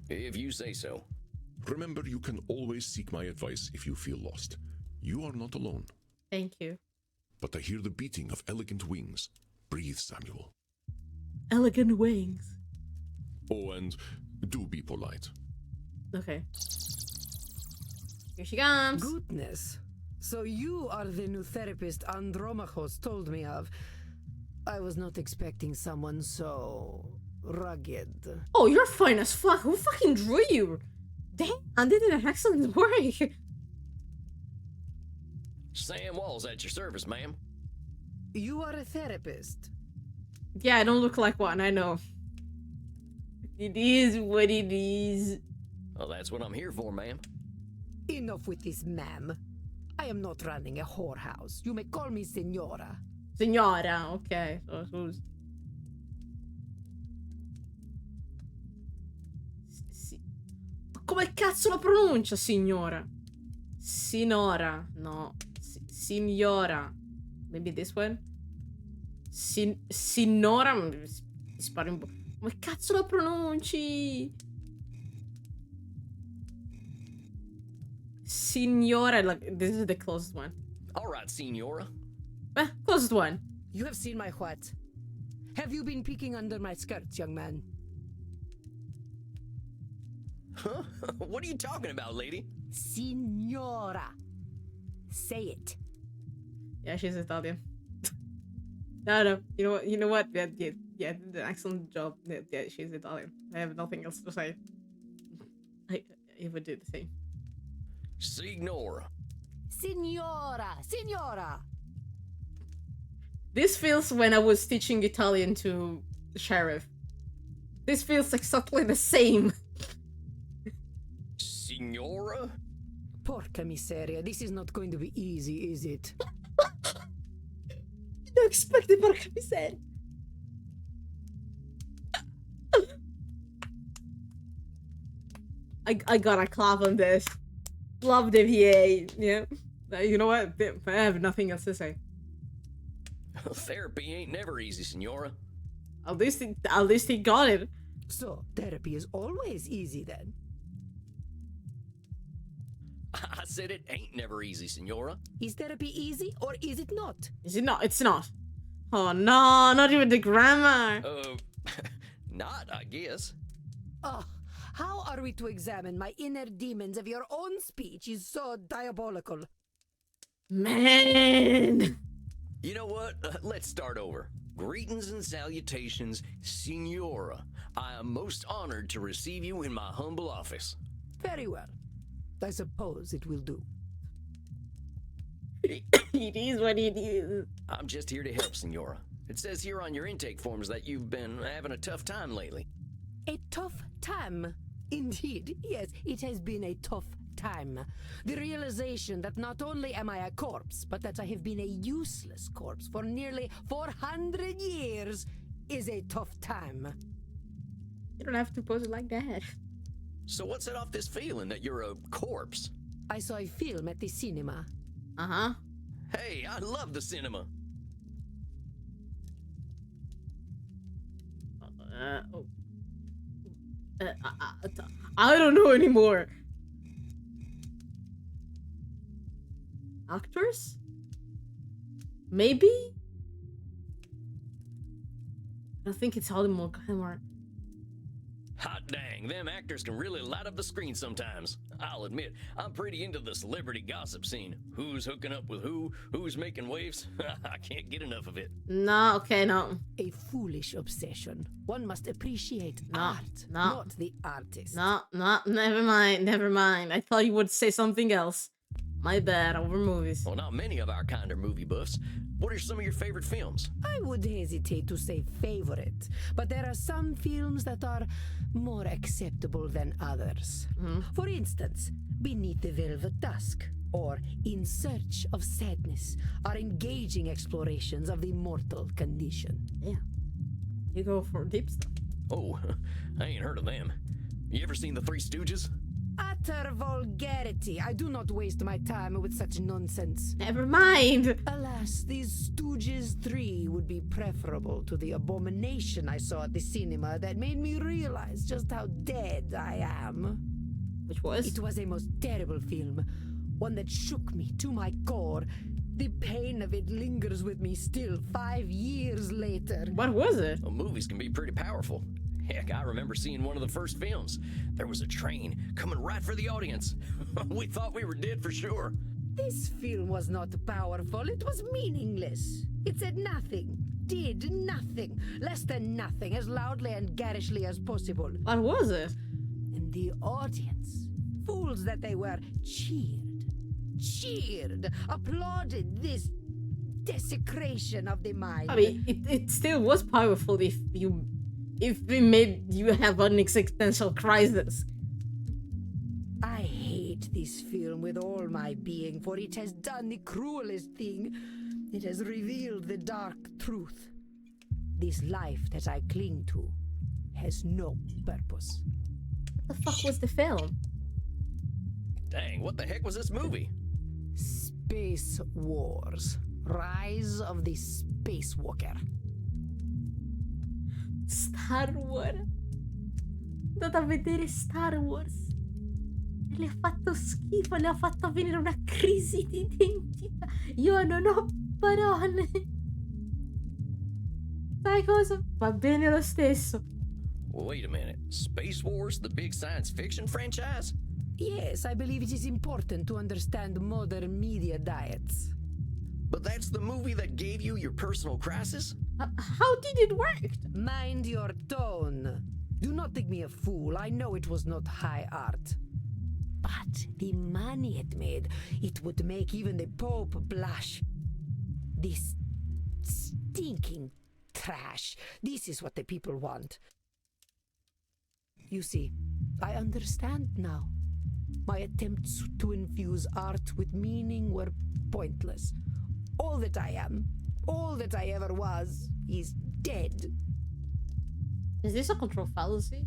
If you say so. Remember, you can always seek my advice if you feel lost. You are not alone. Thank you. But I hear the beating of elegant wings. Breathe, Samuel. Elegant wings. Oh, and do be polite. Okay. Here she comes. Goodness. So you are the new therapist Andromachos told me of. I was not expecting someone so rugged. Oh, you're fine as fuck. Who fucking drew you? Damn, they did an excellent work. Sam Walls at your service, ma'am. You are a therapist. Yeah, I don't look like one, I know. It is what it is. Well, that's what I'm here for, ma'am. Enough with this, ma'am. I am not running a whorehouse. You may call me Signora. Signora, ok. Scusa. Come cazzo la pronuncia, signora? Sinora. No. Signora. Maybe this one? Sinora. Mi sparo un po'. Come cazzo la pronunci? Signora. Like, this is the closest one. All right, Signora. Closest one. You have seen my what? Have you been peeking under my skirts, young man? Huh? What are you talking about, lady? Signora. Say it. Yeah, she's Italian. No. You know what? Yeah, did an excellent job. Yeah, she's Italian. I have nothing else to say. I would do the same. Signora. Signora. This feels when I was teaching Italian to the sheriff. This feels exactly the same. Signora? Porca miseria, this is not going to be easy, is it? Don't expect it, porca miseria. I gotta clap on this. Love the VA, yeah. You know what? I have nothing else to say. Therapy ain't never easy, Signora. At least he got it. So, therapy is always easy then? I said it ain't never easy, Signora. Is therapy easy or is it not? Is it not? It's not. Oh no, not even the grammar. Not, I guess. Oh, how are we to examine my inner demons if your own speech is so diabolical? Man. You know what? Let's start over. Greetings and salutations, Signora. I am most honored to receive you in my humble office. Very well. I suppose it will do. It is what it is. I'm just here to help, Signora. It says here on your intake forms that you've been having a tough time lately. A tough time? Indeed, yes, it has been a tough time. The realization that not only am I a corpse, but that I have been a useless corpse for nearly 400 years is a tough time. You don't have to pose it like that. So what set off this feeling that you're a corpse? I saw a film at the cinema. Uh-huh. Hey, I love the cinema. Oh. I don't know anymore. Actors? Maybe? I think it's Hollywood Glamour. Hot dang, them actors can really light up the screen sometimes. I'll admit, I'm pretty into the celebrity gossip scene. Who's hooking up with who? Who's making waves? I can't get enough of it. No, okay, no. A foolish obsession. One must appreciate No, art, no. not the artist. No, never mind, never mind. I thought you would say something else. My bad, over movies. Well, not many of our kind are movie buffs. What are some of your favorite films? I would hesitate to say favorite, but there are some films that are more acceptable than others. For instance, Beneath the Velvet Dusk or In Search of Sadness are engaging explorations of the mortal condition. Yeah. You go for deep stuff. Oh, I ain't heard of them. You ever seen The Three Stooges? Utter vulgarity. I do not waste my time with such nonsense. Never mind. Alas, these Stooges 3 would be preferable to the abomination I saw at the cinema that made me realize just how dead I am. Which was? It was a most terrible film, one that shook me to my core. The pain of it lingers with me still 5 years later. What was it? Well, movies can be pretty powerful. Heck, I remember seeing one of the first films. There was a train coming right for the audience. We thought we were dead for sure. This film was not powerful, it was meaningless. It said nothing, did nothing, less than nothing, as loudly and garishly as possible. What was it? And the audience, fools that they were, cheered, applauded this desecration of the mind. I mean, it still was powerful if we made you have an existential crisis. I hate this film with all my being, for it has done the cruelest thing. It has revealed the dark truth. This life that I cling to has no purpose. What the fuck was the film? Dang, what the heck was this movie? Space Wars. Rise of the Spacewalker. Star Wars. Andate a vedere Star Wars. E le ha fatto schifo, le ha fatto venire una crisi di identità. Io non ho parole. Sai cosa? Va bene lo stesso. Wait a minute. Space Wars, the big science fiction franchise? Yes, I believe it is important to understand modern media diets. But that's the movie that gave you your personal crisis? How did it work? Mind your tone. Do not think me a fool. I know it was not high art. But the money it made, it would make even the Pope blush. This stinking trash. This is what the people want. You see, I understand now. My attempts to infuse art with meaning were pointless. All that I am, all that I ever was, is dead. Is this a control fallacy?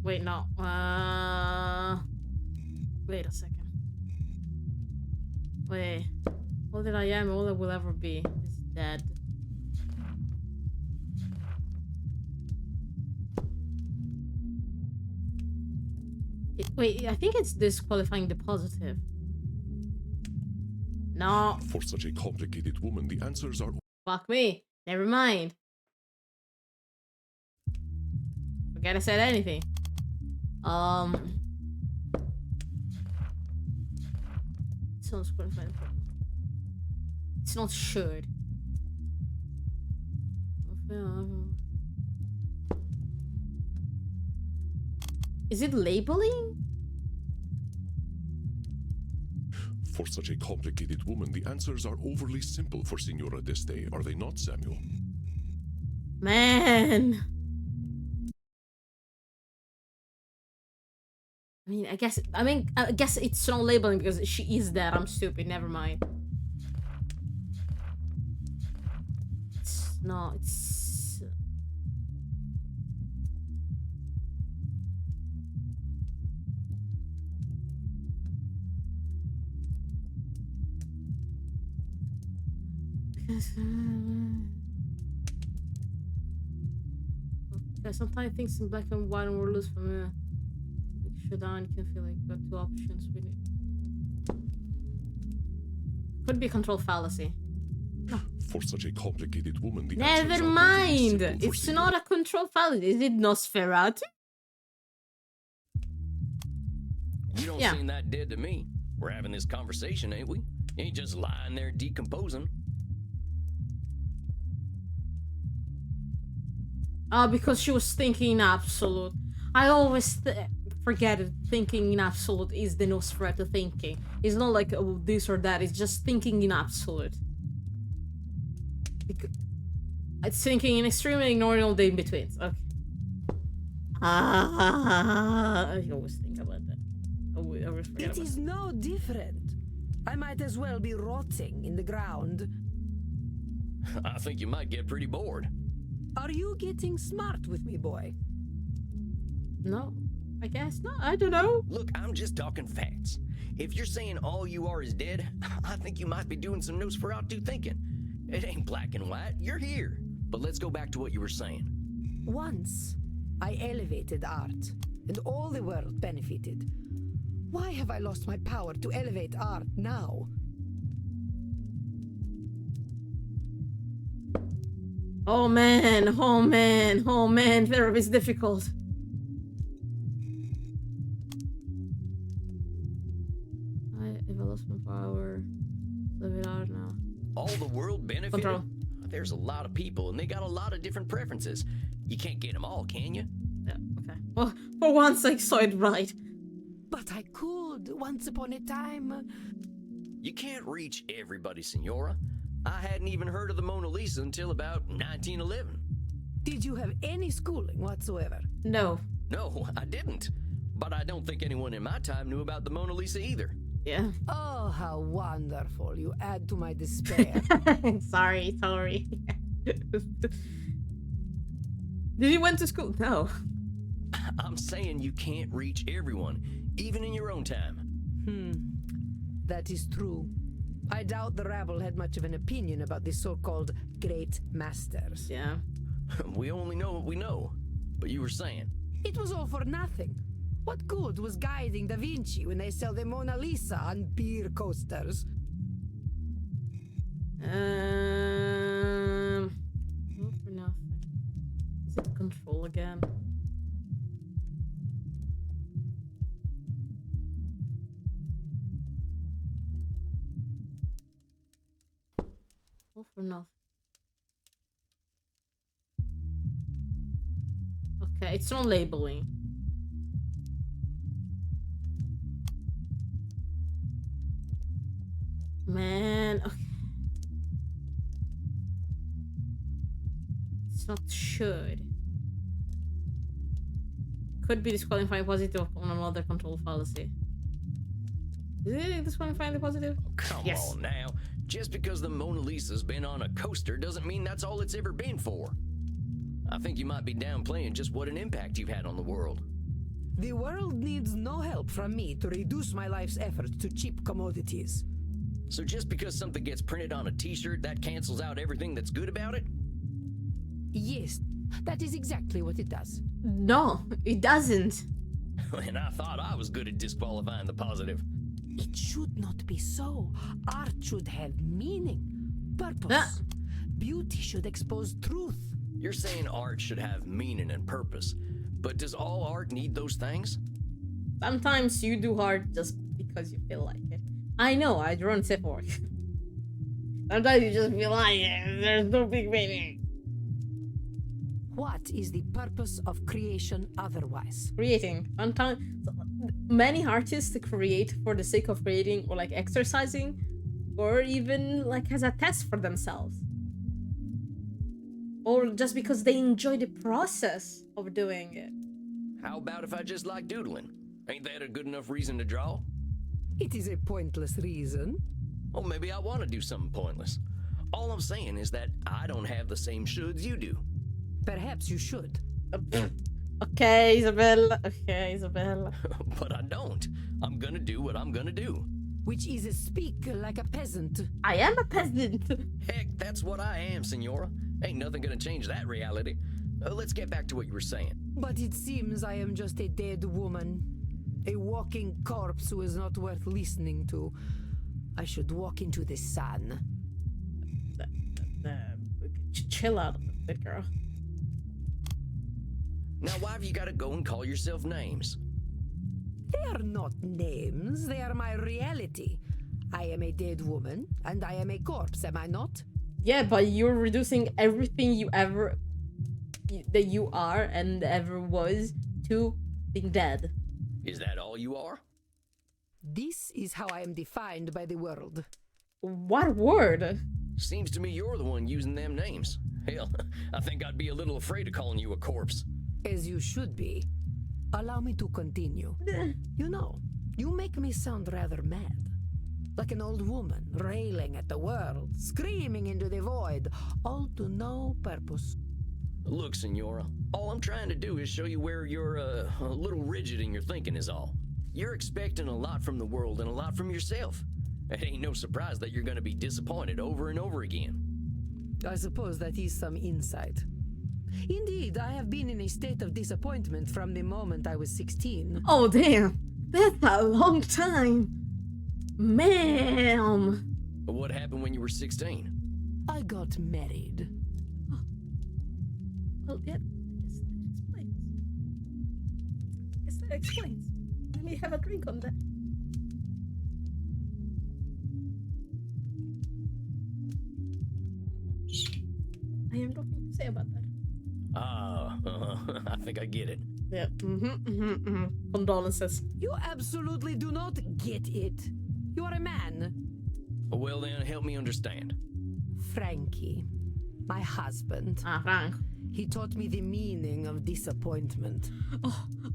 Wait, no. Wait a second. Wait. All that I am, all that will ever be is dead. Wait, I think it's disqualifying the positive. No. For such a complicated woman, the answers are Fuck me. Never mind. Forget I said anything. It's not disqualifying. It's not should. Is it labeling? For such a complicated woman, the answers are overly simple for Signora d'Este, are they not, Samuel? Man. I guess it's not labeling because she is there. I'm stupid. Never mind. It's No, it's... Okay, sometimes things in black and white and wordless from a showdown can feel like got two options. We need... Could be a control fallacy. For such a complicated woman, the Never answers are overly mind! simple for It's Signora. not a control fallacy. Is it Nosferatu? You don't Yeah. seem that dead to me. We're having this conversation, ain't we? You ain't just lying there decomposing. Because she was thinking in absolute. I always forget it. Thinking in absolute is the Nosferatu thinking. It's not like oh, this or that. It's just thinking in absolute. It's thinking in extreme and ignoring all the in-betweens. Okay. I always think about that. I always forget It about is no different. I might as well be rotting in the ground. I think you might get pretty bored. Are you getting smart with me, boy? No, I guess not. I don't know. Look, I'm just talking facts. If you're saying all you are is dead, I think you might be doing some Nosferatu thinking. It ain't black and white. You're here. But let's go back to what you were saying. Once, I elevated art, and all the world benefited. Why have I lost my power to elevate art now? Oh man, oh man, oh man, therapy is difficult. If I lost my power, live it out now. All the world benefited? Control. There's a lot of people, and they got a lot of different preferences. You can't get them all, can you? Yeah, okay. Well, for once I saw it right. But I could, once upon a time. You can't reach everybody, Signora. I hadn't even heard of the Mona Lisa until about 1911. Did you have any schooling whatsoever? No. No, I didn't. But I don't think anyone in my time knew about the Mona Lisa either. Yeah. Oh, how wonderful. You add to my despair. sorry. Did you went to school? No. I'm saying you can't reach everyone, even in your own time. That is true. I doubt the rabble had much of an opinion about the so-called great masters. Yeah. We only know what we know. But you were saying. It was all for nothing. What good was guiding Da Vinci when they sell the Mona Lisa on beer coasters? All for nothing. Is it control again? All for nothing. Okay, it's not labeling. Man, okay. It's not should. Could be disqualifying positive on another control fallacy. Is it disqualifying the positive? Come Yes. on now. Just because the Mona Lisa's been on a coaster doesn't mean that's all it's ever been for. I think you might be downplaying just what an impact you've had on the world. The world needs no help from me to reduce my life's efforts to cheap commodities. So just because something gets printed on a t-shirt, that cancels out everything that's good about it? Yes, that is exactly what it does. No, it doesn't. And I thought I was good at disqualifying the positive. It should not be so. Art should have meaning, purpose. Ah. Beauty should expose truth. You're saying art should have meaning and purpose, but does all art need those things? Sometimes you do art just because you feel like it. I know, I draw and for it. Sometimes you just feel like it. There's no big meaning. What is the purpose of creation otherwise? Creating. Sometimes many artists create for the sake of creating or like exercising or even like as a test for themselves. Or just because they enjoy the process of doing it. How about if I just like doodling? Ain't that a good enough reason to draw? It is a pointless reason. Well, maybe I want to do something pointless. All I'm saying is that I don't have the same shoulds you do. Perhaps you should. Okay, Isabella. Okay, Isabella. But I don't. I'm gonna do what I'm gonna do. Which is speak like a peasant. I am a peasant. Heck, that's what I am, Senora. Ain't nothing gonna change that reality. Let's get back to what you were saying. But it seems I am just a dead woman. A walking corpse who is not worth listening to. I should walk into the sun. Chill out a bit, girl. Now, why have you gotta go and call yourself names? They are not names, they are my reality. I am a dead woman, and I am a corpse, am I not? Yeah, but you're reducing everything you ever that you are and ever was to being dead. Is that all you are? This is how I am defined by the world. What word? Seems to me you're the one using them names. Hell, I think I'd be a little afraid of calling you a corpse. As you should be. Allow me to continue. You know, you make me sound rather mad. Like an old woman, railing at the world, screaming into the void, all to no purpose. Look, Senora, all I'm trying to do is show you where you're a little rigid in your thinking is all. You're expecting a lot from the world and a lot from yourself. It ain't no surprise that you're gonna be disappointed over and over again. I suppose that is some insight. Indeed, I have been in a state of disappointment from the moment I was 16. Oh, damn. That's a long time. Ma'am. What happened when you were 16? I got married. Well, yeah, I guess that explains. Let me have a drink on that. I have nothing to say about that. I think I get it. Yeah. Condolences. You absolutely do not get it. You are a man. Well then, help me understand. Frankie, my husband. Ah, Frank. He taught me the meaning of disappointment.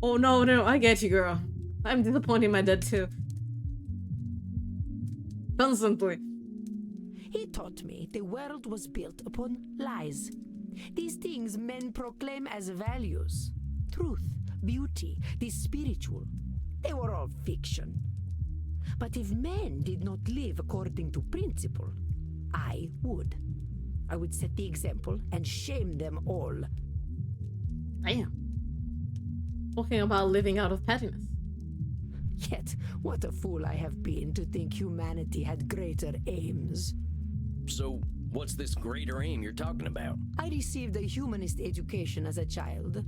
Oh no, I get you, girl. I'm disappointed in my dad too. Constantly. He taught me the world was built upon lies. These things men proclaim as values. Truth, beauty, the spiritual. They were all fiction. But if men did not live according to principle, I would. I would set the example and shame them all. Damn. Talking about living out of pettiness. Yet, what a fool I have been to think humanity had greater aims. So, what's this greater aim you're talking about? I received a humanist education as a child.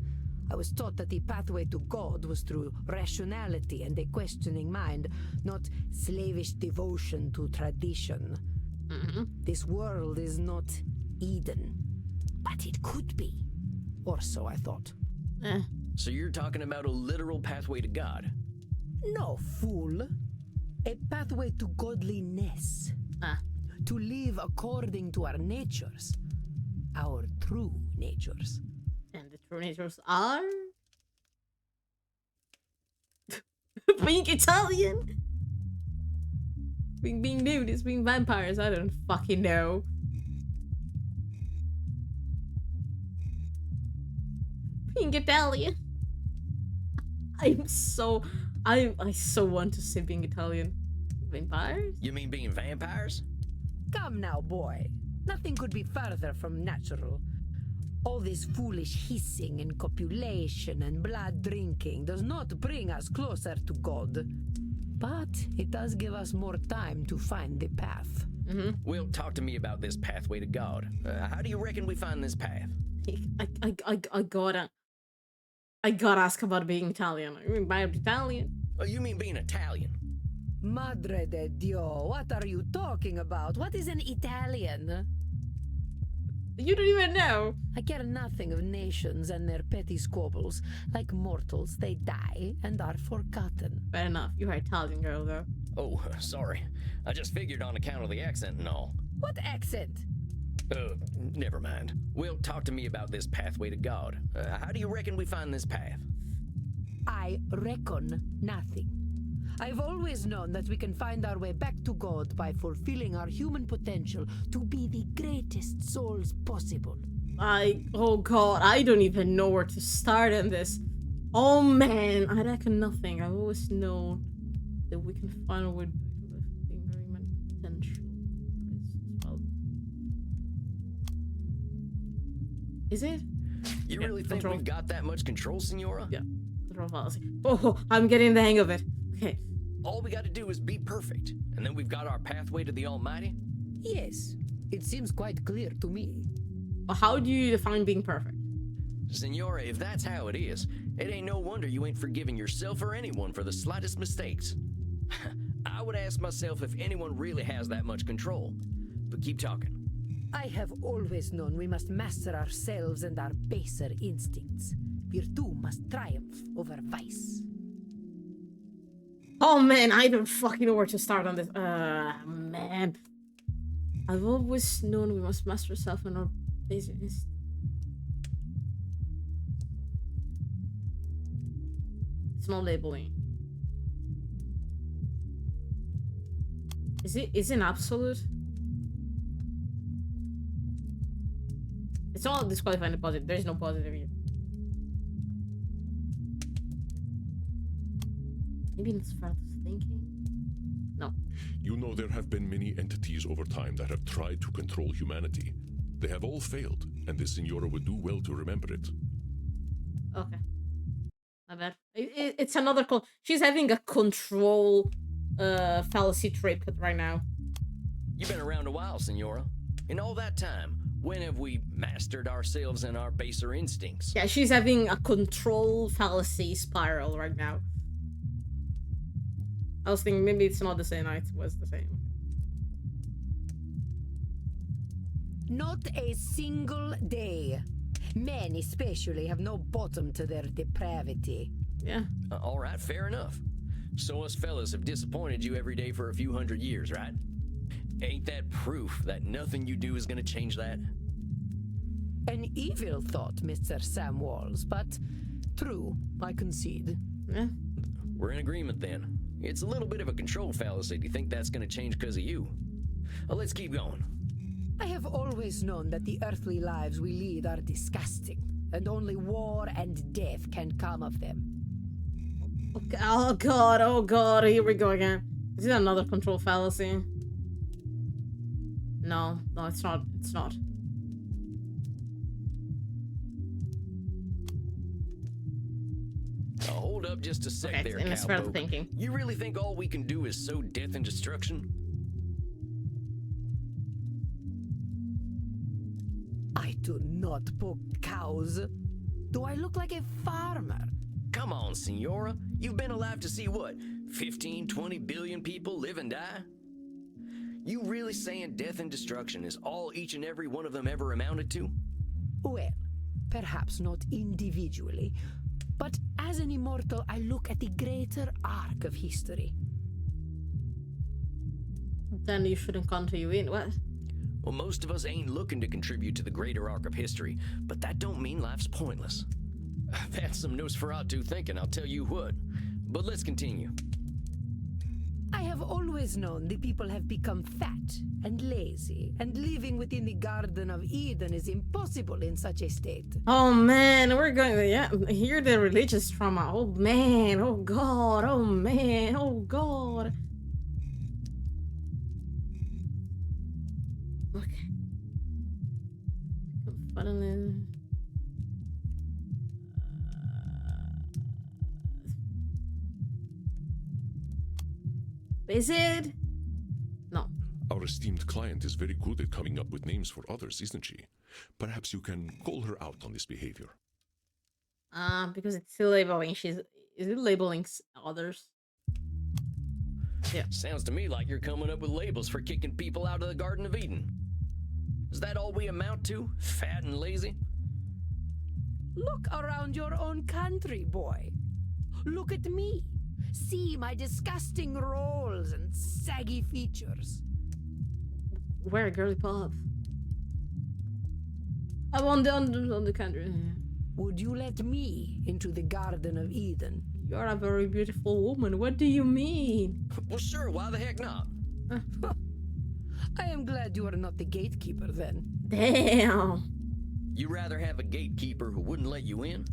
I was taught that the pathway to God was through rationality and a questioning mind, not slavish devotion to tradition. This world is not Eden, but it could be. Or so I thought. So you're talking about a literal pathway to God? No, fool. A pathway to godliness. To live according to our natures. Our true natures. And the true natures are... being Italian? Being nudists, being vampires, I don't fucking know. Being Italian. I so want to say being Italian. Vampires? You mean being vampires? Come now, boy. Nothing could be further from natural. All this foolish hissing and copulation and blood drinking does not bring us closer to God. But it does give us more time to find the path. Well, talk to me about this pathway to God. How do you reckon we find this path? I gotta ask about being Italian. I mean, by Italian. Oh, you mean being Italian? Madre de Dio, what are you talking about? What is an Italian? You don't even know. I care nothing of nations and their petty squabbles. Like mortals, they die and are forgotten. Fair enough. You are Italian, girl, though. Oh, sorry. I just figured on account of the accent and all. What accent? Never mind. Well, talk to me about this pathway to God. How do you reckon we find this path? I reckon nothing. I've always known that we can find our way back to God by fulfilling our human potential to be the greatest souls possible. Oh god, I don't even know where to start in this. Oh man, I reckon nothing. I've always known that we can find a way back to the fucking human potential. Is it? You Yeah, really think control. we've got that much control, Senora? Yeah, control fallacy. Oh, I'm getting the hang of it. Okay. All we got to do is be perfect, and then we've got our pathway to the Almighty? Yes, it seems quite clear to me. How do you define being perfect? Senora, if that's how it is, it ain't no wonder you ain't forgiving yourself or anyone for the slightest mistakes. I would ask myself if anyone really has that much control. But keep talking. I have always known we must master ourselves and our baser instincts. Virtue must triumph over vice. Oh man, I don't fucking know where to start on this. Man. I've always known we must master ourselves and our baser instincts. It's not labeling. Is it an absolute? It's all disqualifying the positive. There is no positive here. Maybe it's further thinking. No. You know there have been many entities over time that have tried to control humanity. They have all failed, and the Senora would do well to remember it. Okay. My bad. It's another call. She's having a control fallacy trip right now. You've been around a while, Senora. In all that time, when have we mastered ourselves and our baser instincts? Yeah, she's having a control fallacy spiral right now. I was thinking maybe it's not the same. It was the same. Not a single day. Men especially have no bottom to their depravity. Yeah. All right, fair enough. So us fellas have disappointed you every day for a few hundred years, right? Ain't that proof that nothing you do is gonna change that? An evil thought, Mr. Samwalls, but true, I concede. Yeah. We're in agreement then. It's a little bit of a control fallacy to think that's gonna change because of you. Let's keep going. I have always known that the earthly lives we lead are disgusting, and only war and death can come of them. Okay. Oh god, here we go again. Is it another control fallacy? No, it's not. It's not. Hold up just a sec Okay, there, and it's further cowpoke. thinking. You really think all we can do is sow death and destruction? I do not poke cows. Do I look like a farmer? Come on, Senora. You've been alive to see what? 15, 20 billion people live and die? You really saying death and destruction is all each and every one of them ever amounted to? Well, perhaps not individually, but as an immortal, I look at the greater arc of history. Then you shouldn't count you in. What? Well, most of us ain't looking to contribute to the greater arc of history, but that don't mean life's pointless. That's some Nosferatu thinking, I'll tell you what. But let's continue. I have always known the people have become fat and lazy, and living within the Garden of Eden is impossible in such a state. Oh man, we're going to, yeah, hear the religious trauma. Oh man, oh god, oh man, oh god. Okay. Finally. Is it? No. Our esteemed client is very good at coming up with names for others, isn't she? Perhaps you can call her out on this behavior. Because it's still labeling. Is it labeling others? Yeah. Sounds to me like you're coming up with labels for kicking people out of the Garden of Eden. Is that all we amount to? Fat and lazy? Look around your own country, boy. Look at me. See my disgusting rolls and saggy features. Where, girly pop? I'm on the country. Would you let me into the Garden of Eden? You're a very beautiful woman. What do you mean? Well, sure, why the heck not? I am glad you are not the gatekeeper then. Damn. You rather have a gatekeeper who wouldn't let you in?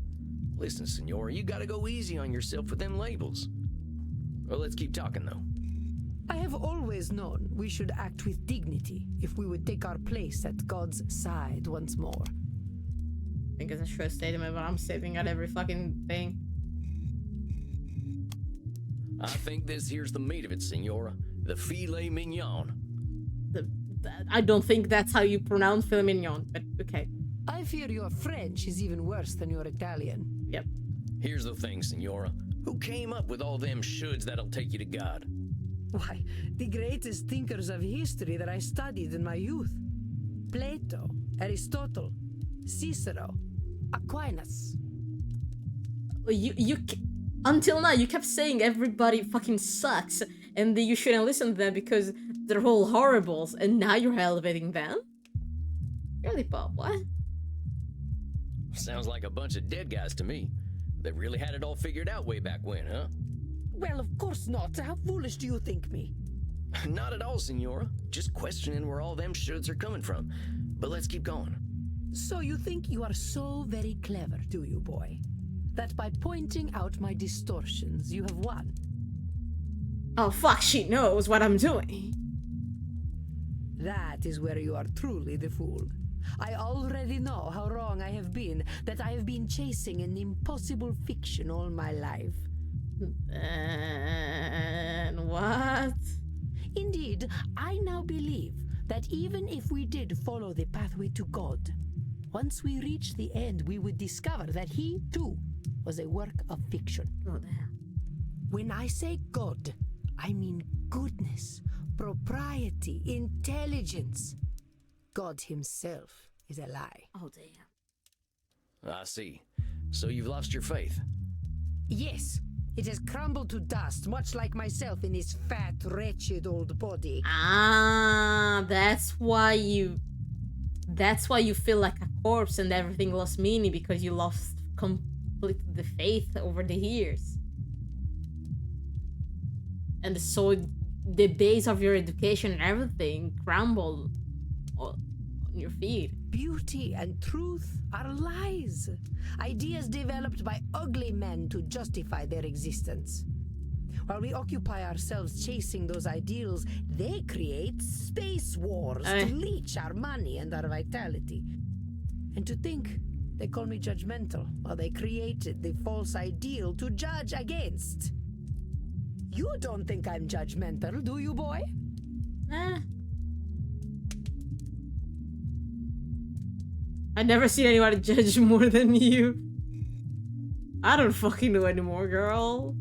Listen, Senora, you gotta go easy on yourself with them labels. Well, let's keep talking, though. I have always known we should act with dignity if we would take our place at God's side once more. I think it's a true statement, but I'm saving at every fucking thing. I think this here's the meat of it, Senora. The filet mignon. I don't think that's how you pronounce filet mignon, but okay. I fear your French is even worse than your Italian. Yep. Here's the thing, Senora. Who came up with all them shoulds that'll take you to God? Why, the greatest thinkers of history that I studied in my youth. Plato, Aristotle, Cicero, Aquinas. Until now, you kept saying everybody fucking sucks, and that you shouldn't listen to them because they're all horribles, and now you're elevating them? Really, Bob, what? Sounds like a bunch of dead guys to me. They really had it all figured out way back when, huh? Well, of course not. How foolish do you think me? Not at all, Senora. Just questioning where all them shoulds are coming from. But let's keep going. So you think you are so very clever, do you, boy? That by pointing out my distortions, you have won? Oh, fuck, she knows what I'm doing. That is where you are truly the fool. I already know how wrong I have been, that I have been chasing an impossible fiction all my life. And what? Indeed, I now believe that even if we did follow the pathway to God, once we reach the end, we would discover that he, too, was a work of fiction. Oh, damn. When I say God, I mean goodness, propriety, intelligence. God himself is a lie. Oh, damn. I see. So you've lost your faith. Yes, it has crumbled to dust, much like myself in this fat, wretched old body. Ah, that's why you feel like a corpse and everything lost meaning, because you lost completely the faith over the years. And so the base of your education and everything crumbled on your feet. Beauty and truth are lies. Ideas developed by ugly men to justify their existence. While we occupy ourselves chasing those ideals, they create space wars to leech our money and our vitality. And to think they call me judgmental while they created the false ideal to judge against. You don't think I'm judgmental, do you, boy? I never seen anybody judge more than you. I don't fucking know anymore, girl.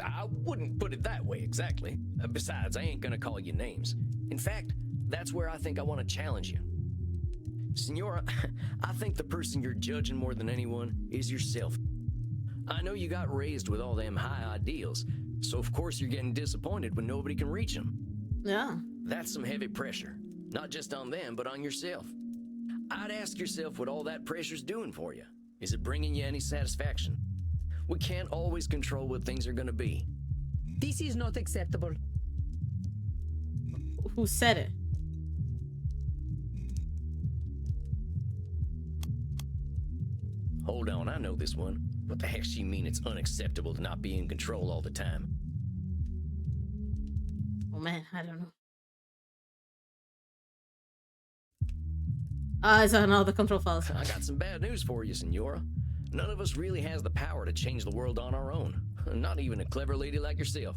I wouldn't put it that way exactly. Besides, I ain't gonna call you names. In fact, that's where I think I want to challenge you. Senora, I think the person you're judging more than anyone is yourself. I know you got raised with all them high ideals, so of course you're getting disappointed when nobody can reach them. Yeah. That's some heavy pressure, not just on them, but on yourself. I'd ask yourself what all that pressure's doing for you. Is it bringing you any satisfaction? We can't always control what things are gonna be. This is not acceptable. Who said it? Hold on, I know this one. What the heck she mean it's unacceptable to not be in control all the time? Oh man, I don't know. It's another control file. I got some bad news for you, Senora. None of us really has the power to change the world on our own. Not even a clever lady like yourself.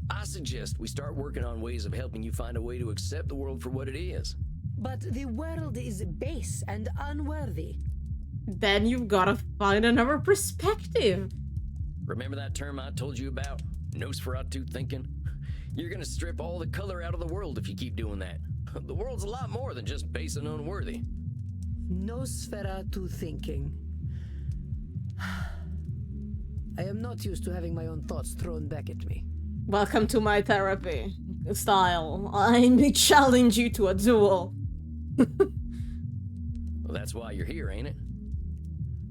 I suggest we start working on ways of helping you find a way to accept the world for what it is. But the world is base and unworthy. Then you've gotta find another perspective. Remember that term I told you about? Nosferatu thinking? You're gonna strip all the color out of the world if you keep doing that. The world's a lot more than just base and unworthy. Nosferatu thinking. I am not used to having my own thoughts thrown back at me. Welcome to my therapy style. I challenge you to a duel. Well, that's why you're here, ain't it?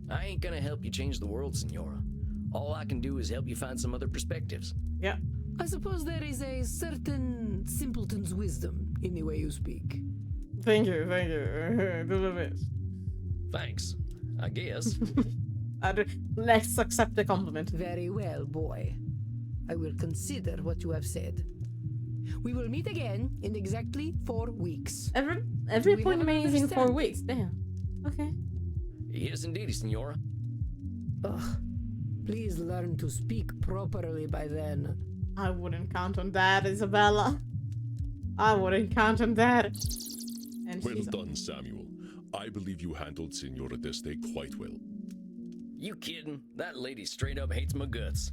I ain't gonna help you change the world, Senora. All I can do is help you find some other perspectives. Yeah. I suppose there is a certain simpleton's wisdom in the way you speak. Thank you. Do the best. Thanks, I guess. Let's accept the compliment. Very well, boy. I will consider what you have said. We will meet again in exactly 4 weeks. Every Do we appointment have an is in 4 understanding? weeks. Damn. Okay. Yes, indeedy, Senora. Ugh. Please learn to speak properly by then. I wouldn't count on that, Isabella. I wouldn't count on that. And Well she's done, Samuel. I believe you handled Senora Deste quite well. You kidding? That lady straight up hates my guts.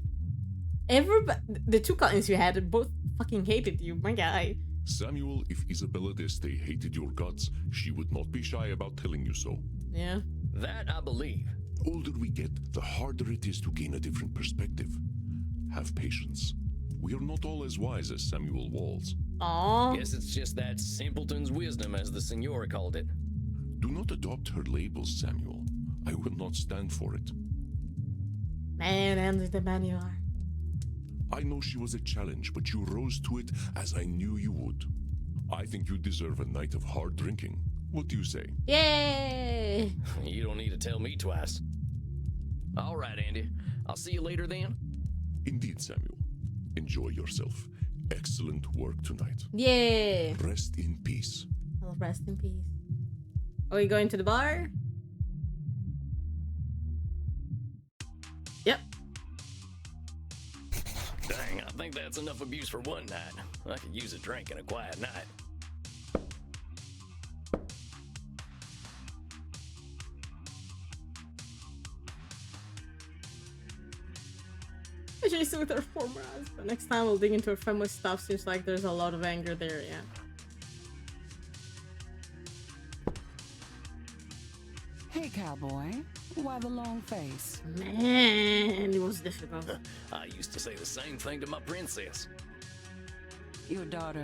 The two clients you had both fucking hated you, my guy. Samuel, if Isabella Deste hated your guts, she would not be shy about telling you so. Yeah. That I believe. Older we get, the harder it is to gain a different perspective. Have patience. We are not all as wise as Samuel Walls. Aww. Guess it's just that simpleton's wisdom, as the Senora called it. Do not adopt her labels, Samuel. I will not stand for it. Man, Andy, the man you are. I know she was a challenge, but you rose to it as I knew you would. I think you deserve a night of hard drinking. What do you say? Yay! You don't need to tell me twice. All right, Andy. I'll see you later then. Indeed, Samuel. Enjoy yourself. Excellent work tonight. Yay! Rest in peace. Well, rest in peace. Are we going to the bar? Yep. Dang, I think that's enough abuse for one night. I could use a drink and a quiet night. She's with her former husband. Next time we'll dig into her family stuff. Seems like there's a lot of anger there, yeah. Hey, cowboy. Why the long face? Man, it was difficult. I used to say the same thing to my princess. Your daughter.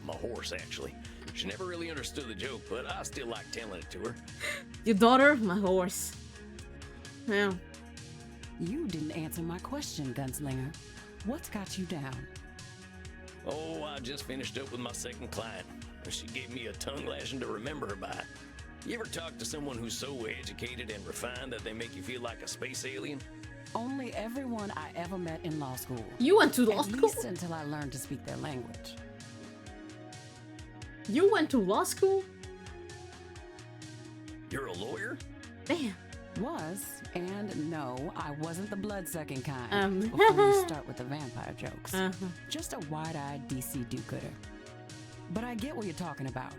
My horse, actually. She never really understood the joke, but I still like telling it to her. Your daughter, my horse. Yeah. You didn't answer my question, Gunslinger. What's got you down? Oh, I just finished up with my second client. She gave me a tongue lashing to remember her by. You ever talk to someone who's so educated and refined that they make you feel like a space alien? Only everyone I ever met in law school. You went to law At school? least until I learned to speak their language. You went to law school? You're a lawyer? Damn. Was, and no, I wasn't the blood-sucking kind. Before you start with the vampire jokes. Just a wide-eyed DC do-gooder. But I get what you're talking about.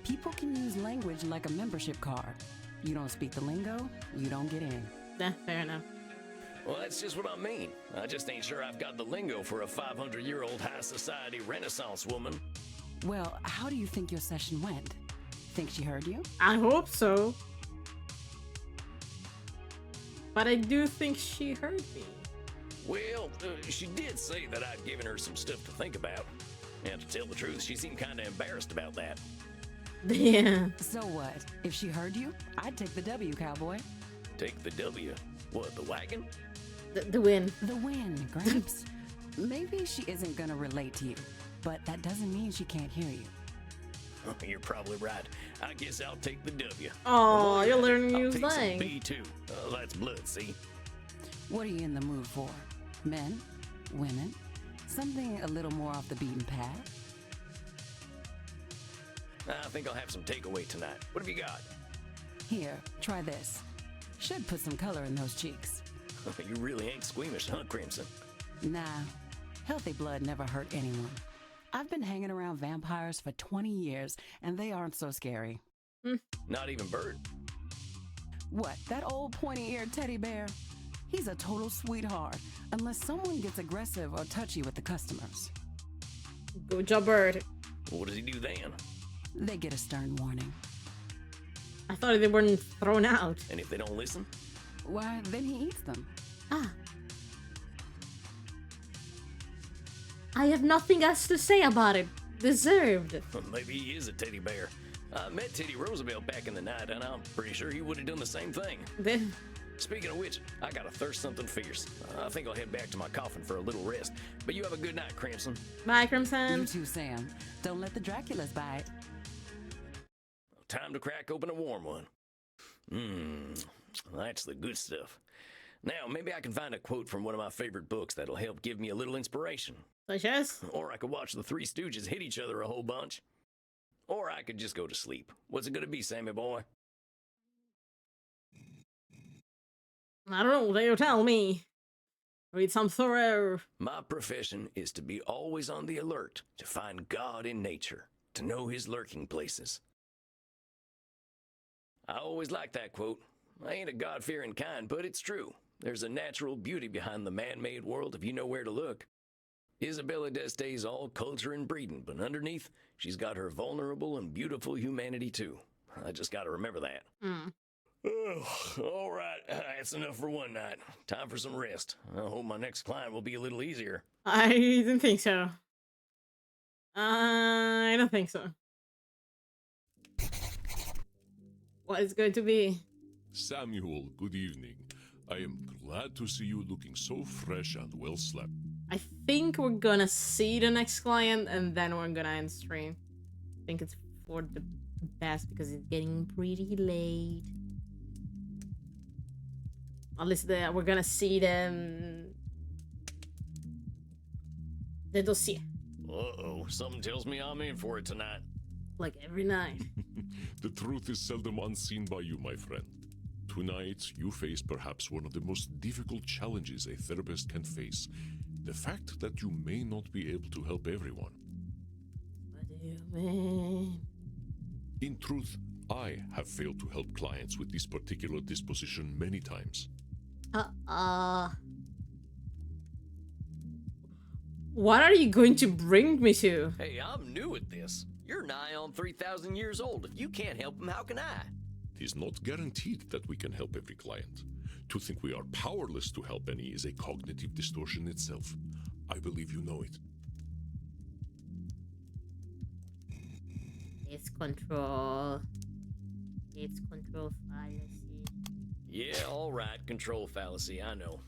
People can use language like a membership card. You don't speak the lingo, you don't get in. Yeah, fair enough. Well, that's just what I mean. I just ain't sure I've got the lingo for a 500-year-old high society Renaissance woman. Well, how do you think your session went? Think she heard you? I hope so. But I do think she heard me. Well, she did say that I'd given her some stuff to think about. And to tell the truth, she seemed kind of embarrassed about that. Yeah. So what? If she heard you, I'd take the W, cowboy. Take the W. What, the wagon? The win. The win, Gramps. Maybe she isn't gonna relate to you, but that doesn't mean she can't hear you. You're probably right. I guess I'll take the W. Oh, you're learning I'll new take some slang. B too. That's blood, see? What are you in the mood for? Men? Women? Something a little more off the beaten path? I think I'll have some takeaway tonight. What have you got? Here, try this. Should put some color in those cheeks. You really ain't squeamish, huh, Crimson? Nah, healthy blood never hurt anyone. I've been hanging around vampires for 20 years, and they aren't so scary. Not even Bird. What, that old pointy-eared teddy bear? He's a total sweetheart, unless someone gets aggressive or touchy with the customers. Good job, Bird. What does he do then? They get a stern warning. I thought they weren't thrown out. And if they don't listen? Why, then he eats them. Ah. I have nothing else to say about it. Deserved. Maybe he is a teddy bear. I met Teddy Roosevelt back in the night, and I'm pretty sure he would have done the same thing. Speaking of which, I gotta thirst something fierce. I think I'll head back to my coffin for a little rest. But you have a good night, Crimson. Bye, You Crimson. too, Sam. Don't let the Draculas bite. Time to crack open a warm one. That's the good stuff. Now, maybe I can find a quote from one of my favorite books that'll help give me a little inspiration. Such as? Or I could watch the Three Stooges hit each other a whole bunch. Or I could just go to sleep. What's it gonna be, Sammy boy? I don't know. You tell me. Read some Thoreau. My profession is to be always on the alert, to find God in nature, to know his lurking places. I always like that quote. I ain't a God-fearing kind, but it's true. There's a natural beauty behind the man-made world if you know where to look. Isabella d'Este's all culture and breeding, but underneath, she's got her vulnerable and beautiful humanity too. I just gotta remember that. All right, that's enough for one night. Time for some rest. I hope my next client will be a little easier. I didn't think so. I don't think so. What is going to be? Samuel, good evening. I am glad to see you looking so fresh and well slept. I think we're gonna see the next client and then we're gonna end stream. I think it's for the best because it's getting pretty late. At least we're gonna see them. The dossier. Uh-oh, something tells me I'm in for it tonight. Like every night. The truth is seldom unseen by you, my friend. Tonight, you face perhaps one of the most difficult challenges a therapist can face. The fact that you may not be able to help everyone. What do you mean? In truth, I have failed to help clients with this particular disposition many times. What are you going to bring me to? Hey, I'm new at this. You're nigh on 3,000 years old. If you can't help them, how can I? It is not guaranteed that we can help every client. To think we are powerless to help any is a cognitive distortion itself. I believe you know it. It's control. It's control fallacy. Yeah, all right, control fallacy, I know.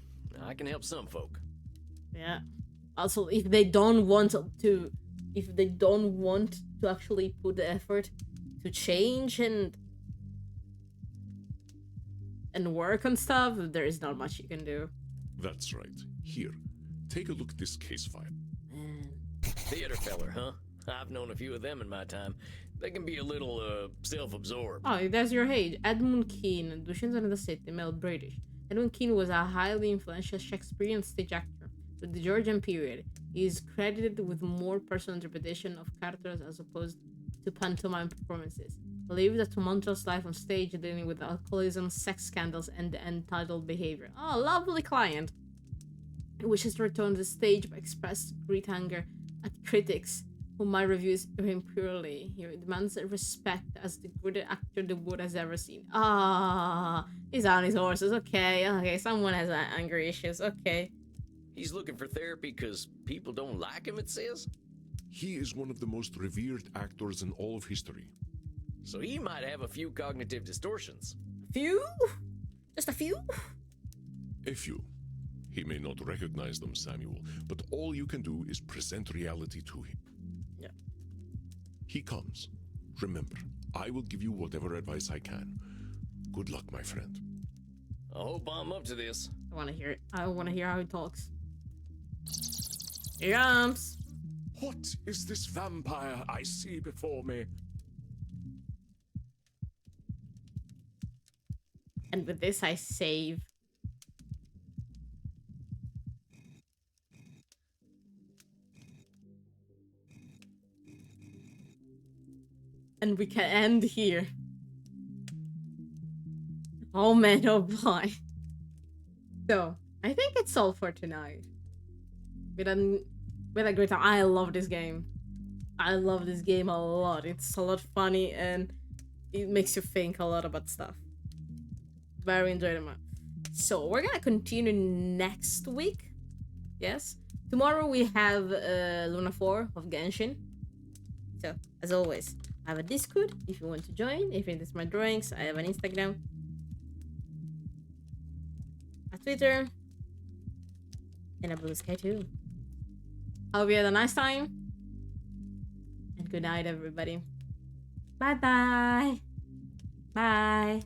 I can help some folk. Yeah. Also, if they don't want to actually put the effort to change and work on stuff, there is not much you can do. That's right. Here, take a look at this case file. Man. Theater feller, huh? I've known a few of them in my time. They can be a little, self-absorbed. Oh, that's your age. Edmund Kean, 297, male British. Edmund Kean was a highly influential Shakespearean stage actor. With the Georgian period, he is credited with more personal interpretation of characters as opposed to pantomime performances. He lived a tumultuous life on stage, dealing with alcoholism, sex scandals, and entitled behavior. Oh, lovely client. He wishes to return to the stage but expressed great anger at critics who might review him purely. He demands respect as the greatest actor the world has ever seen. He's on his horses. Okay, someone has anger issues. Okay. He's looking for therapy because people don't like him, it says? He is one of the most revered actors in all of history. So he might have a few cognitive distortions. Few? Just a few? A few. He may not recognize them, Samuel, but all you can do is present reality to him. Yeah. He comes. Remember, I will give you whatever advice I can. Good luck, my friend. I hope I'm up to this. I want to hear it. I want to hear how he talks. Here comes. What is this vampire I see before me? And with this, I save. And we can end here. Oh man, oh boy. So, I think it's all for tonight. We had a great time. I love this game. I love this game a lot. It's a lot funny and it makes you think a lot about stuff. Very enjoyable. So, we're gonna continue next week. Yes. Tomorrow we have Luna 4 of Genshin. So, as always, I have a Discord if you want to join. If you think my drawings, I have an Instagram, a Twitter, and a Blue Sky too. Hope you had a nice time. And good night, everybody. Bye-bye. Bye.